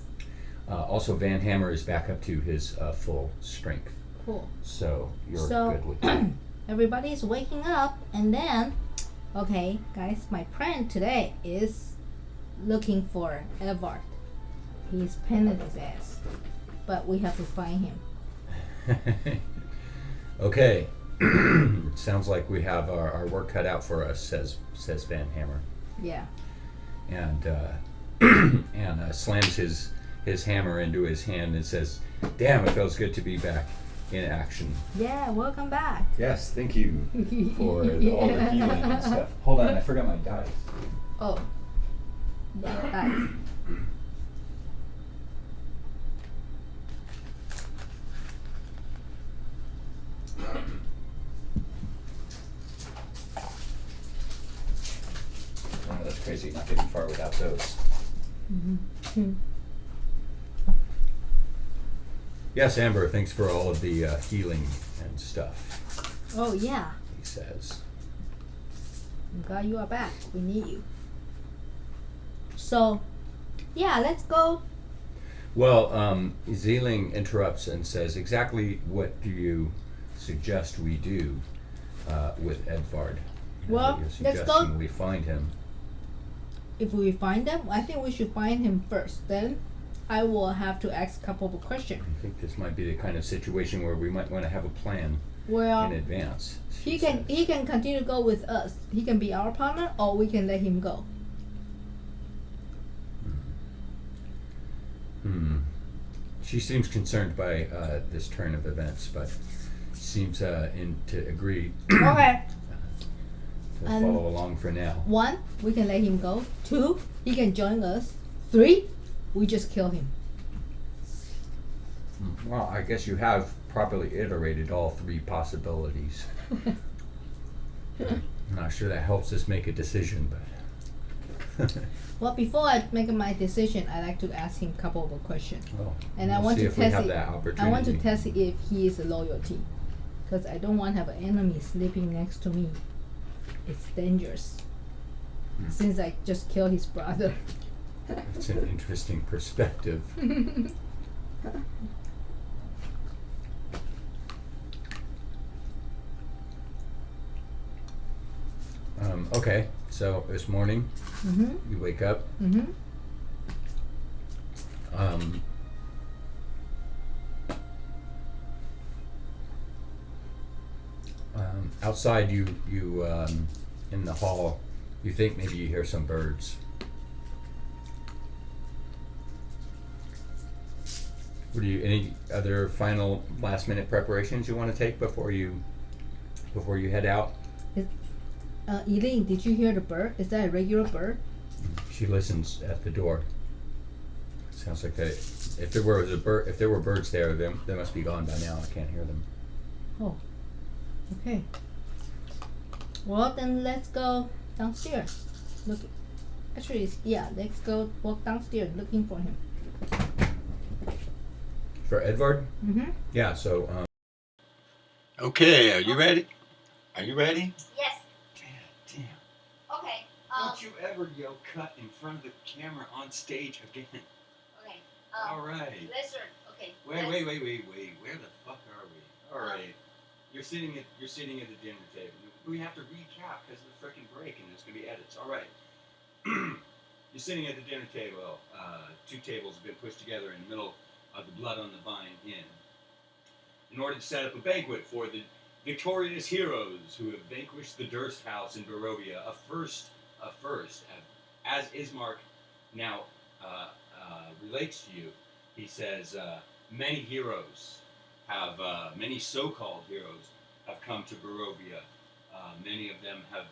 Also, Van Hammer is back up to his full strength. Cool. So you're So- good with that. Everybody's waking up, and then, okay, guys, my plan today is looking for Edward. He's pinned his ass, but we have to find him. Okay. Sounds like we have our work cut out for us, says Van Hammer. Yeah. And slams his hammer into his hand and says, "Damn, it feels good to be back in action." Yeah. Welcome back. Yes, thank you for all the healing and stuff. Hold on, I forgot my dice. Oh. Yeah. Guys. Oh, that's crazy, not getting far without those. Mm-hmm. Yes, Amber, thanks for all of the healing and stuff, Oh yeah. he says. I'm glad you are back. We need you. So, yeah, let's go. Well, Zeeling interrupts and says, "Exactly what do you suggest we do with Edvard?" Well, You're let's go. suggesting we find him. If we find them, I think we should find him first. Then I will have to ask a couple of questions. I think this might be the kind of situation where we might want to have a plan Well, in advance. he she can says. continue to go with us. He can be our partner, or we can let him go. She seems concerned by this turn of events, but seems to agree Okay. to And- follow along for now. 1, we can let him go. 2, he can join us. 3, we just kill him. Well, I guess you have properly iterated all three possibilities. I'm not sure that helps us make a decision, but Well, before I make my decision, I like to ask him a couple of questions. well, And I we'll want see to if we test have it. that opportunity. I want to test if he is a loyalty, because I don't want to have an enemy sleeping next to me. It's dangerous. Since I just killed his brother. It's an interesting perspective. Okay, so this morning Mhm. you wake up. Mhm. Um, outside, you in the hall, you think maybe you hear some birds. What do you? Any other final last minute preparations you want to take before you head out? Eileen, did you hear the bird? Is that a regular bird? She listens at the door. Sounds like that. If there were birds there, they must be gone by now. I can't hear them. Oh. Okay. Well, then let's go downstairs. Look. Actually, let's go walk downstairs looking for him. For Edvard? Mhm. Yeah. So. Okay, are you ready? Are you ready? Yes. Damn. Okay. Don't you ever yell cut in front of the camera on stage again. Okay. All right. Lizard. Okay. Wait. let's- Where the fuck are we? All right. You're sitting at the dinner table. We have to recap because of the freaking break, and there's gonna be edits. All right. You're sitting at the dinner table. Two tables have been pushed together in the middle of the Blood on the Vine Inn in order to set up a banquet for the victorious heroes who have vanquished the Durst House in Barovia. A first, as Ismark now relates to you. He says many heroes many so-called heroes have come to Barovia. Many of them have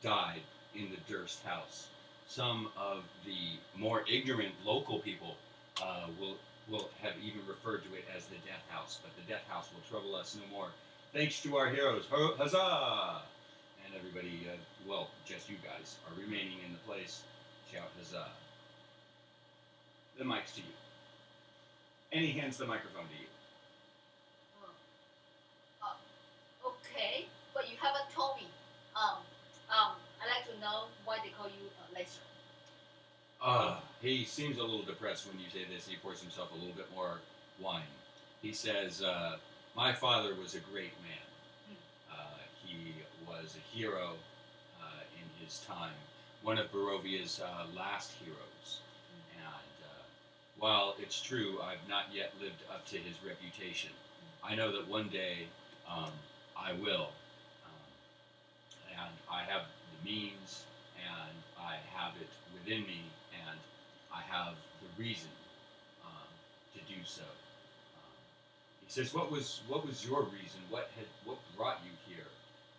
died in the Durst House. Some of the more ignorant local people will have even referred to it as the Death House, but the Death House will trouble us no more. Thanks to our heroes, huzzah! And everybody, well, just you guys, are remaining in the place. Shout huzzah. The mic's to you. And he hands the microphone to you. Okay, but you haven't told me. I'd like to know why they call you Laser. He seems a little depressed when you say this. He pours himself a little bit more wine. He says, my father was a great man. He was a hero in his time, one of Barovia's last heroes. And while it's true, I've not yet lived up to his reputation. I know that one day I will. And I have the means, and I have it within me, and I have the reason to do so. He says, "What was your reason? What brought you here,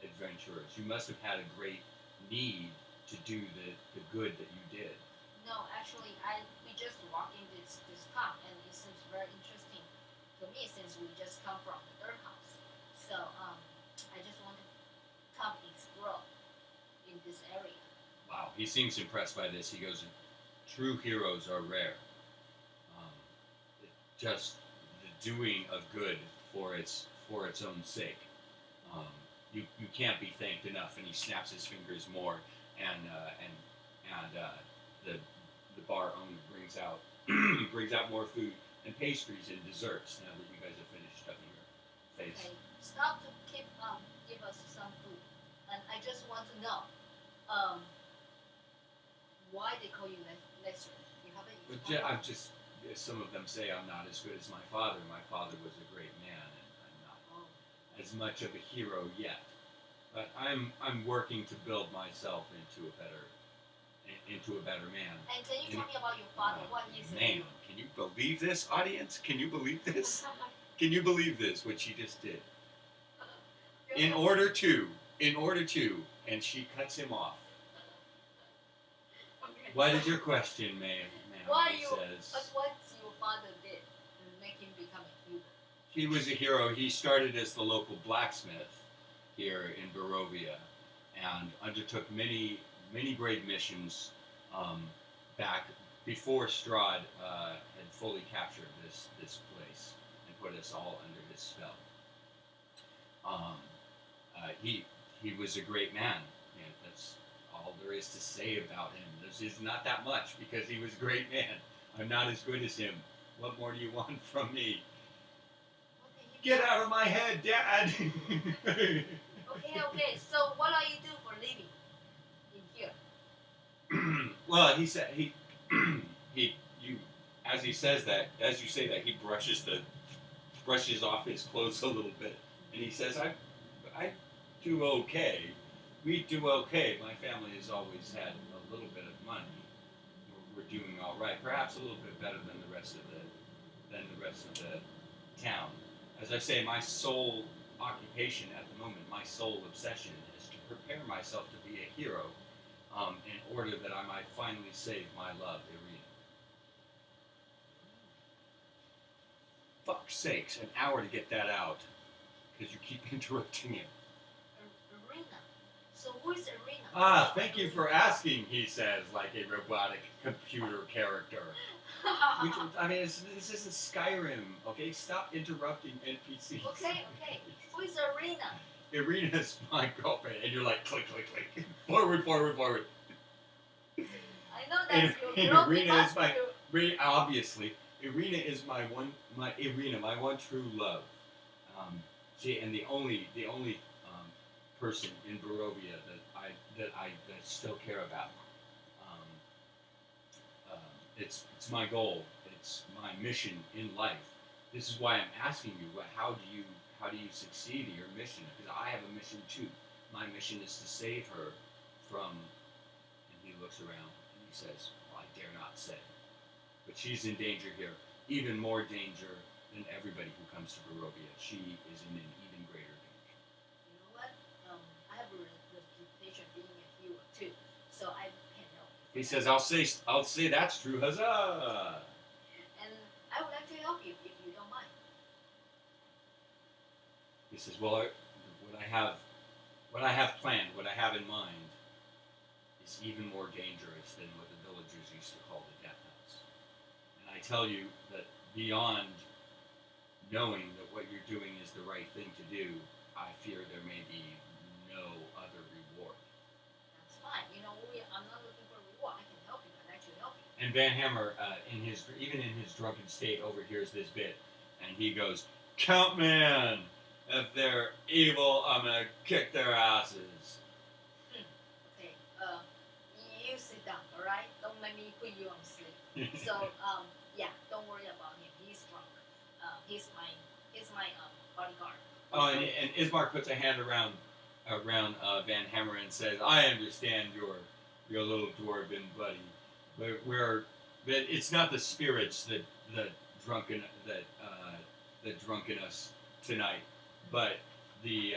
adventurers? You must have had a great need to do the good that you did." No, actually, we just walked in this camp, and it seems very interesting to me since we just come from the third house. So I just want to come explore in this area. Wow, he seems impressed by this. He goes, "True heroes are rare. Just the doing of good for its own sake. You can't be thanked enough." And he snaps his fingers more, and the bar owner brings out more food and pastries and desserts. Now that you guys have finished stuffing your face. Okay, stop to give us some food, and I just want to know why they call you Lesser. You haven't. But I'm just. Some of them say I'm not as good as my father. My father was a great man, and I'm not as much of a hero yet. But I'm working to build myself into a better man. And can you tell me about your father? What is it? Man, can you believe this, audience? Can you believe this? Can you believe this? What she just did. In order to, and she cuts him off. Okay. What is your question, ma'am? Why He you? says. What's your father did to make him become a hero? He was a hero. He started as the local blacksmith here in Barovia, and undertook many brave missions back before Strahd had fully captured this place and put us all under his spell. He was a great man. Yeah, that's all there is to say about him. There's not that much, because he was a great man. I'm not as good as him. What more do you want from me? What did he Get do? out of my head, Dad! Okay. So what do you do for living in here? Well, he said as you say that, he brushes off his clothes a little bit, and he says, I do okay. We do okay. My family has always had a little bit of money. We're doing all right. Perhaps a little bit better than the rest of the town. As I say, my sole occupation at the moment, my sole obsession, is to prepare myself to be a hero, in order that I might finally save my love, Irina. Fuck's sakes, an hour to get that out, because you keep interrupting it. Arena. So who is Arena? Ah, thank you for asking, he says, like a robotic computer character. This isn't Skyrim, okay? Stop interrupting NPCs. Okay. Who is Arena? Irina's my girlfriend, and you're like, click, click, click. Forward. I know that's your girl. Irina is obviously, Irina is my one true love. And the only person in Barovia that I still care about. it's my goal. It's my mission in life. This is why I'm asking you. How do you succeed in your mission? Because I have a mission too. My mission is to save her from. And he looks around and he says, well, "I dare not say, but she's in danger here. Even more danger than everybody who comes to Barovia. She is in an even greater danger." You know what? I have a reputation of being a hero too, so I can help. He says, I'll say that's true. Huzzah!" And I would like to help you if you don't mind. He says, "Well, what I have planned, what I have in mind, is even more dangerous than what the villagers used to call the Death House. And I tell you that beyond knowing that what you're doing is the right thing to do, I fear there may be no other reward." That's fine. You know, I'm not looking for a reward. I can help you. I can actually help you. And Van Hammer, even in his drunken state, overhears this bit, and he goes, "Countman, if they're evil, I'm gonna kick their asses." Okay. You sit down, all right? Don't let me put you on sleep. So, yeah, don't worry about him. He's drunk. He's my bodyguard. Oh, and Ismark puts a hand around Van Hammer and says, "I understand your little dwarven buddy, but it's not the spirits that drunken us tonight, but the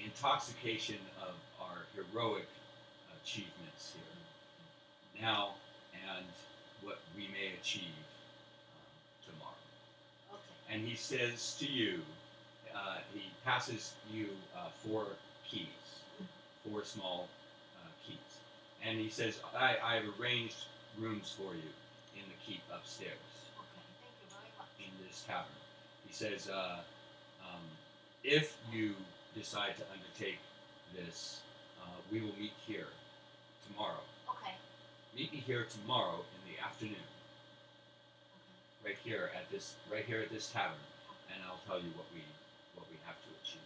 intoxication of our heroic achievements here now and what we may achieve tomorrow." Okay. And he says to you, he passes you four keys, four small keys, and he says, I've arranged rooms for you in the keep upstairs Okay. Thank you very much. in this tavern. He says, if you decide to undertake this, we will meet here tomorrow. Okay. Meet me here tomorrow in the afternoon, right here at this tavern, and I'll tell you what we have to achieve.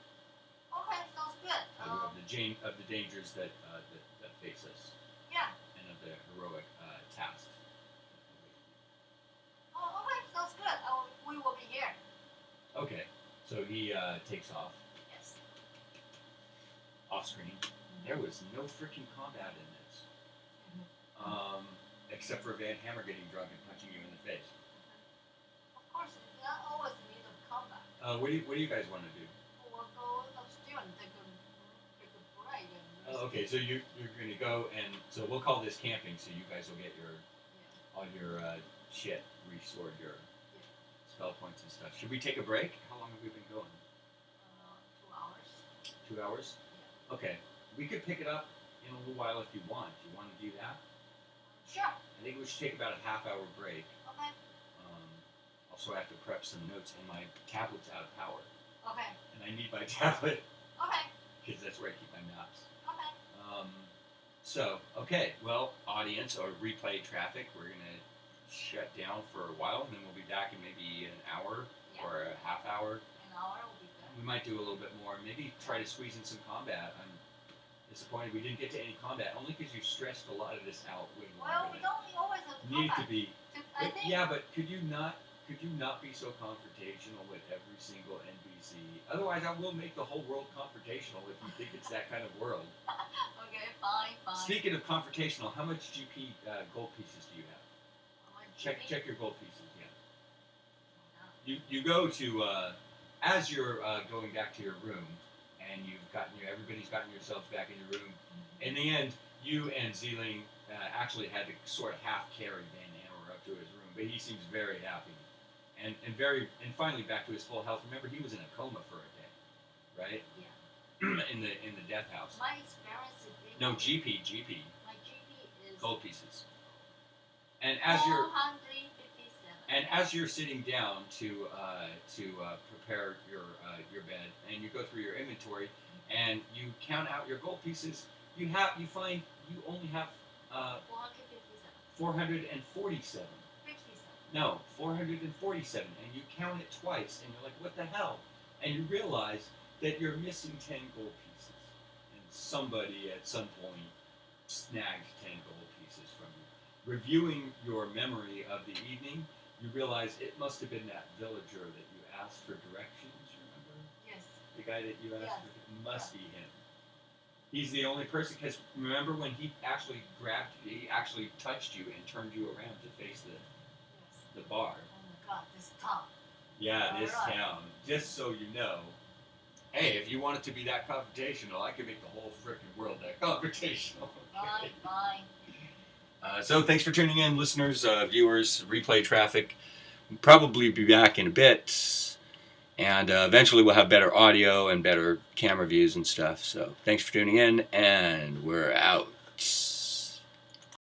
Okay. Sounds good. Tell you of the dangers that face us, Yeah. and of the heroic task. Oh, okay. Sounds good. We will be here. Okay, so he takes off Yes. screen. There was no freaking combat in this, except for Van Hammer getting drunk and punching you in the face. Of course, not always need of combat. What do you guys want to do? We'll go upstairs and take a break and rest. Oh, okay, so you're going to go, and so we'll call this camping, so you guys will get all your shit restored, your spell points and stuff. Should we take a break? How long have we been going? 2 hours. 2 hours? Okay, we could pick it up in a little while if you want. Do you want to do that? Sure. I think we should take about a half-hour break. Okay. Also, I have to prep some notes, and my tablet's out of power, Okay. and I need my tablet Okay. because that's where I keep my maps. Okay. Okay, well, audience or replay traffic, we're gonna shut down for a while, and then we'll be back in maybe an hour Yeah. or a half hour. An hour will be good. We might do a little bit more. Maybe try to squeeze in some combat. I'm disappointed we didn't get to any combat, only because you stressed a lot of this out way longer Well, we than don't always have to need combat. to be. I But, think. yeah, but could you not be so confrontational with every single NPC? Otherwise, I will make the whole world confrontational if you think it's that kind of world. Okay. Fine. Speaking of confrontational, how much GP gold pieces do you have? Check your gold pieces. Yeah. You go to as you're going back to your room, and everybody's gotten yourselves back in your room. In the end, you and Zeeling actually had to sort of half carry Van Hammer up to his room, but he seems very happy, and finally back to his full health. Remember, he was in a coma for a day, right? Yeah. in the death house. My experience is. No, GP. My GP is. Gold pieces. And as you're 457. as you're sitting down to prepare your bed, and you go through your inventory, and you count out your gold pieces, you find you only have 457. 447. 57. No, 447, and you count it twice, and you're like, what the hell? And you realize that you're missing 10 gold pieces, and somebody at some point snagged 10 gold pieces from you. reviewing your memory of the evening, you realize it must have been that villager that you asked for directions. Remember Yes. the guy that you asked Yeah. for? It must be him. He's the only person, because remember when he actually touched you and turned you around to face Yes. the bar. Oh my God, this town. Yeah, this Alright. town. Just so you know, hey, if you want it to be that confrontational, I can make the whole frickin' world that confrontational. Bye. Bye. So thanks for tuning in, listeners, viewers, replay traffic. We'll probably be back in a bit. And eventually we'll have better audio and better camera views and stuff. So thanks for tuning in, and we're out.